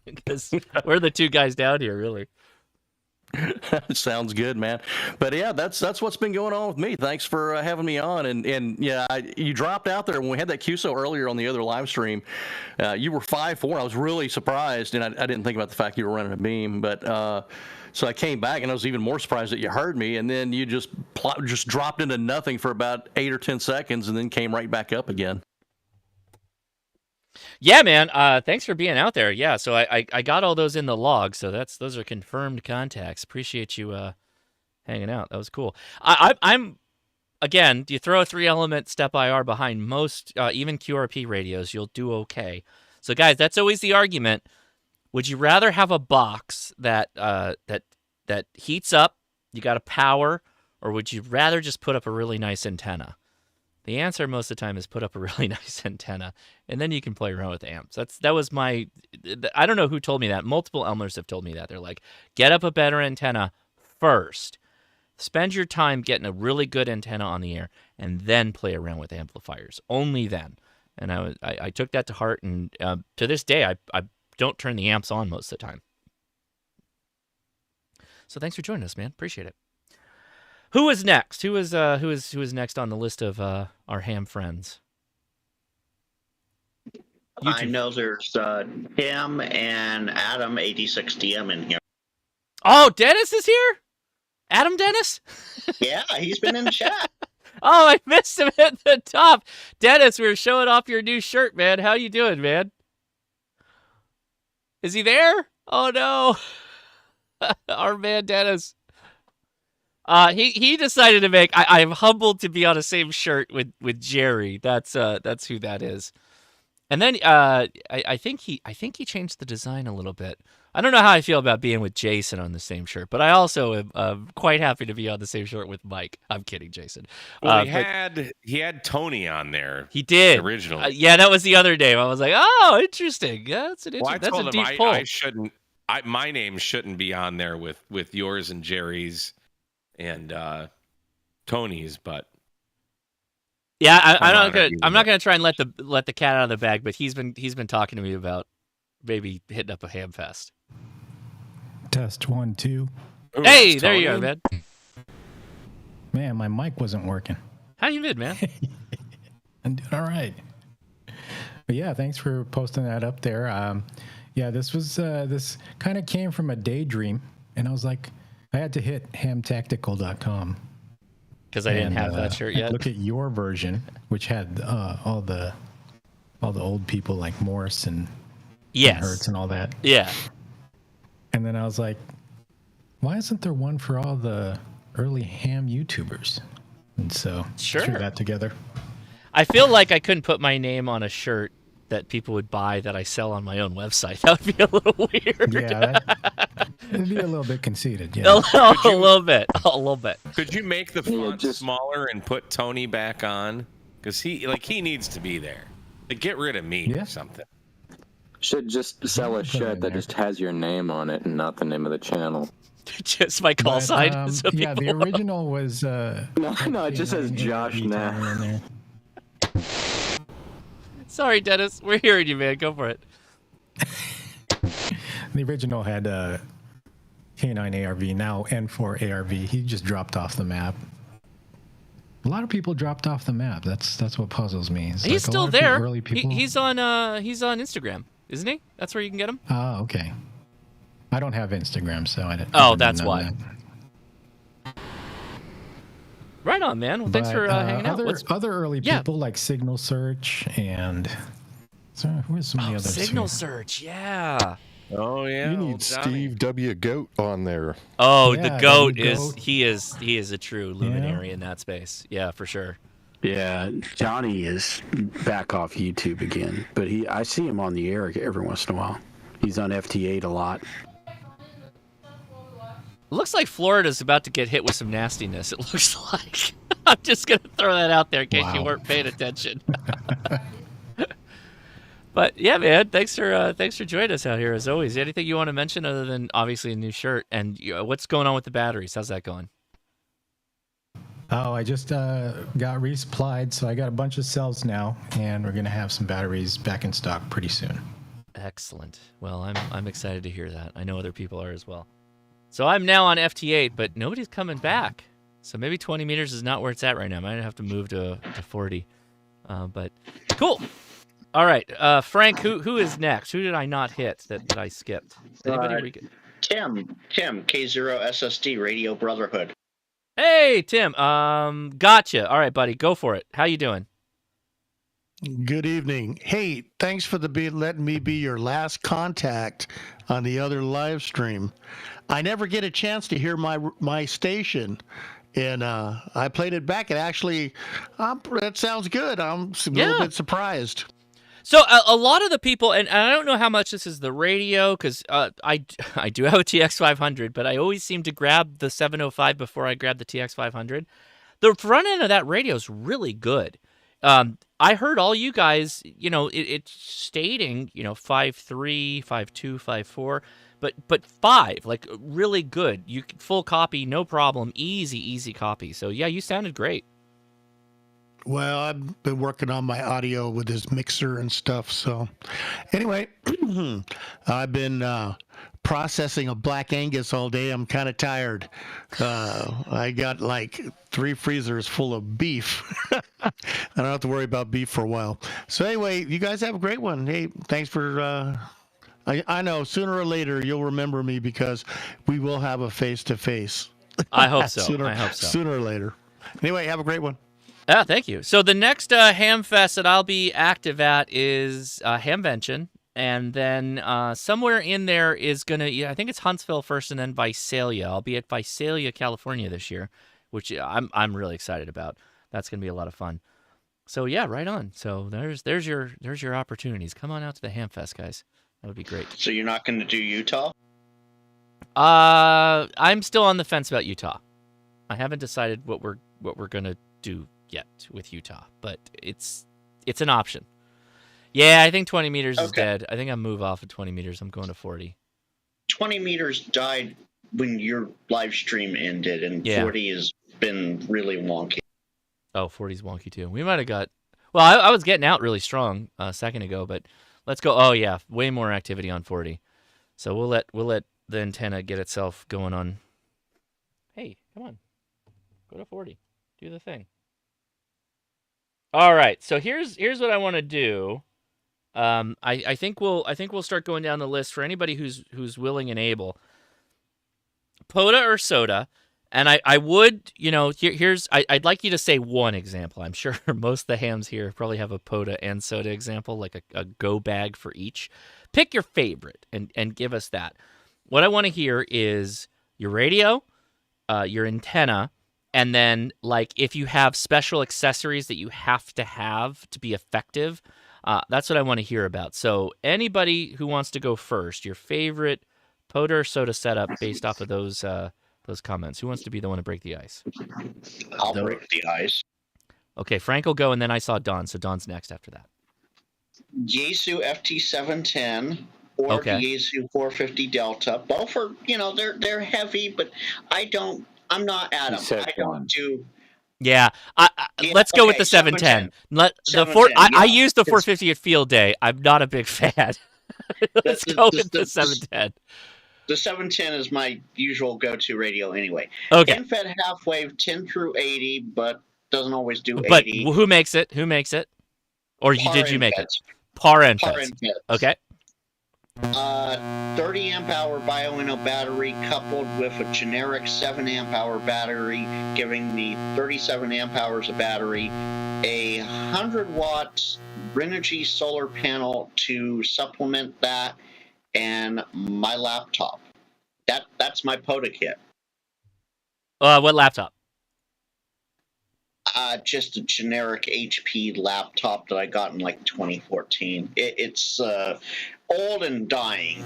because we're the two guys down here, really. Sounds good, man. But yeah, that's what's been going on with me. Thanks for having me on. And yeah, you dropped out there when we had that QSO earlier on the other live stream. You were 5'4". I was really surprised, and I didn't think about the fact you were running a beam, but. So I came back, and I was even more surprised that you heard me, and then you just dropped into nothing for about 8 or 10 seconds, and then came right back up again. Yeah, man. Thanks for being out there. Yeah, so I got all those in the log, so those are confirmed contacts. Appreciate you hanging out. That was cool. I'm again. You throw a 3-element step IR behind most even QRP radios, you'll do okay. So guys, that's always the argument. Would you rather have a box that heats up, you got to power, or would you rather just put up a really nice antenna? The answer most of the time is put up a really nice antenna, and then you can play around with amps. That was my. I don't know who told me that. Multiple Elmers have told me that. They're like, get up a better antenna first. Spend your time getting a really good antenna on the air, and then play around with amplifiers. Only then. And I took that to heart, and to this day, I don't turn the amps on most of the time. So thanks for joining us, man. Appreciate it. Who is next? Who is next on the list of our ham friends? I know there's Tim and Adam 86DM in here. Oh, Dennis is here? Adam Dennis? Yeah, he's been in the chat. Oh, I missed him at the top. Dennis, we were showing off your new shirt, man. How you doing, man? Is he there? Oh no. Our man Dennis. He decided to make I'm humbled to be on the same shirt with Jerry. That's who that is. And then I think he changed the design a little bit. I don't know how I feel about being with Jason on the same shirt, but I also am quite happy to be on the same shirt with Mike. I'm kidding, Jason. Well, he had Tony on there. He did originally. Yeah, that was the other name. I was like, oh, interesting. Yeah, that's an Well, I that's told a him deep pull. I shouldn't. My name shouldn't be on there with yours and Jerry's and Tony's, but yeah, I'm not gonna try and let the cat out of the bag. But he's been talking to me about maybe hitting up a ham fest. Test 1, 2. Ooh, hey, there you are, man. Man, my mic wasn't working. How you been, man? I'm doing all right. But yeah, thanks for posting that up there. Yeah, this was this kind of came from a daydream, and I was like, I had to hit hamtactical.com because I didn't have that shirt yet. Look at your version, which had all the old people like Morris and Hertz and all that. Yeah. And then I was like, why isn't there one for all the early ham YouTubers? And so threw that together. I feel like I couldn't put my name on a shirt that people would buy that I sell on my own website. That would be a little weird. Yeah, it'd be a little bit conceited. Yeah, a little bit. Could you make the font smaller and put Tony back on? Because he needs to be there. Like, get rid of me or something. Should just sell a shirt that just has your name on it and not the name of the channel. Just my call sign. So yeah, the original was no, it just says Josh Nass. Sorry, Dennis. We're hearing you, man. Go for it. The original had K9 ARV, now N4 ARV. He just dropped off the map. A lot of people dropped off the map. That's what puzzles me. It's He's like still a lot there. Of early people. He's on Instagram, isn't he? That's where you can get him. Oh, okay. I don't have Instagram, so I didn't. Oh, that's why. Right on, man. Well, thanks for hanging out. Other early people like Signal Search and who are some of the others? Signal Search, yeah. Oh yeah. You need Steve W. Goat on there. Oh, Yeah, the goat Goat. he is a true luminary in that space. Yeah, for sure. Yeah, Johnny is back off YouTube again, but I see him on the air every once in a while. He's on FT8 a lot. Looks like Florida's about to get hit with some nastiness. It looks like. I'm just gonna throw that out there in case you weren't paying attention. But yeah, man, thanks for joining us out here as always. Anything you want to mention other than obviously a new shirt and what's going on with the batteries? How's that going? Oh, I just got resupplied, so I got a bunch of cells now, and we're gonna have some batteries back in stock pretty soon. Excellent. Well, I'm excited to hear that. I know other people are as well. So I'm now on FT8, but nobody's coming back. So maybe 20 meters is not where it's at right now. I might have to move to 40. But cool. All right, Frank, who is next? Who did I not hit that I skipped? Anybody? Tim, K0 SSD Radio Brotherhood. Hey, Tim. Gotcha. All right, buddy, go for it. How you doing? Good evening. Hey, thanks for letting me be your last contact on the other live stream. I never get a chance to hear my station, and I played it back. And actually, that sounds good. I'm a little bit surprised. So a lot of the people, and I don't know how much this is the radio, because I do have a TX500, but I always seem to grab the 705 before I grab the TX500. The front end of that radio is really good. I heard all you guys, it's stating, 5.3, 5.2, 5.4, but 5, like really good. You full copy, no problem, easy copy. So yeah, you sounded great. Well, I've been working on my audio with this mixer and stuff. So anyway, I've been processing a Black Angus all day. I'm kind of tired. I got like 3 freezers full of beef. I don't have to worry about beef for a while. So anyway, you guys have a great one. Hey, thanks for... I know sooner or later you'll remember me because we will have a face-to-face. I hope so. Sooner or later. Anyway, have a great one. Thank you. So the next Ham Fest that I'll be active at is Hamvention, and then somewhere in there is I think it's Huntsville first, and then Visalia. I'll be at Visalia, California this year, which I'm really excited about. That's gonna be a lot of fun. So yeah, right on. So there's your opportunities. Come on out to the Ham Fest, guys. That would be great. So you're not going to do Utah? I'm still on the fence about Utah. I haven't decided what we're gonna do yet with Utah, but it's an option. Yeah, I think 20 meters is dead. I think I'll move off of 20 meters. I'm going to 40. 20 meters died when your live stream ended, and 40 has been really wonky. Oh, 40's wonky too. We might have got... Well, I was getting out really strong a second ago, but let's go... Oh, yeah, way more activity on 40. So we'll let the antenna get itself going on... Hey, come on. Go to 40. Do the thing. All right, so here's what I want to do. I think we'll start going down the list for anybody who's willing and able. POTA or SOTA, and I would, I'd like you to say one example. I'm sure most of the hams here probably have a POTA and SOTA example, like a go bag for each. Pick your favorite and give us that. What I want to hear is your radio, your antenna, and then, like, if you have special accessories that you have to be effective, that's what I want to hear about. So anybody who wants to go first, your favorite POTA or SOTA setup based off of those comments. Who wants to be the one to break the ice? I'll break the ice. Okay, Frank will go, and then I saw Don, so Don's next after that. Yaesu FT710 or the Yaesu 450 Delta. Both are, they're heavy, but I'm not Adam. Yeah, let's go with the 710. I used the 450 at field day. I'm not a big fan. Let's go with the 710. The 710 is my usual go-to radio anyway. Okay. InFed half wave 10 through 80, but doesn't always do But 80. who makes it? Who makes it? Or did you make it? Par NFEDs. Okay. 30 amp hour bioenno battery coupled with a generic 7 amp hour battery, giving me 37 amp hours of battery, a 100 watt Renogy solar panel to supplement that, and my laptop. That's my POTA kit. What laptop? Just a generic HP laptop that I got in like 2014. It's old and dying.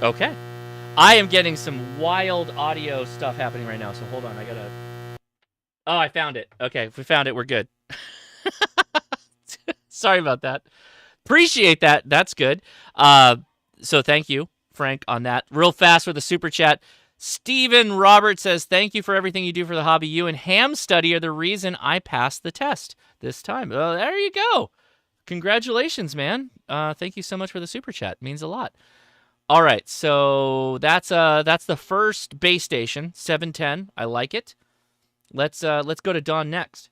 Okay. I am getting some wild audio stuff happening right now, so hold on. I gotta... Oh, I found it. Okay, if we found it, we're good. Sorry about that. Appreciate that. That's good. So thank you, Frank, on that. Real fast with a super chat. Stephen Robert says, thank you for everything you do for the hobby. You and Ham Study are the reason I passed the test this time. Oh, there you go. Congratulations, man. Thank you so much for the super chat. It means a lot. All right, so that's the first base station, 710. I like it. Let's go to Don next.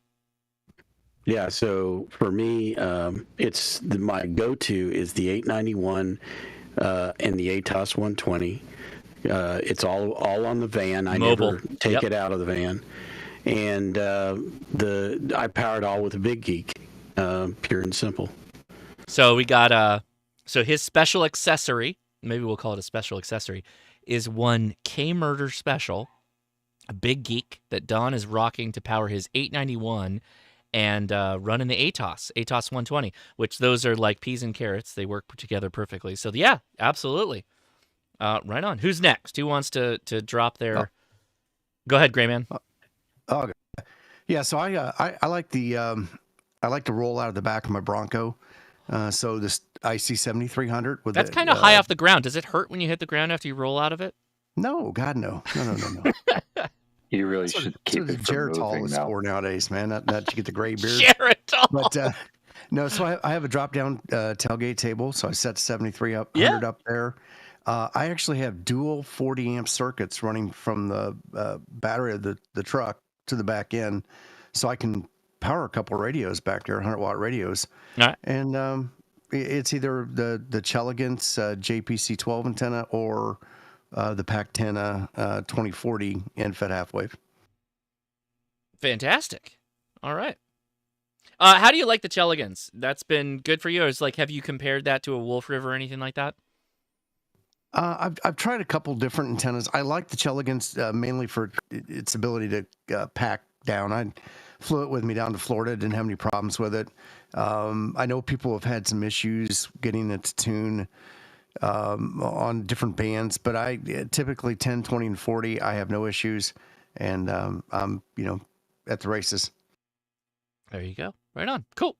Yeah, so for me, my go-to is the 891 and the ATOS 120. It's all on the van. I Mobile. never take it out of the van, and I power it all with a Big Geek, pure and simple. So we got so his special accessory, maybe we'll call it a special accessory, is one K-Murder special, a Big Geek that Don is rocking to power his 891 and running the ATOS 120, which those are like peas and carrots. They work together perfectly. So yeah, absolutely. Right on. Who's next? Who wants to drop their... Go ahead, Grayman. Yeah, so I like the I like to roll out of the back of my Bronco. So this IC 7300 with that's kind of high off the ground. Does it hurt when you hit the ground after you roll out of it? No, God, no. You really should keep it from Geritol moving is now. for nowadays, man. Not to get the gray beard. Geritol. But no, so I have a drop down tailgate table. So I set 7300 up there. I actually have dual 40 amp circuits running from the battery of the truck to the back end, so I can power a couple of radios back there, 100 watt radios. All right. And it's either the Chelegant's JPC 12 antenna or the PAC-10 2040 NFED half wave. Fantastic. All right. How do you like the Chelegans? That's been good for you. Or is have you compared that to a Wolf River or anything like that? I've tried a couple different antennas. I like the Chelegans mainly for its ability to pack down. I flew it with me down to Florida. Didn't have any problems with it. I know people have had some issues getting it to tune on different bands, but I typically 10, 20, and 40. I have no issues, and I'm at the races. There you go. Right on. Cool.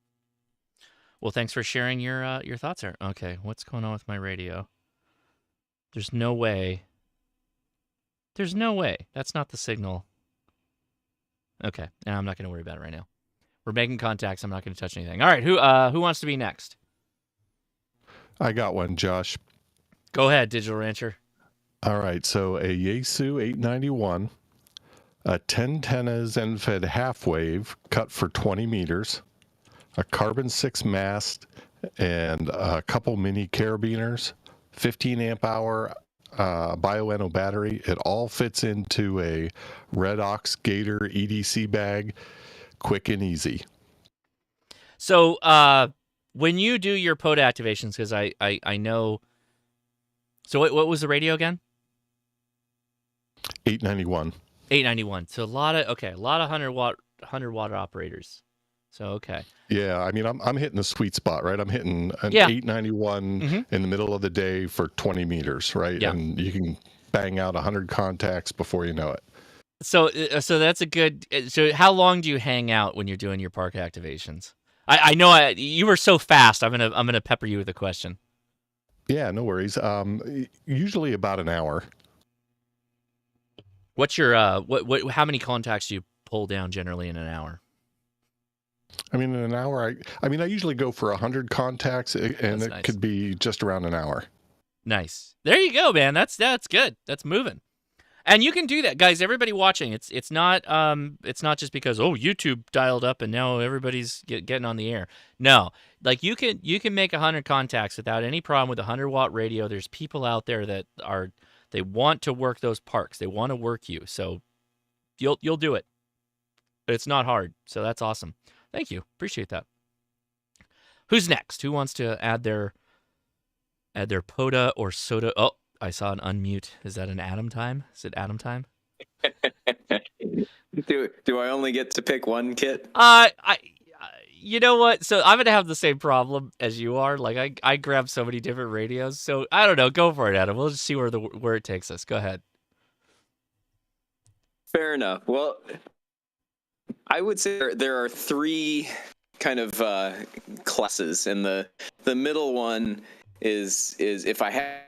Well, thanks for sharing your thoughts there. Okay, what's going on with my radio? There's no way. There's no way. That's not the signal. Okay, I'm not going to worry about it right now. We're making contacts. I'm not going to touch anything. All right, who wants to be next? I got one, Josh. Go ahead, Digital Rancher. All right, so a Yaesu 891, a 1010 NFED half wave cut for 20 meters, a carbon 6 mast, and a couple mini carabiners, 15 amp hour bioenno battery. It all fits into a Red Ox Gator EDC bag, quick and easy. So when you do your POTA activations, because I know. So what was the radio again? 891. 891. So a lot of 100 watt operators. So okay. Yeah, I mean I'm hitting the sweet spot, right? I'm hitting an 891 in the middle of the day for 20 meters, right? Yeah. And you can bang out 100 contacts before you know it. So that's a good. So how long do you hang out when you're doing your park activations? I know you were so fast. I'm gonna pepper you with a question. Yeah, no worries. Usually about an hour. What's your how many contacts do you pull down generally in an hour? I mean, in an hour, I usually go for 100 contacts, and it could be just around an hour. Nice. There you go, man. That's good. That's moving. And you can do that, guys. Everybody watching, it's not just because YouTube dialed up and now everybody's getting on the air. No, like you can make 100 contacts without any problem with a 100-watt radio. There's people out there that they want to work those parks. They want to work you, so you'll do it. It's not hard, so that's awesome. Thank you, appreciate that. Who's next? Who wants to add their POTA or SOTA? Oh, I saw an unmute. Is that an Adam time? Is it Adam time? Do I only get to pick one kit? You know what? So I'm gonna have the same problem as you are. Like I grab so many different radios. So I don't know. Go for it, Adam. We'll just see where it takes us. Go ahead. Fair enough. Well, I would say there are three kind of classes, and the middle one is if I had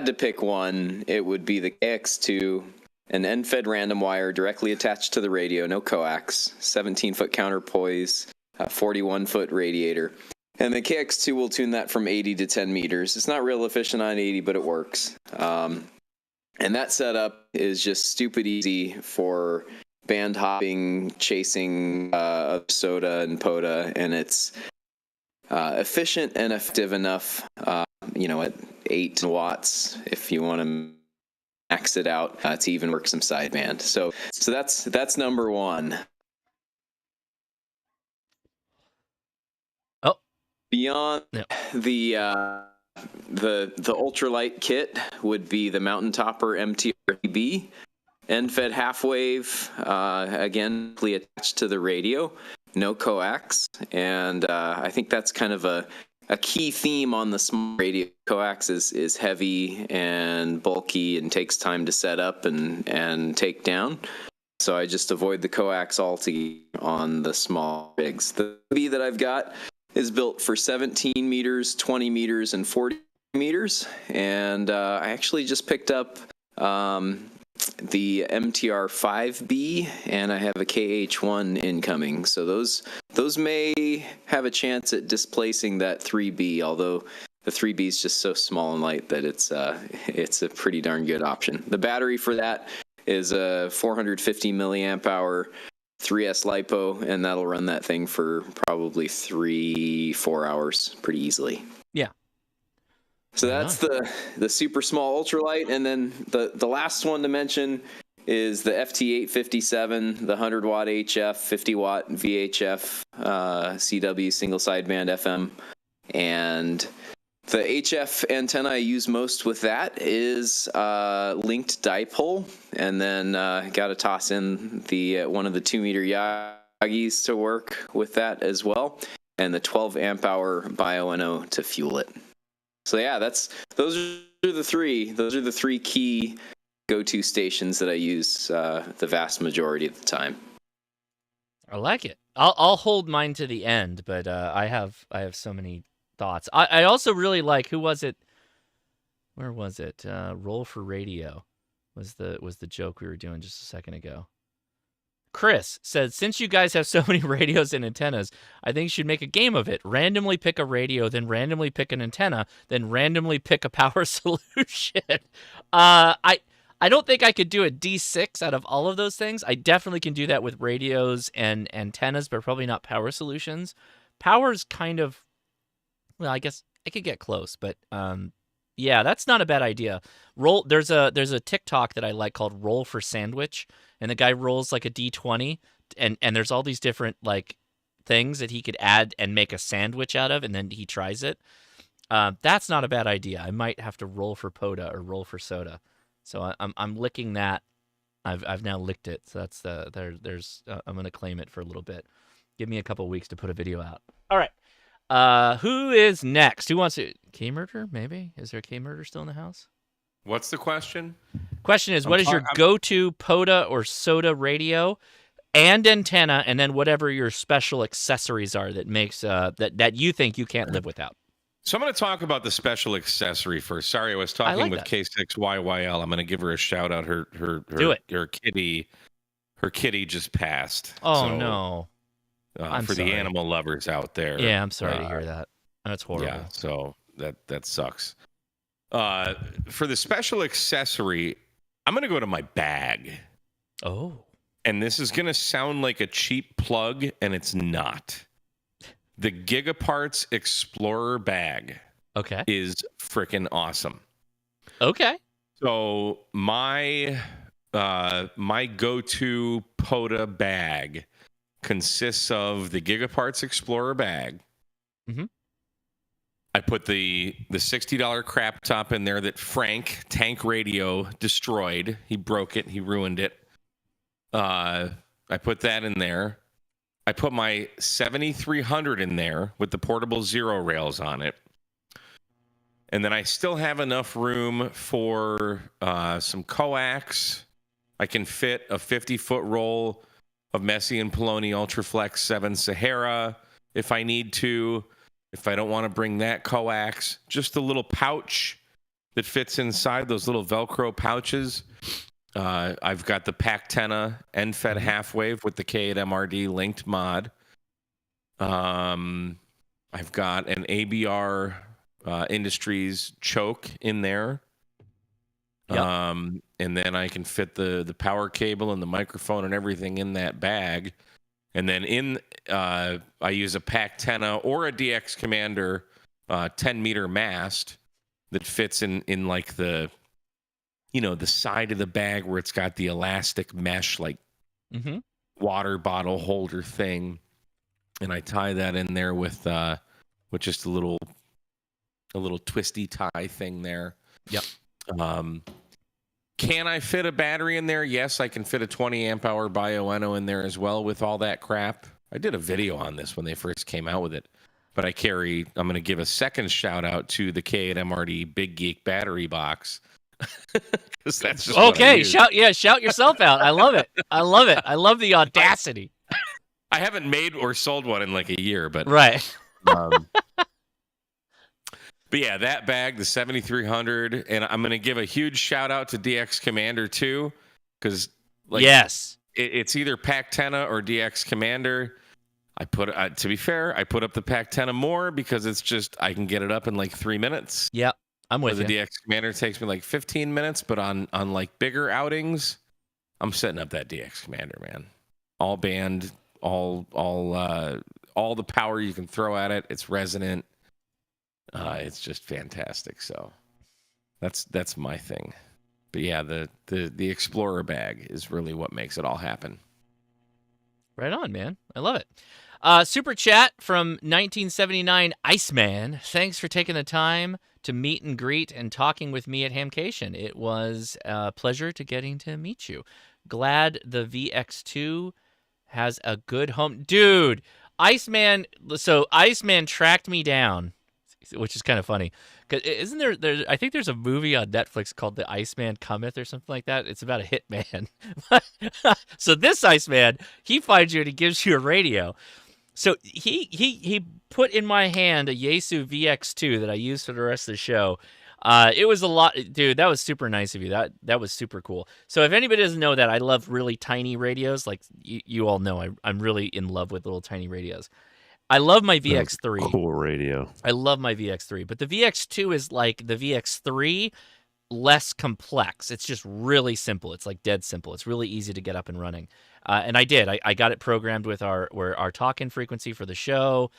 to pick one, it would be the KX2, an end-fed random wire directly attached to the radio, no coax, 17-foot counterpoise, 41-foot radiator. And the KX2 will tune that from 80 to 10 meters. It's not real efficient on 80, but it works. And that setup is just stupid easy for band hopping, chasing SOTA and POTA, and it's efficient and effective enough, at 8 watts if you want to max it out to even work some sideband. So that's number one. Oh, beyond the ultralight kit would be the Mountain Topper MTRB, end-fed half wave, again attached to the radio, no coax, and I think that's kind of a key theme on the small radio. Coax is heavy and bulky and takes time to set up and take down. So I just avoid the coax altogether on the small rigs. The B that I've got is built for 17 meters, 20 meters, and 40 meters. And I actually just picked up the MTR 5B, and I have a KH1 incoming. So those may have a chance at displacing that 3B, although the 3B is just so small and light that it's a pretty darn good option. The battery for that is a 450 milliamp hour 3S LiPo, and that'll run that thing for probably 3-4 hours pretty easily. Yeah. So that's the super small ultralight, and then the last one to mention is the FT857, the 100-watt HF, 50-watt VHF, CW single sideband FM, and the HF antenna I use most with that is linked dipole, and then got to toss in the one of the 2-meter Yagis to work with that as well, and the 12 amp hour Bio-NO to fuel it. So yeah, those are the three key go-to stations that I use the vast majority of the time. I like it. I'll hold mine to the end, but I have so many thoughts. I also really like, who was it? Where was it? Roll for Radio was the joke we were doing just a second ago. Chris said, since you guys have so many radios and antennas, I think you should make a game of it. Randomly pick a radio, then randomly pick an antenna, then randomly pick a power solution. I don't think I could do a D6 out of all of those things. I definitely can do that with radios and antennas, but probably not power solutions. Power's kind of, well, I guess I could get close, but yeah, that's not a bad idea. There's a TikTok that I like called Roll for Sandwich, and the guy rolls like a D20, and there's all these different like things that he could add and make a sandwich out of, and then he tries it. That's not a bad idea. I might have to roll for POTA or roll for SOTA. So I'm licking that. I've now licked it. So that's there's I'm gonna claim it for a little bit. Give me a couple weeks to put a video out. All right. Who is next? Who wants to? K-Murder, maybe? Is there a K-Murder still in the house? What's the question? Question is, what is your go-to POTA or SOTA radio and antenna, and then whatever your special accessories are that makes that you think you can't live without? So I'm going to talk about the special accessory first. Sorry, I was talking like with that. K6YYL. I'm going to give her a shout out. Do it. Her kitty just passed. Oh So, no. I'm for sorry. the animal lovers out there. Yeah, I'm sorry to hear that. That's horrible. Yeah, so that sucks. For the special accessory, I'm going to go to my bag. Oh. And this is going to sound like a cheap plug, and it's not. The Gigaparts Explorer bag is freaking awesome. Okay. So my go-to POTA bag consists of the Gigaparts Explorer bag. Mm-hmm. I put the $60 crap top in there that Frank Tank Radio destroyed. He broke it. He ruined it. I put that in there. I put my 7300 in there with the portable zero rails on it. And then I still have enough room for some coax. I can fit a 50-foot roll of Messi and Poloni Ultraflex 7 Sahara if I need to. If I don't want to bring that coax, just a little pouch that fits inside those little Velcro pouches. I've got the Pac-10 end-fed half-wave with the K8MRD linked mod. I've got an ABR Industries choke in there. Yep. And then I can fit the power cable and the microphone and everything in that bag. And then I use a Pac-10 or a DX Commander 10-meter mast that fits in like the side of the bag where it's got the elastic mesh like water bottle holder thing, and I tie that in there with just a little twisty tie thing there. Yep. Can I fit a battery in there? Yes, I can fit a 20 amp hour Bioenno in there as well with all that crap. I did a video on this when they first came out with it, but I'm going to give a second shout out to the K8MRD Big Geek battery box. That's just okay. Shout yourself out. I love it. I love the audacity. I haven't made or sold one in like a year, but right. But yeah, that bag, the 7300, and I'm going to give a huge shout out to DX Commander too, because yes, it's either Pac-10 or DX Commander. To be fair, I put up the Pac-10 more because it's just I can get it up in like 3 minutes. Yep, I'm with you. The DX Commander takes me like 15 minutes, but on like bigger outings, I'm setting up that DX Commander, man. All band, all the power you can throw at it. It's resonant. It's just fantastic. So that's my thing. But yeah, the Explorer bag is really what makes it all happen. Right on, man. I love it. Super chat from 1979 Iceman. Thanks for taking the time to meet and greet and talking with me at Hamcation. It was a pleasure getting to meet you. Glad the VX2 has a good home. Dude, Iceman tracked me down, which is kind of funny. Cause isn't there I think there's a movie on Netflix called The Iceman Cometh or something like that. It's about a hitman. So this Iceman, he finds you and he gives you a radio. So he put in my hand a Yaesu VX2 that I used for the rest of the show. It was a lot, dude. That was super nice of you. That was super cool. So if anybody doesn't know that, I love really tiny radios. Like you all know, I'm really in love with little tiny radios. I love my VX3. Cool radio. I love my VX3, but the VX2 is like the VX3, less complex. It's just really simple. It's like dead simple. It's really easy to get up and running. And I did. I got it programmed with our talk-in frequency for the show.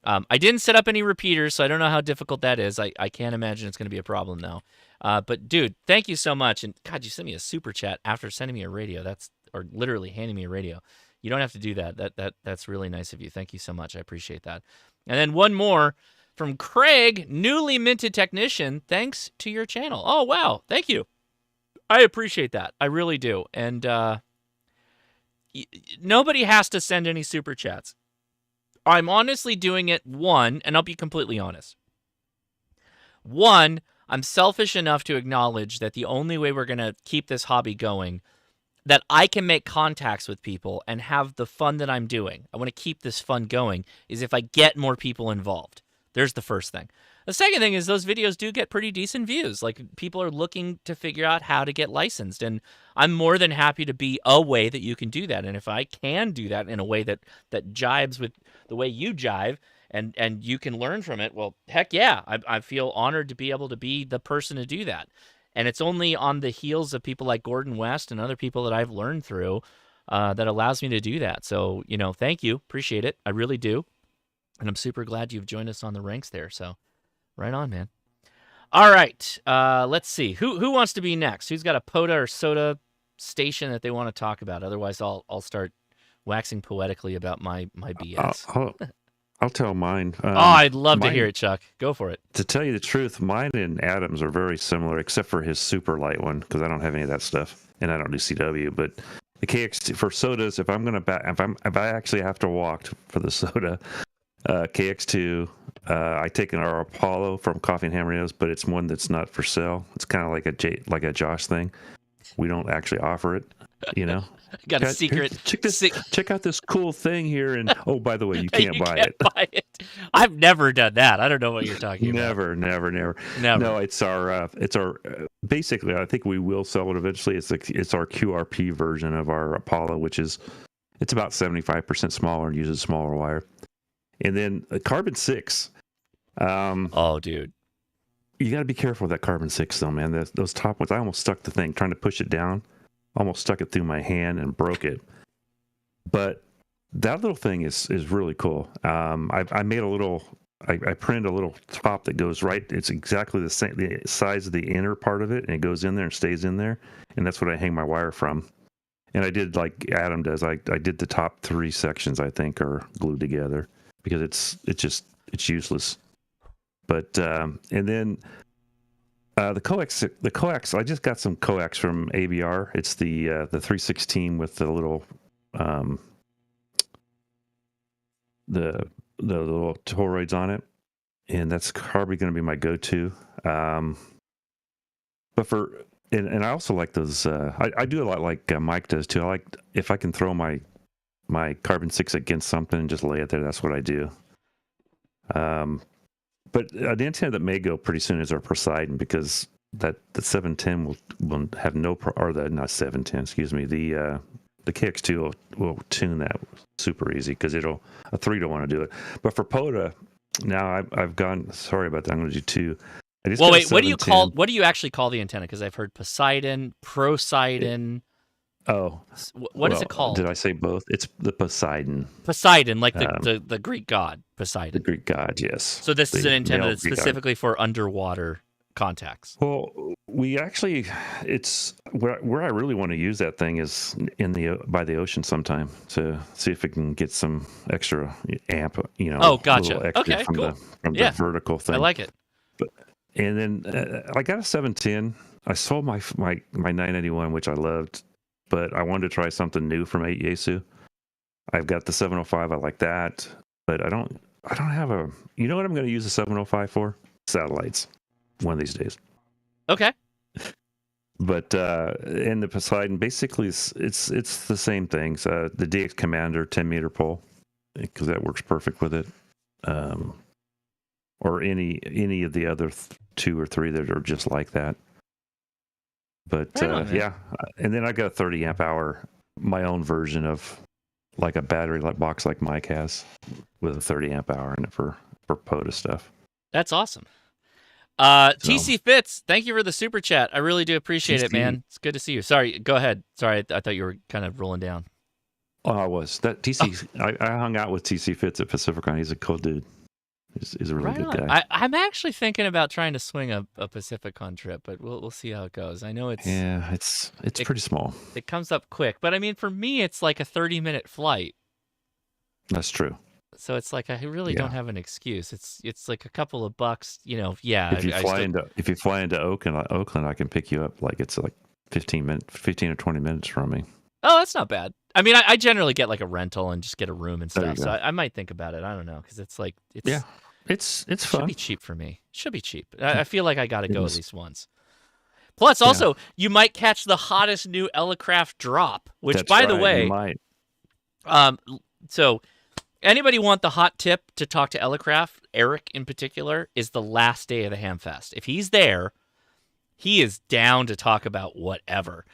I didn't set up any repeaters, so I don't know how difficult that is. I can't imagine it's going to be a problem though. But dude, thank you so much. And God, you sent me a super chat after sending me a radio. Or literally handing me a radio. You don't have to do that. That's really nice of you. Thank you so much. I appreciate that. And then one more from Craig, newly minted technician. Thanks to your channel. Oh, wow. Thank you. I appreciate that. I really do. And nobody has to send any super chats. I'm honestly doing it, one, and I'll be completely honest. One, I'm selfish enough to acknowledge that the only way we're going to keep this hobby going, that I can make contacts with people and have the fun that I'm doing, I want to keep this fun going, is if I get more people involved. There's the first thing. The second thing is those videos do get pretty decent views. Like, people are looking to figure out how to get licensed, and I'm more than happy to be a way that you can do that. And if I can do that in a way that jibes with the way you jive, and you can learn from it, well, heck yeah, I feel honored to be able to be the person to do that. And it's only on the heels of people like Gordon West and other people that I've learned through that allows me to do that. So, thank you. Appreciate it. I really do. And I'm super glad you've joined us on the ranks there. So right on, man. All right. Let's see. Who wants to be next? Who's got a POTA or SOTA station that they want to talk about? Otherwise, I'll start waxing poetically about my BS. I'll tell mine. I'd love to hear it, Chuck. Go for it. To tell you the truth, mine and Adam's are very similar, except for his super light one, because I don't have any of that stuff, and I don't do CW. But the KX2 for SOTAs, if I actually have to walk for the SOTA, KX2, I take our Apollo from Coffee and Hammer Nails, but it's one that's not for sale. It's kind of like a Josh thing. We don't actually offer it, Got a secret. Check out this cool thing here, and oh, by the way, you can't buy it. I've never done that. I don't know what you're talking about. Never. No, it's our basically. I think we will sell it eventually. It's our QRP version of our Apollo, which is it's about 75% smaller and uses smaller wire. And then carbon 6. Oh, dude. You got to be careful with that carbon 6, though, man. Those top ones, I almost stuck the thing trying to push it down. Almost stuck it through my hand and broke it. But that little thing is really cool. I made a little. I printed a little top that goes right. It's exactly the size of the inner part of it, and it goes in there and stays in there. And that's what I hang my wire from. And I did like Adam does. I did the top 3 sections, I think, are glued together because it's useless. But and then the coax. I just got some coax from ABR. It's the 316 with the little the little toroids on it, and that's probably going to be my go-to. But and I also like those. I do a lot like Mike does too. I like if I can throw my carbon 6 against something and just lay it there. That's what I do. But the antenna that may go pretty soon is our Poseidon, because the 710 will have not 710, excuse me. The KX2 will tune that super easy because a 3 don't want to do it. But for POTA, now I've gone. Sorry about that. I'm going to do 2. Well, wait. What do you actually call the antenna? Because I've heard Poseidon, Prosidon. What is it called? Did I say both? It's the Poseidon. Poseidon, like the Greek god Poseidon. The Greek god, yes. So this is an antenna that's specifically for underwater contacts. Well, we actually, it's where I really want to use that thing is by the ocean sometime to see if it can get some extra amp. Oh, gotcha. Okay, cool. From the vertical thing. I like it. And then I got a 710. I sold my 991, which I loved. But I wanted to try something new from Yaesu. I've got the 705. I like that, but I don't have a. You know what I'm going to use the 705 for? Satellites. One of these days. Okay. But in the Poseidon, basically, it's the same things. The DX Commander 10-meter pole, because that works perfect with it. Or any of the other 2 or 3 that are just like that. But yeah, and then I got a 30 amp hour, my own version of like a battery box like Mike has with a 30 amp hour in it for POTA stuff. That's awesome. TC Fitz, thank you for the super chat. I really do appreciate it, man. It's good to see you. Sorry, go ahead. Sorry, I thought you were kind of rolling down. Oh, I was. That TC. Oh. I hung out with TC Fitz at Pacificon. He's a cool dude. He's a really good guy. I'm actually thinking about trying to swing a Pacificon trip, but we'll see how it goes. I know it's pretty small. It comes up quick, but I mean, for me, it's like a 30-minute flight. That's true. So it's like I really don't have an excuse. It's like a couple of bucks, Yeah. If you fly into Oakland, I can pick you up. Like it's like 15 or 20 minutes from me. Oh, that's not bad. I mean, I generally get like a rental and just get a room and stuff. So I might think about it. I don't know, because it's like it's fun. Should be cheap for me. Should be cheap. I feel like I got to go at least once. Plus, also, you might catch the hottest new Elecraft drop, which, by the way, you might. So anybody want the hot tip to talk to Elecraft, Eric in particular, is the last day of the Hamfest. If he's there, he is down to talk about whatever.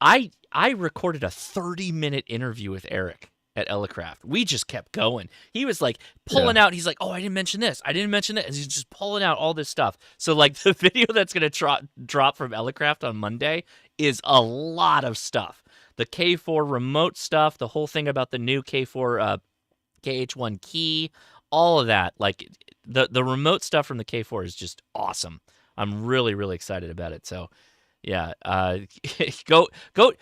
I recorded a 30-minute interview with Eric at Elecraft. We just kept going. He was like pulling out. He's like, "Oh, I didn't mention this. I didn't mention that." And he's just pulling out all this stuff. So like the video that's gonna drop from Elecraft on Monday is a lot of stuff. The K4 remote stuff, the whole thing about the new K4 KH1 key, all of that. Like the remote stuff from the K4 is just awesome. I'm really, really excited about it. So yeah, go.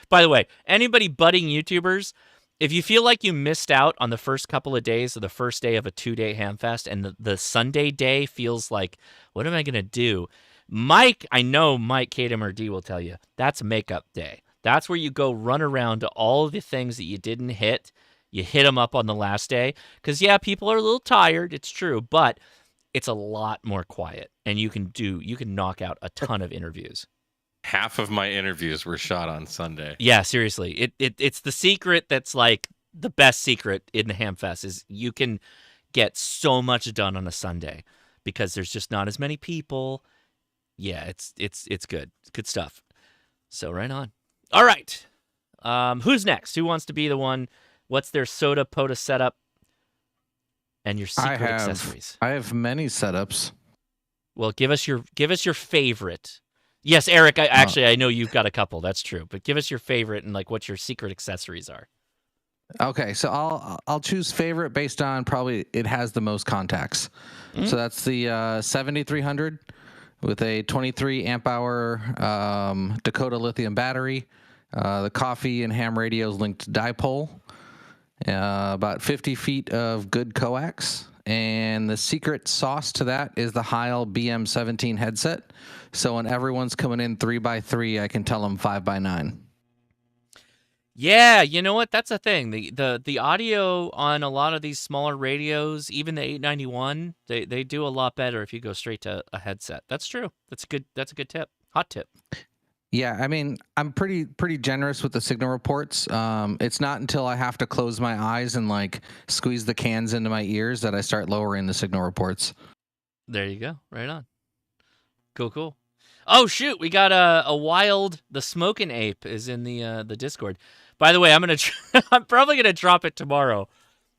By the way, anybody budding YouTubers, if you feel like you missed out on the first couple of days of the first day of a 2-day Hamfest and the Sunday day feels like, what am I going to do? Mike, I know Mike KMRD will tell you, that's makeup day. That's where you go run around to all the things that you didn't hit. You hit them up on the last day. Because, yeah, people are a little tired. It's true. But it's a lot more quiet. And you can knock out a ton of interviews. Half of my interviews were shot on Sunday. Yeah, seriously. It's the secret that's like the best secret in the Hamfest is you can get so much done on a Sunday because there's just not as many people. Yeah, it's good. It's good stuff. So right on. All right. Who's next? Who wants to be the one? What's their SOTA POTA setup and your secret accessories? I have many setups. Well, give us your favorite. Yes, Eric, I know you've got a couple. That's true. But give us your favorite and like what your secret accessories are. Okay, so I'll choose favorite based on probably it has the most contacts. Mm-hmm. So that's the 7300 with a 23 amp hour Dakota lithium battery. The coffee and ham radios linked dipole. About 50 feet of good coax. And the secret sauce to that is the Heil BM17 headset. So when everyone's coming in 3x3, I can tell them 5x9. Yeah, you know what? That's a thing. The audio on a lot of these smaller radios, even the 891, they do a lot better if you go straight to a headset. That's true. That's a good tip. Hot tip. Yeah, I mean, I'm pretty generous with the signal reports. It's not until I have to close my eyes and like squeeze the cans into my ears that I start lowering the signal reports. There you go. Right on. Cool. Oh shoot, we got the smoking ape is in the Discord. By the way, I'm probably gonna drop it tomorrow.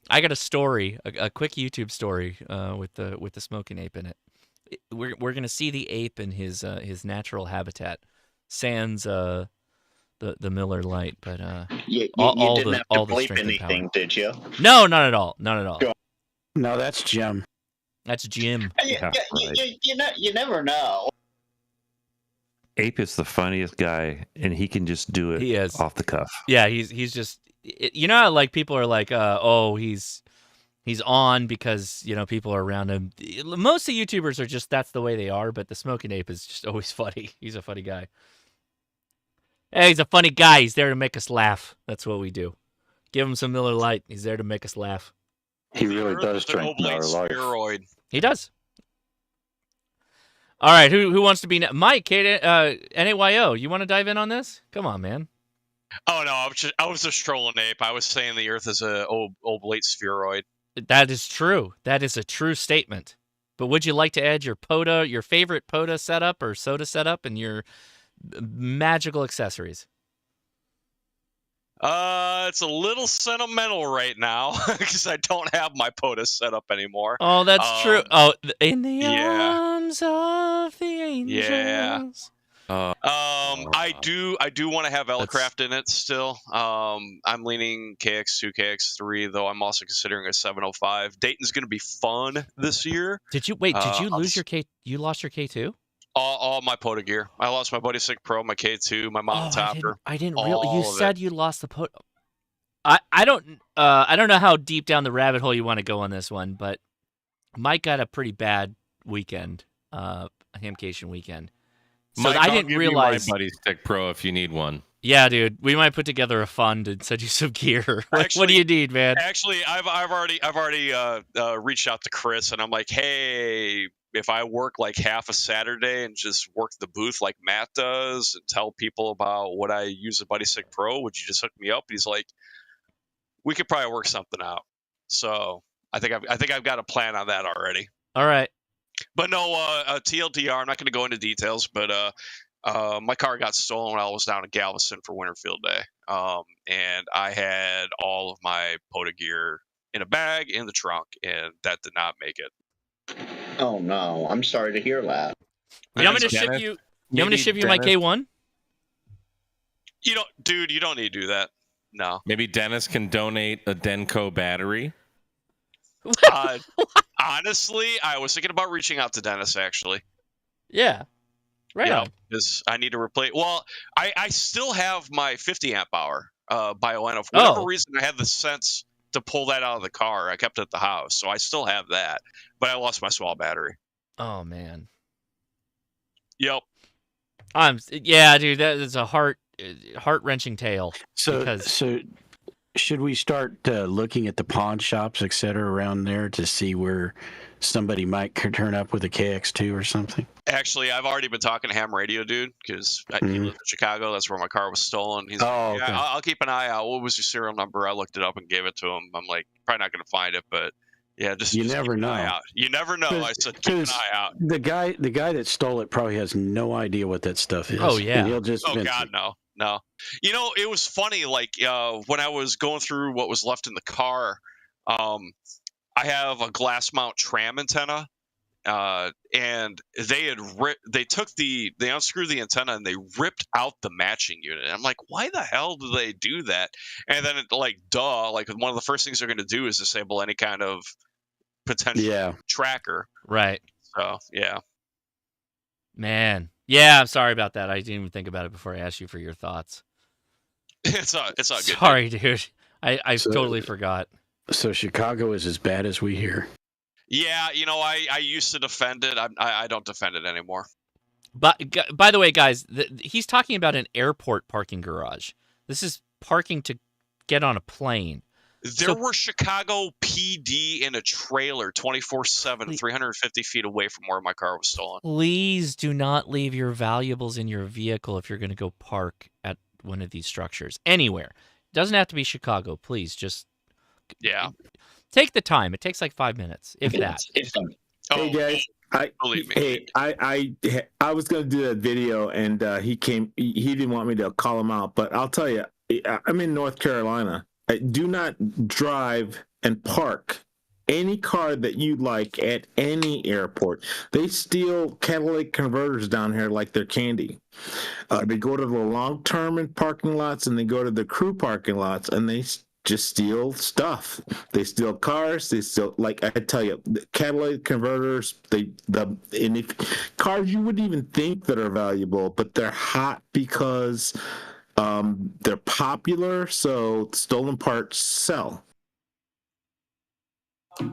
I got a story, a quick YouTube story with the smoking ape in it. We're gonna see the ape in his natural habitat. Sans the Miller Lite, but you all didn't the have to all the bleep strength and power. anything, did you? No, not at all. Not at all. No, that's Jim. That's Jim. You never know. Ape is the funniest guy, and he can just do it. He is off the cuff. Yeah, he's just how, like people are like, oh, he's on because people are around him. Most of YouTubers are just that's the way they are, but the smoking ape is just always funny. He's a funny guy. Hey, he's a funny guy. He's there to make us laugh. That's what we do. Give him some Miller Lite. He's there to make us laugh. He really does drink Miller Lite. He does. All right, who wants to be Mike? NAYO. You want to dive in on this? Come on, man. Oh no, I was just trolling Ape. I was saying the Earth is a oblate spheroid. That is true. That is a true statement. But would you like to add your favorite POTA setup or SOTA setup and your magical accessories? It's a little sentimental right now because I don't have my POTA set up anymore. Oh, that's true. Oh, in the arms of the angels. Yeah. I do want to have Elecraft in it still. I'm leaning KX2, KX3, though I'm also considering a 705. Dayton's going to be fun this year. Did you lose your K? You lost your K2? All my POTA gear. I lost my Buddy Stick Pro, my K2, my Mountain Topper. I didn't really. You said you lost the POTA. I don't know how deep down the rabbit hole you want to go on this one, but Mike got a pretty bad weekend, a Hamcation weekend. So Mike, I didn't realize. My Buddy Stick Pro if you need one. Yeah, dude, we might put together a fund and send you some gear. What do you need, man? Actually, I've already reached out to Chris, and I'm like, hey, if I work like half a Saturday and just work the booth like Matt does and tell people about what I use a Buddy Stick Pro, would you just hook me up? He's like, we could probably work something out. So I think I've got a plan on that already. All right. But no, TLDR. I'm not going to go into details, but my car got stolen when I was down in Galveston for Winterfield Day, and I had all of my POTA gear in a bag in the trunk, and that did not make it. Oh no, I'm sorry to hear that. You want me to ship you? You want me to ship you my K1? You don't, dude. You don't need to do that. No. Maybe Dennis can donate a Denko battery. Honestly, I was thinking about reaching out to Dennis actually. Yeah. Right on. Because I need to replace. Well, I still have my 50 amp hour BioNO. For whatever reason, I had the sense to pull that out of the car. I kept it at the house, so I still have that. But I lost my small battery. Oh man. Yep. Yeah, dude, that is a heart-wrenching tale. So should we start looking at the pawn shops, et cetera, around there to see where somebody might turn up with a KX2 or something? Actually, I've already been talking to Ham Radio, dude, because he lives in Chicago. That's where my car was stolen. He's like, okay. I'll keep an eye out. What was your serial number? I looked it up and gave it to him. I'm like, probably not going to find it, but yeah, just never keep know. an eye out. You never know. I said, keep an eye out. The guy that stole it probably has no idea what that stuff is. Oh yeah. And he'll just God, no. You know, it was funny. Like when I was going through what was left in the car, I have a glass mount tram antenna, and they unscrewed the antenna and they ripped out the matching unit. And I'm like, why the hell do they do that? And then like one of the first things they're going to do is disable any kind of potential tracker. Right. So yeah. Man. Yeah, I'm sorry about that. I didn't even think about it before I asked you for your thoughts. It's all good. Sorry, dude. I totally forgot. So Chicago is as bad as we hear. Yeah, you know, I used to defend it. I don't defend it anymore. But by the way, guys, he's talking about an airport parking garage. This is parking to get on a plane. There were Chicago PD in a trailer 24/7, 350 feet away from where my car was stolen. Please do not leave your valuables in your vehicle if you're going to go park at one of these structures. Anywhere. It doesn't have to be Chicago. Please just take the time. It takes like 5 minutes, if that. Hey guys, I was gonna do a video and he didn't want me to call him out, but I'll tell you, I'm in North Carolina. Do not drive and park any car that you like at any airport. They steal catalytic converters down here like they're candy. They go to the long-term parking lots and they go to the crew parking lots and they just steal stuff. They steal cars. They steal, like I tell you, the catalytic converters. Cars you wouldn't even think that are valuable, but they're hot because they're popular. So stolen parts sell.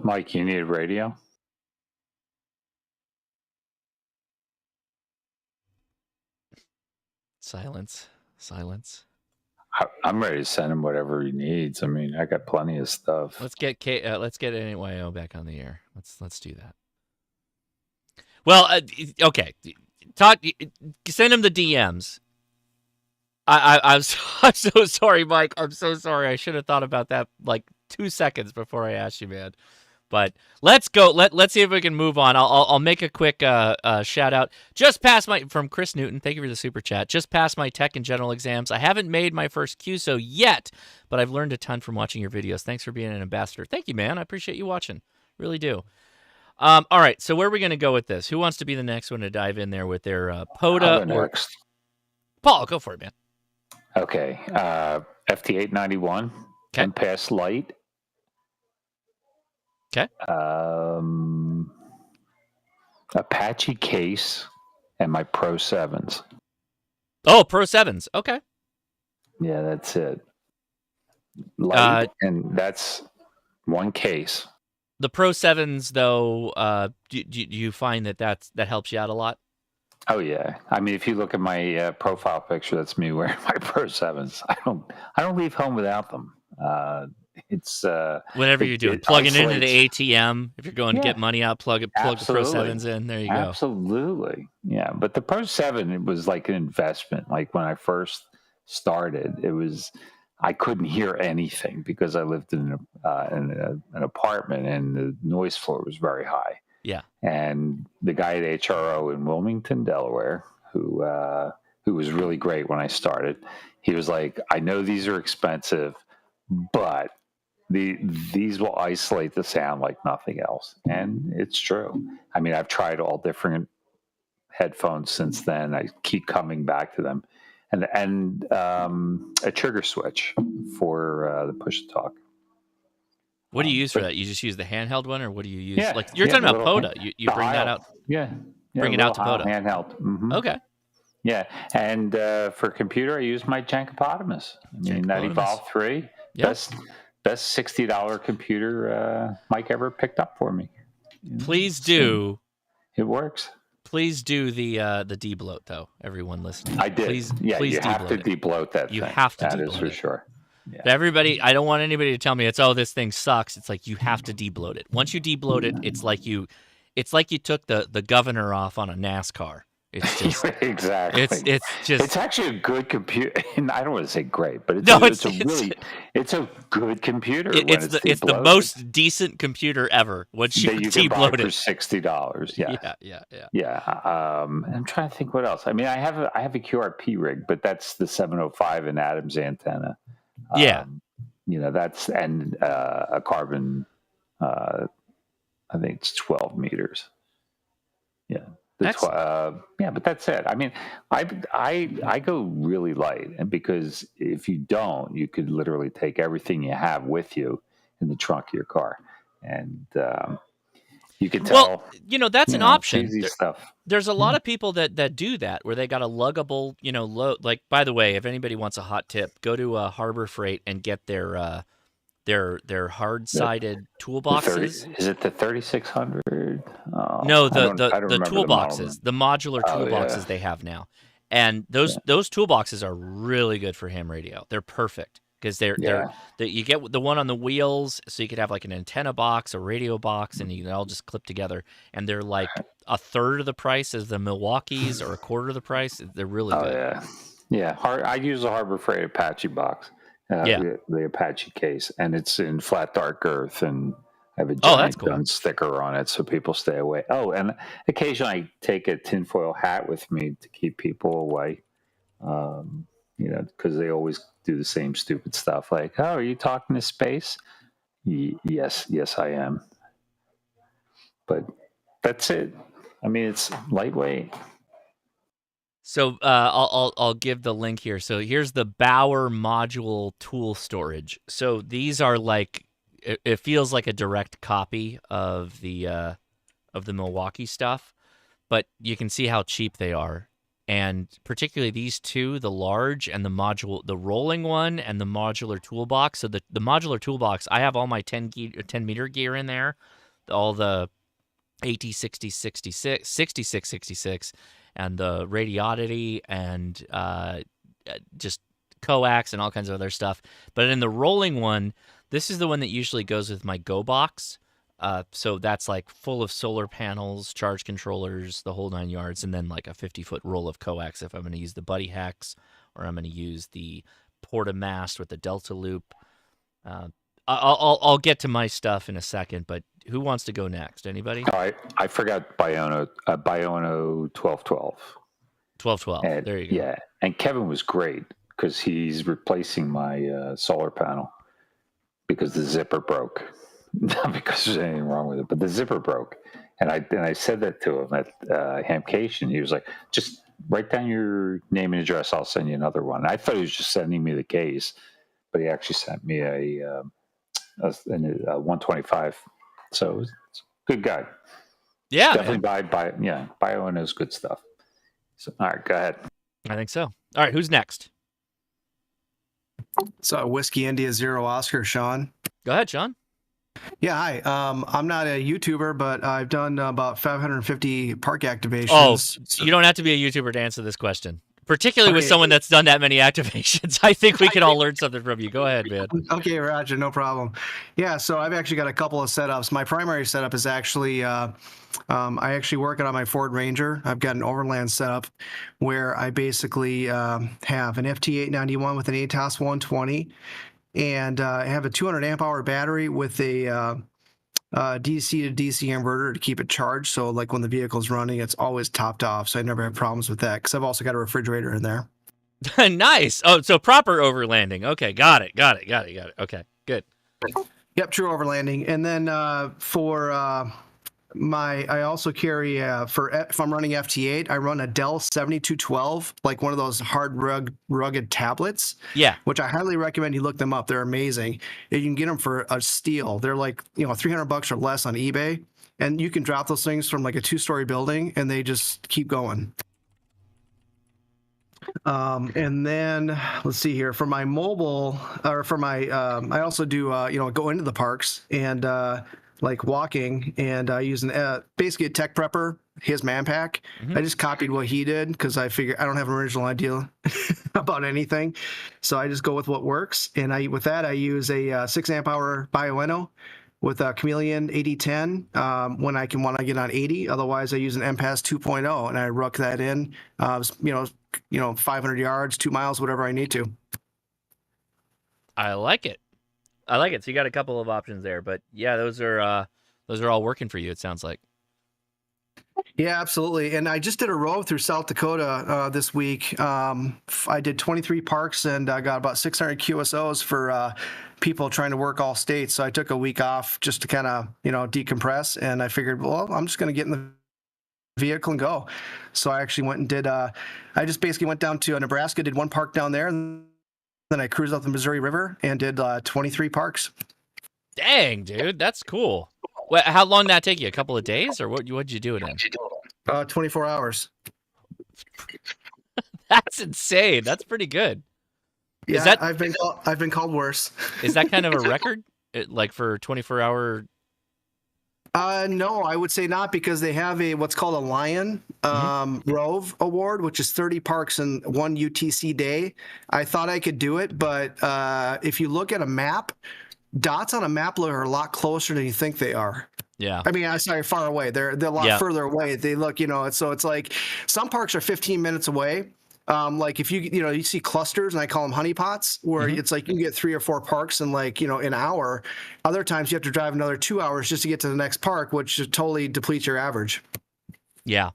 Mike, you need a radio? Silence. I'm ready to send him whatever he needs. I mean, I got plenty of stuff. Let's get NYO back on the air. Let's do that. Well, okay. Send him the DMs. I'm so sorry, Mike. I'm so sorry. I should have thought about that like 2 seconds before I asked you, man. But let's go. Let's see if we can move on. I'll make a quick shout out. Just passed from Chris Newton. Thank you for the super chat. Just passed my tech and general exams. I haven't made my first QSO yet, but I've learned a ton from watching your videos. Thanks for being an ambassador. Thank you, man. I appreciate you watching. Really do. All right. So where are we going to go with this? Who wants to be the next one to dive in there with their POTA? Next. Paul, go for it, man. Okay. FT891. Impasse Light. Okay. Apache case and my Pro 7s. Oh, Pro 7s. Okay. Yeah, that's it. Light, and that's one case. The Pro 7s, though, do you find that helps you out a lot? Oh yeah. I mean, if you look at my profile picture, that's me wearing my Pro 7s. I don't leave home without them. It's whatever you're doing, plugging into the ATM. If you're going to get money out, plug the Pro 7s in. There you go. Absolutely, yeah. But the Pro 7, it was like an investment. Like when I first started, it was I couldn't hear anything because I lived in an apartment and the noise floor was very high. Yeah. And the guy at HRO in Wilmington, Delaware, who was really great when I started, he was like, I know these are expensive, but these will isolate the sound like nothing else. And it's true. I mean, I've tried all different headphones since then. I keep coming back to them. And a trigger switch for the push to talk. What do you use for that? You just use the handheld one, or what do you use? Yeah, Like you're talking about POTA. You bring that out. Yeah. Bring it out to POTA. Handheld. Mm-hmm. Okay. Yeah, and for computer, I use my Jankopotamus. I mean, that Evolve 3, best $60 computer Mike ever picked up for me. Please do. It works. Please do the debloat though. Everyone listening, I did. Please, yeah, please you have to debloat that. You thing. have to. That debloat is for it. sure. Yeah. Everybody, I don't want anybody to tell me this thing sucks. It's like you have to debloat it. Once you debloat it, it's like you took the governor off on a NASCAR. It's just exactly. It's actually a good computer. I don't want to say great, but it's a good computer. It's the most decent computer ever. Once you debloat it for $60. Yeah. I'm trying to think what else. I mean, I have a QRP rig, but that's the 705 and Adams antenna. That's and a carbon. I think it's 12 meters. Yeah. But that's it. I mean, I go really light, and because if you don't, you could literally take everything you have with you in the trunk of your car, and you can tell. Well, that's an option. Easy stuff. There's a lot of people that do that, where they got a luggable, load. Like, by the way, if anybody wants a hot tip, go to Harbor Freight and get their hard-sided toolboxes. Is it the 3600? No, the toolboxes, the modular toolboxes they have now, and those toolboxes are really good for ham radio. They're perfect because you get the one on the wheels, so you could have like an antenna box, a radio box, and you can all just clip together. And they're like a third of the price as the Milwaukee's, or a quarter of the price. They're really good. Yeah. I use a Harbor Freight Apache box. The Apache case, and it's in flat dark earth, and I have a giant gun sticker on it so people stay away. Oh, and occasionally I take a tinfoil hat with me to keep people away, because they always do the same stupid stuff like, oh, are you talking to space? Yes, I am. But that's it. I mean, it's lightweight. So I'll give the link here. So here's the Bauer module tool storage. So these are like, it feels like a direct copy of the Milwaukee stuff, but you can see how cheap they are. And particularly these two, the large and the rolling one and the modular toolbox. So the modular toolbox, I have all my 10 meter gear in there, all the AT6066, 6666, and the Radiodity, and just coax and all kinds of other stuff. But in the rolling one, this is the one that usually goes with my Go box. So that's like full of solar panels, charge controllers, the whole 9 yards, and then like a 50-foot roll of coax if I'm going to use the Buddy Hex, or I'm going to use the Porta Mast with the Delta Loop. I'll get to my stuff in a second, but who wants to go next? Anybody? Oh, I forgot Biono 1212. 1212. There you go. Yeah, and Kevin was great because he's replacing my solar panel because the zipper broke. Not because there's anything wrong with it, but the zipper broke. And I said that to him at Hamcation. He was like, just write down your name and address. I'll send you another one. And I thought he was just sending me the case, but he actually sent me a 125. So it's a good guy. Yeah, definitely Bio knows good stuff. So, all right, go ahead. I think so. All right, who's next? So Whiskey India Zero Oscar, Sean. Go ahead, Sean. Yeah, hi. I'm not a YouTuber, but I've done about 550 park activations. Oh, you don't have to be a YouTuber to answer this question. particularly with someone that's done that many activations. I think we can all learn something from you. Go ahead, man. Okay, Roger, no problem. Yeah, so I've actually got a couple of setups. My primary setup is actually, I actually work it on my Ford Ranger. I've got an overland setup where I basically have an FT891 with an ATOS 120, and I have a 200 amp hour battery with a DC to DC inverter to keep it charged. So like when the vehicle's running, it's always topped off. So I never have problems with that because I've also got a refrigerator in there. Nice. Oh, so proper overlanding. Okay, got it. Okay, good. Yep, true overlanding. And then for I also carry if I'm running FT8, I run a Dell 7212, like one of those hard rugged tablets. Yeah. Which I highly recommend you look them up. They're amazing. You can get them for a steal. They're like $300 or less on eBay, and you can drop those things from like a 2-story building, and they just keep going. And then let's see here for my mobile or for my I also do go into the parks and like walking, and I use basically a tech prepper, his man pack. I just copied what he did because I figured I don't have an original idea about anything, so I just go with what works. And I use a 6 amp hour Bioenno with a Chameleon 8010 when I get on 80. Otherwise, I use an MPAS 2.0 and I ruck that in, 500 yards, 2 miles, whatever I need to. I like it. So you got a couple of options there, but yeah, those are all working for you. It sounds like. Yeah, absolutely. And I just did a rove through South Dakota this week. I did 23 parks and I got about 600 QSOs for people trying to work all states. So I took a week off just to kind of decompress, and I figured, well, I'm just going to get in the vehicle and go. So I actually went and did. I just basically went down to Nebraska, did one park down there, and then I cruised up the Missouri River and did 23 parks. Dang, dude, that's cool. How long did that take you? A couple of days, or what'd you do it in? 24 hours. That's insane. That's pretty good. Yeah, I've been called worse. Is that kind of a record, like for 24-hour? No, I would say not, because they have what's called a Lion Rove Award, which is 30 parks in one UTC day. I thought I could do it, but if you look at a map, dots on a map are a lot closer than you think they are. Yeah. I mean, sorry, far away. They're a lot further away. They look, so it's like some parks are 15 minutes away. Like if you see clusters, and I call them honeypots, where it's like you can get 3 or 4 parks in like, an hour. Other times you have to drive another 2 hours just to get to the next park, which totally depletes your average. Yeah.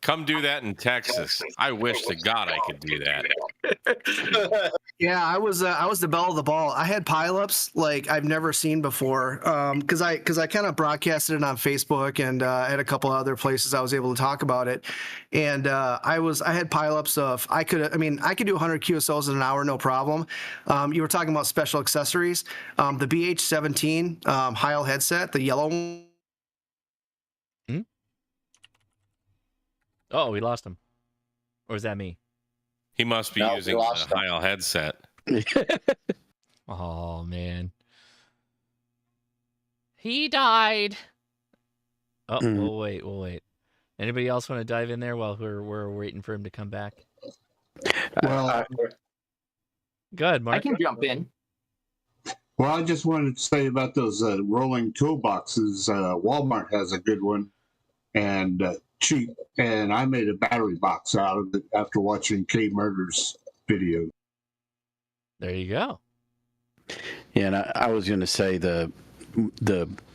Come do that in Texas. I wish to God I could do that. Yeah, I was the belle of the ball. I had pileups like I've never seen before, because I kind of broadcasted it on Facebook and at a couple other places I was able to talk about it, and I had pileups of I could do 100 QSOs in an hour, no problem. You were talking about special accessories, the BH17 Heil headset, the yellow one. Oh, we lost him. Or is that me? He must be using the Heil headset. Oh, man. He died. Oh, we'll wait. Anybody else want to dive in there while we're waiting for him to come back? Well, go ahead, Mark. I can jump in. Well, I just wanted to say about those rolling toolboxes. Walmart has a good one and cheap, and I made a battery box out of it after watching K Murder's video. There you go. Yeah, and I was going to say the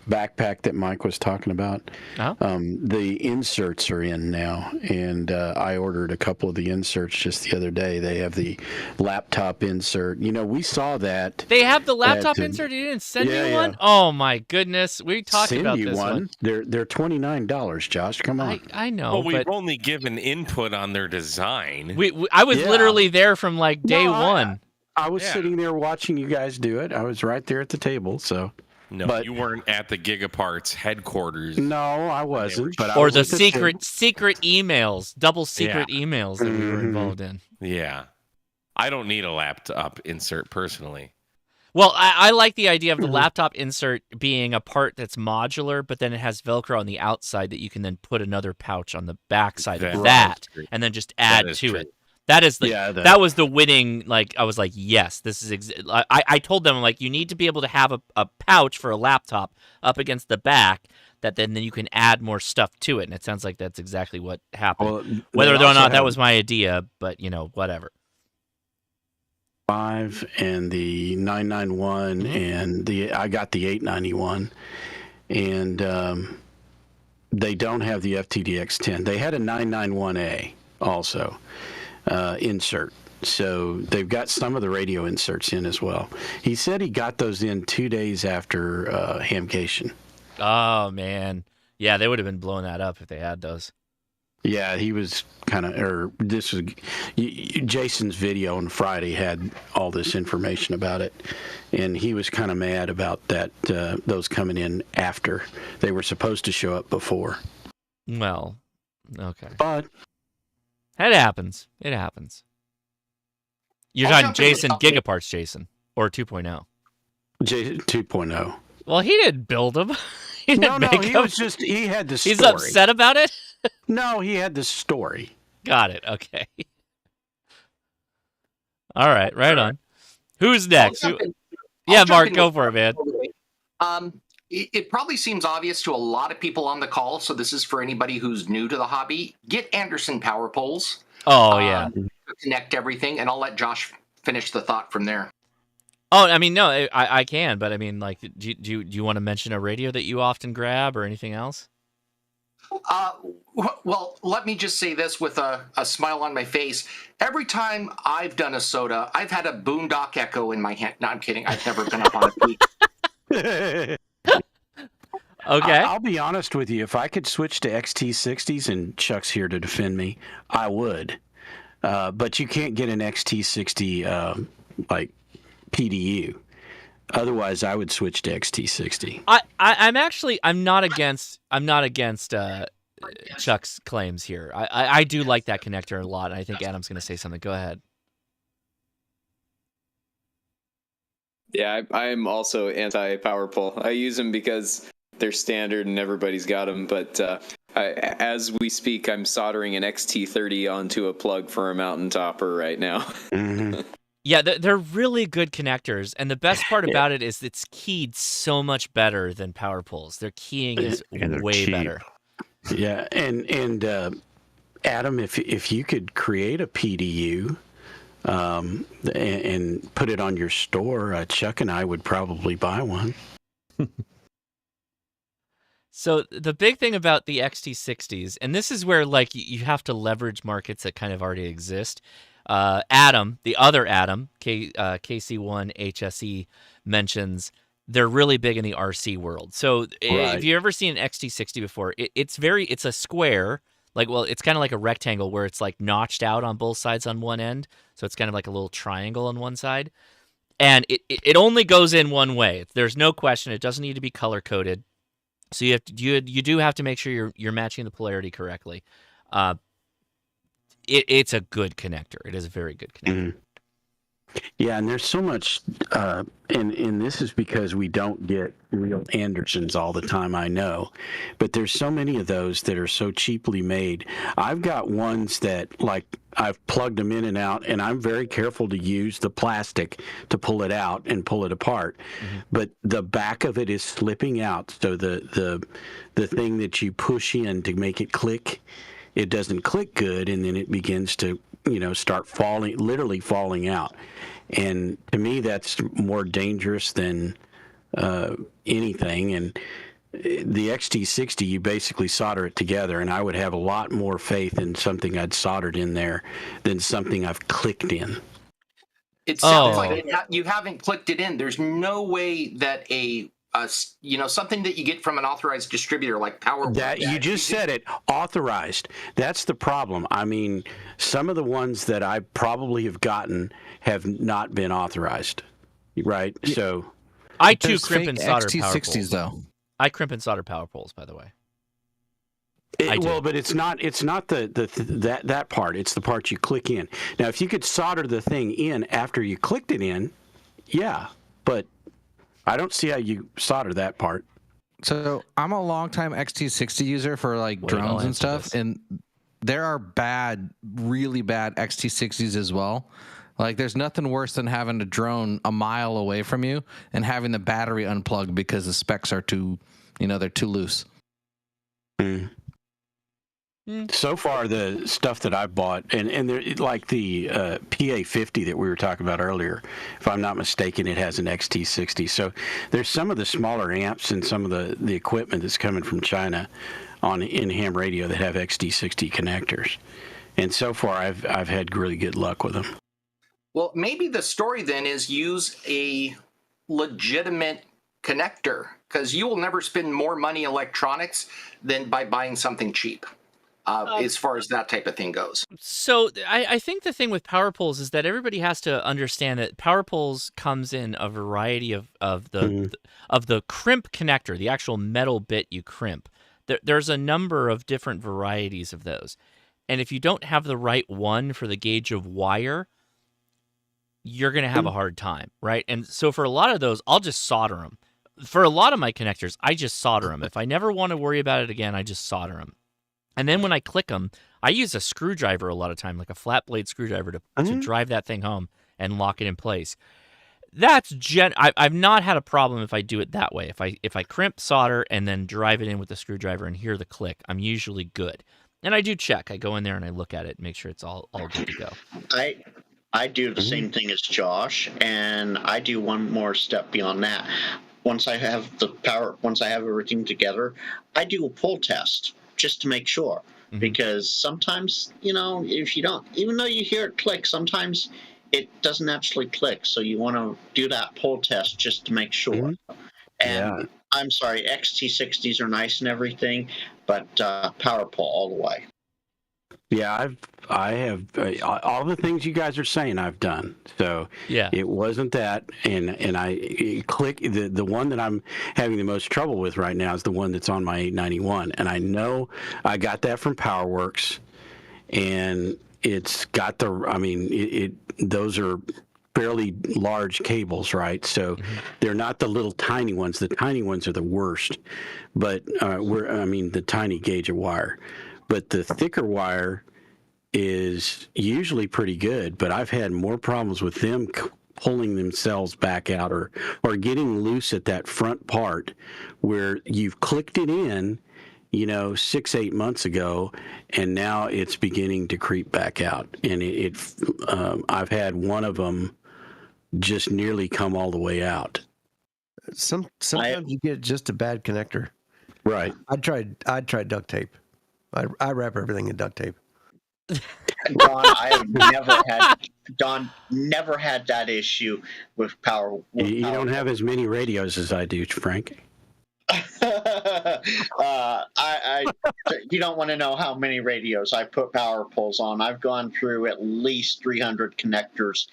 backpack that Mike was talking about, the inserts are in now, and I ordered a couple of the inserts just the other day. They have the laptop insert. We saw that. They have the laptop insert? You didn't send me one? Oh, my goodness. We talked about this one. They're $29, Josh. Come on. I know. Well, we've only given input on their design. I was literally there from like day one. I was sitting there watching you guys do it. I was right there at the table, so. No, but you weren't at the Gigaparts headquarters. No, I wasn't. But or the secret emails, double secret emails that we were involved in. Yeah. I don't need a laptop insert personally. Well, I like the idea of the laptop insert being a part that's modular, but then it has Velcro on the outside that you can then put another pouch on the back side of that, and then just add to it. That is that was the winning. Like I was like, yes, this is. I told them like you need to be able to have a pouch for a laptop up against the back that then you can add more stuff to it, and it sounds like that's exactly what happened. Well, whether or they also not that have- was my idea, but whatever. 5 and the 991 and I got the 891, and they don't have the FTDX 10. They had a 991A also insert. So they've got some of the radio inserts in as well. He said he got those in 2 days after Hamcation. Oh man, yeah, they would have been blowing that up if they had those. Yeah, he was kind of, or this was Jason's video on Friday had all this information about it, and he was kind of mad about that. Those coming in after they were supposed to show up before. Well, okay, but it happens. It happens. You're talking Jason Gigaparts, Jason, or 2.0. 2.0. Well, he didn't build them. He No, he was just he had the story. He's upset about it. No, he had the story. Got it. Okay. All right. Right on. Who's next? Yeah, Mark, go for it, man. It probably seems obvious to a lot of people on the call, so this is for anybody who's new to the hobby. Get Anderson power poles. Oh, yeah. Connect everything, and I'll let Josh finish the thought from there. Oh, I mean, no, I can, but I mean, like, do you want to mention a radio that you often grab or anything else? Well, let me just say this with a smile on my face. Every time I've done a SOTA, I've had a Boondock Echo in my hand. No, I'm kidding. I've never been up on a peak. Okay. I'll be honest with you. If I could switch to XT60s, and Chuck's here to defend me, I would. But you can't get an XT60 like PDU. Otherwise, I would switch to XT60. I'm not against Chuck's claims here. I do like that connector a lot. And I think Adam's going to say something. Go ahead. Yeah, I'm also anti-power pole. I use them because they're standard and everybody's got them. But as we speak, I'm soldering an XT30 onto a plug for a mountain topper right now. Mm-hmm. Yeah, they're really good connectors, and the best part about it is it's keyed so much better than power poles. Their keying is way better. Yeah, and Adam, if you could create a PDU and put it on your store, Chuck and I would probably buy one. So the big thing about the XT60s, and this is where like you have to leverage markets that kind of already exist. Adam, the other Adam, KC1 HSE mentions they're really big in the RC world. So if you've ever seen an XT60 before, it's a square, it's kind of like a rectangle where it's like notched out on both sides on one end. So it's kind of like a little triangle on one side. And it only goes in one way. There's no question. It doesn't need to be color coded. So you do have to make sure you're matching the polarity correctly. It's a good connector. It is a very good connector. Mm-hmm. Yeah, and there's so much, and this is because we don't get real Andersons all the time, I know, but there's so many of those that are so cheaply made. I've got ones that, like, I've plugged them in and out, and I'm very careful to use the plastic to pull it out and pull it apart, but the back of it is slipping out, so the thing that you push in to make it click, it doesn't click good, and then it begins to start literally falling out. And to me, that's more dangerous than anything. And the XT60, you basically solder it together, and I would have a lot more faith in something I'd soldered in there than something I've clicked in. It sounds like you haven't clicked it in. There's no way that something that you get from an authorized distributor like Power. That you just said it, authorized. That's the problem. I mean, some of the ones that I probably have gotten have not been authorized, right? So I too crimp and solder power XT60s poles. though. I crimp and solder power poles, by the way. But it's not that part. It's the part you click in. Now, if you could solder the thing in after you clicked it in, yeah, but I don't see how you solder that part. So I'm a longtime XT60 user for like drones and stuff, and there are really bad XT60s as well. Like, there's nothing worse than having a drone a mile away from you and having the battery unplugged because the specs are too, they're too loose. So far, the stuff that I've bought, and they're like the PA50 that we were talking about earlier, if I'm not mistaken, it has an XT60. So there's some of the smaller amps and some of the equipment that's coming from China in ham radio that have XT60 connectors. And so far, I've had really good luck with them. Well, maybe the story then is use a legitimate connector, because you will never spend more money in electronics than by buying something cheap, as far as that type of thing goes. So I think the thing with power poles is that everybody has to understand that power poles comes in a variety of the crimp connector, the actual metal bit you crimp. There's a number of different varieties of those. And if you don't have the right one for the gauge of wire, you're going to have a hard time, right? And so for a lot of those, I'll just solder them. For a lot of my connectors, I just solder them. If I never want to worry about it again, I just solder them. And then when I click them, I use a screwdriver a lot of time, like a flat blade screwdriver to drive that thing home and lock it in place. That's I've not had a problem if I do it that way. If I crimp, solder, and then drive it in with the screwdriver and hear the click, I'm usually good. And I do check. I go in there and I look at it and make sure it's all good to go. I do the same thing as Josh, and I do one more step beyond that. Once I have everything together, I do a pull test just to make sure. Because sometimes, if you don't, even though you hear it click, sometimes it doesn't actually click. So you want to do that pull test just to make sure. And I'm sorry, XT60s are nice and everything, but power pull all the way. Yeah, I have all the things you guys are saying I've done. So yeah, it wasn't that, and I click the one that I'm having the most trouble with right now is the one that's on my 891, and I know I got that from PowerWorks, and it's got those are fairly large cables, right? So they're not the little tiny ones. The tiny ones are the worst, but the tiny gauge of wire. But the thicker wire is usually pretty good, but I've had more problems with them pulling themselves back out or getting loose at that front part where you've clicked it in, 6-8 months ago, and now it's beginning to creep back out. And I've had one of them just nearly come all the way out. Sometimes you get just a bad connector. Right. I'd try duct tape. I wrap everything in duct tape. Don, I have never had that issue with power. You don't have as many radios as I do, Frank. You don't want to know how many radios I put power poles on. I've gone through at least 300 connectors,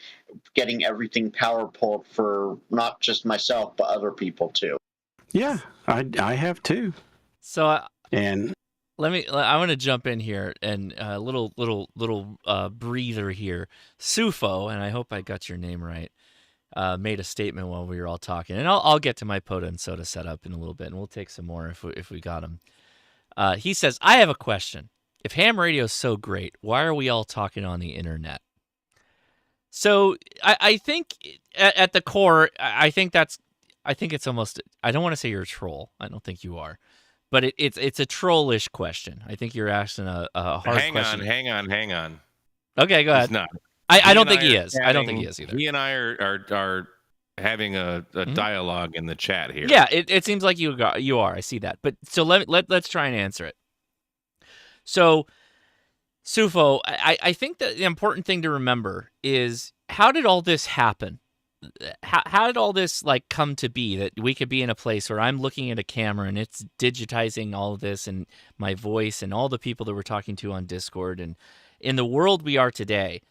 getting everything power pulled for not just myself but other people too. Yeah, I have too. So I want to jump in here and a little breather here. Sufo, and I hope I got your name right, made a statement while we were all talking, and I'll get to my POTA and SOTA setup in a little bit, and we'll take some more if we got them. He says, I have a question. If ham radio is so great, why are we all talking on the internet? So I think at the core, I think it's almost, I don't want to say you're a troll. I don't think you are. But it's a trollish question. I think you're asking a hard question. Hang on. Okay, go ahead. He's not. I don't think he is. I don't think he is either. He and I are having a dialogue in the chat here. Yeah, it seems like you are. I see that. But so let's try and answer it. So, Sufo, I think that the important thing to remember is, how did all this happen? How did all this come to be, that we could be in a place where I'm looking at a camera and it's digitizing all of this and my voice and all the people that we're talking to on Discord, and in the world we are today?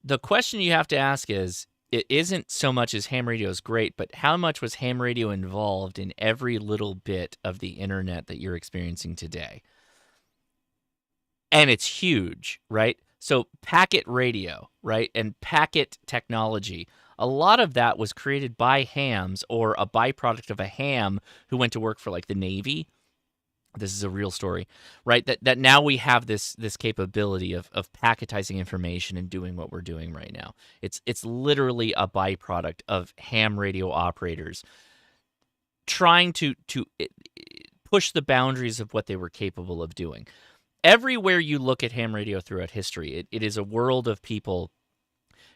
The question you have to ask is, it isn't so much as ham radio is great, but how much was ham radio involved in every little bit of the internet that you're experiencing today? And it's huge, right? So packet radio, right, and packet technology, a lot of that was created by hams or a byproduct of a ham who went to work for the Navy. This is a real story, right? That now we have this capability of packetizing information and doing what we're doing right now. It's literally a byproduct of ham radio operators trying to push the boundaries of what they were capable of doing. Everywhere you look at ham radio throughout history, it is a world of people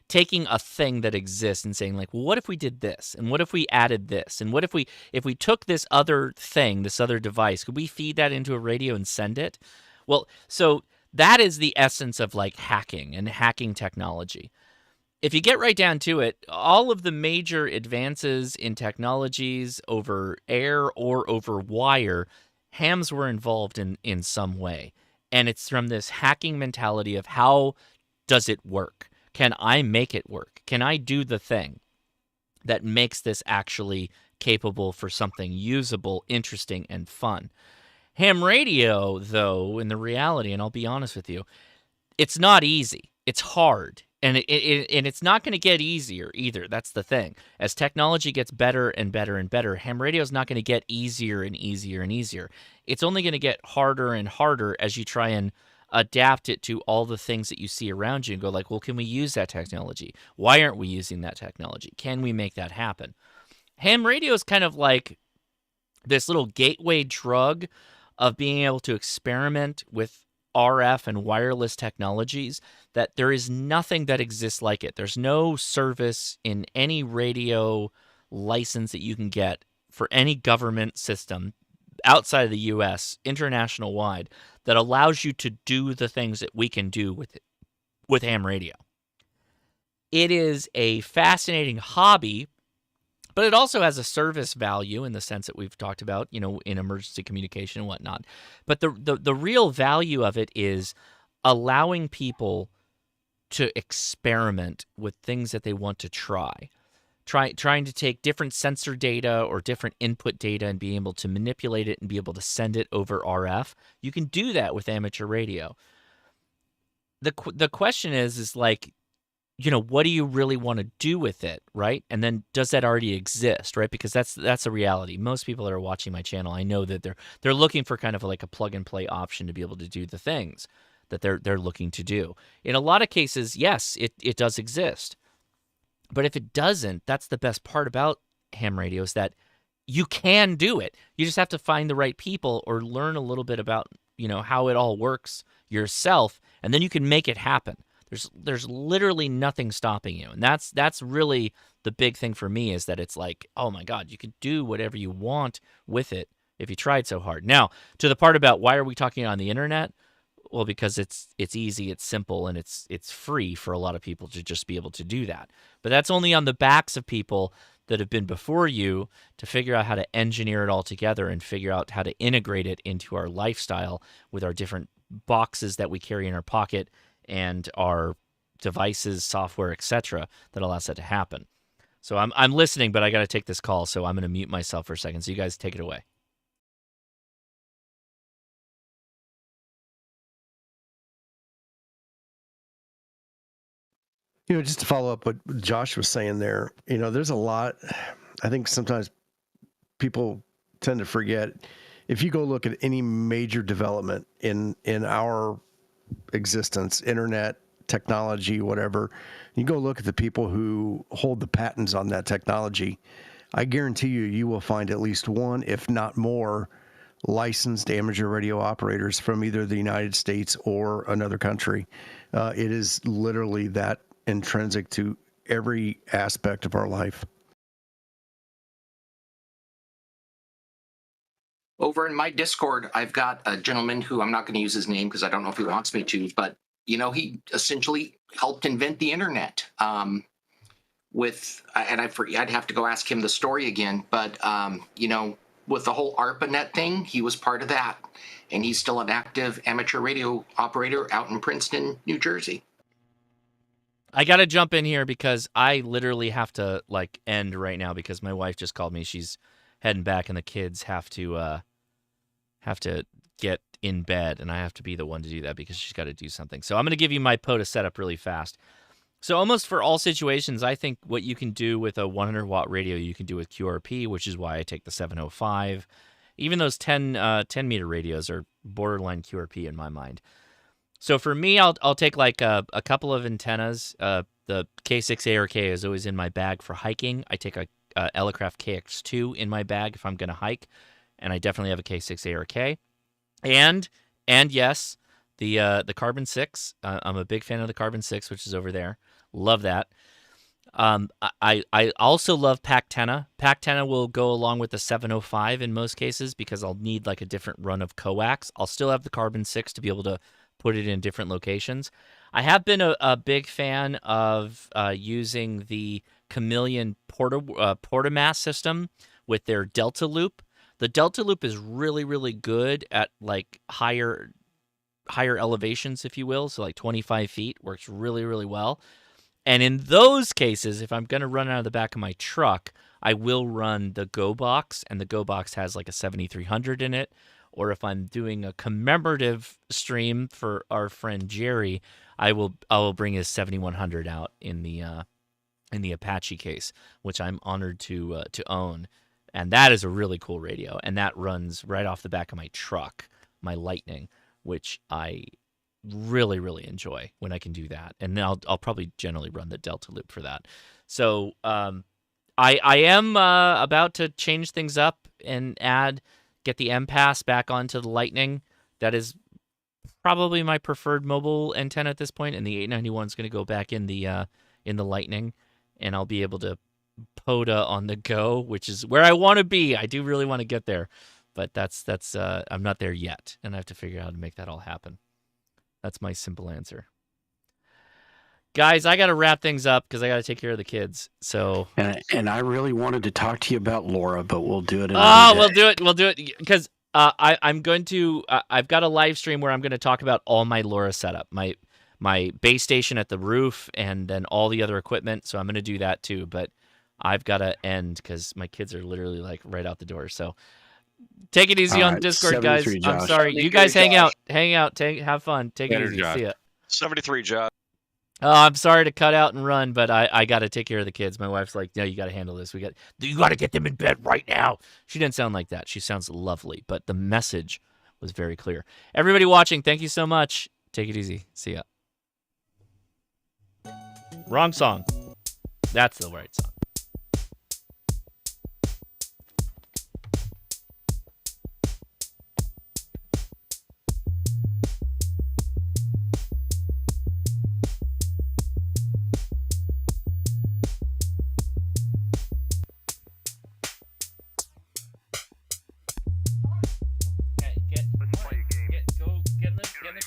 taking a thing that exists and saying, like, well, what if we did this? And what if we added this? And what if we took this other thing, this other device, could we feed that into a radio and send it? Well, so that is the essence of like hacking and hacking technology. If you get right down to it, all of the major advances in technologies over air or over wire, hams were involved in some way. And it's from this hacking mentality of how does it work? Can I make it work? Can I do the thing that makes this actually capable for something usable, interesting, and fun? Ham radio, though, in the reality, and I'll be honest with you, it's not easy. It's hard. And it's not going to get easier either. That's the thing. As technology gets better and better and better, ham radio is not going to get easier and easier and easier. It's only going to get harder and harder as you try and adapt it to all the things that you see around you and go like, well, can we use that technology? Why aren't we using that technology? Can we make that happen? Ham radio is kind of like this little gateway drug of being able to experiment with RF and wireless technologies that there is nothing that exists like it. There's no service in any radio license that you can get for any government system outside of the US, international wide, that allows you to do the things that we can do with ham radio. It is a fascinating hobby, but it also has a service value in the sense that we've talked about, in emergency communication and whatnot. But the real value of it is allowing people to experiment with things that they want to trying to take different sensor data or different input data and be able to manipulate it and be able to send it over RF. You can do that with amateur radio. The question is like, what do you really want to do with it, right? And then does that already exist, right? Because that's a reality. Most people that are watching my channel, I know that they're looking for kind of like a plug and play option to be able to do the things that they're looking to do. In a lot of cases, yes, it does exist. But if it doesn't, that's the best part about ham radio is that you can do it. You just have to find the right people or learn a little bit about, how it all works yourself, and then you can make it happen. There's literally nothing stopping you. And that's really the big thing for me is that it's like, oh my God, you can do whatever you want with it if you tried so hard. Now, to the part about why are we talking on the internet? Well, because it's easy, it's simple, and it's free for a lot of people to just be able to do that. But that's only on the backs of people that have been before you to figure out how to engineer it all together and figure out how to integrate it into our lifestyle with our different boxes that we carry in our pocket and our devices, software, etc., that allows that to happen. So I'm listening, but I got to take this call, so I'm going to mute myself for a second. So you guys take it away. Just to follow up what Josh was saying there, there's a lot. I think sometimes people tend to forget. If you go look at any major development in our existence, internet, technology, whatever, you go look at the people who hold the patents on that technology, I guarantee you will find at least one, if not more, licensed amateur radio operators from either the United States or another country. It is literally that intrinsic to every aspect of our life. Over in my Discord, I've got a gentleman who I'm not going to use his name because I don't know if he wants me to, but he essentially helped invent the internet. I'd have to go ask him the story again, but with the whole ARPANET thing, he was part of that, and he's still an active amateur radio operator out in Princeton, New Jersey. I got to jump in here because I literally have to end right now because my wife just called me. She's heading back and the kids have to get in bed and I have to be the one to do that because she's got to do something. So I'm going to give you my POTA setup really fast. So almost for all situations, I think what you can do with a 100 watt radio, you can do with QRP, which is why I take the 705. Even those 10 meter radios are borderline QRP in my mind. So for me, I'll take like a couple of antennas. The K6 ARK is always in my bag for hiking. I take a Elecraft KX2 in my bag if I'm going to hike, and I definitely have a K6 ARK. And yes, the Carbon 6. I'm a big fan of the Carbon 6, which is over there. Love that. I also love Pactena. Pactena will go along with the 705 in most cases because I'll need like a different run of coax. I'll still have the Carbon 6 to be able to put it in different locations. I have been a big fan of using the Chameleon PortaMass system with their Delta Loop. The Delta Loop is really, really good at like higher elevations, if you will. So like 25 feet works really, really well. And in those cases, if I'm going to run out of the back of my truck, I will run the Go Box, and the Go Box has like a 7300 in it. Or if I'm doing a commemorative stream for our friend Jerry, I will bring his 7100 out in the Apache case, which I'm honored to own. And that is a really cool radio, and that runs right off the back of my truck, my Lightning, which I really, really enjoy when I can do that. And then I'll probably generally run the Delta Loop for that. So I am about to change things up and get the M-Pass back onto the Lightning. That is probably my preferred mobile antenna at this point, and the 891 is going to go back in the Lightning, and I'll be able to POTA on the go, which is where I want to be. I do really want to get there, but that's I'm not there yet, and I have to figure out how to make that all happen. That's my simple answer. Guys, I got to wrap things up because I got to take care of the kids. So and I really wanted to talk to you about Laura, but we'll do it another day. We'll do it because I'm going to I've got a live stream where I'm going to talk about all my Laura setup, my base station at the roof, and then all the other equipment. So I'm going to do that too, but I've got to end because my kids are literally like right out the door. So take it easy on Discord, guys. I'm sorry. You guys hang out, have fun. Take it easy. Josh. See ya. 73, Josh. Oh, I'm sorry to cut out and run, but I got to take care of the kids. My wife's like, "No, you got to handle this. You got to get them in bed right now." She didn't sound like that. She sounds lovely, but the message was very clear. Everybody watching, thank you so much. Take it easy. See ya. Wrong song. That's the right song.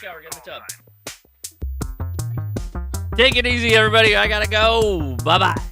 Shower, get in the tub. Take it easy, everybody. I gotta go. Bye-bye.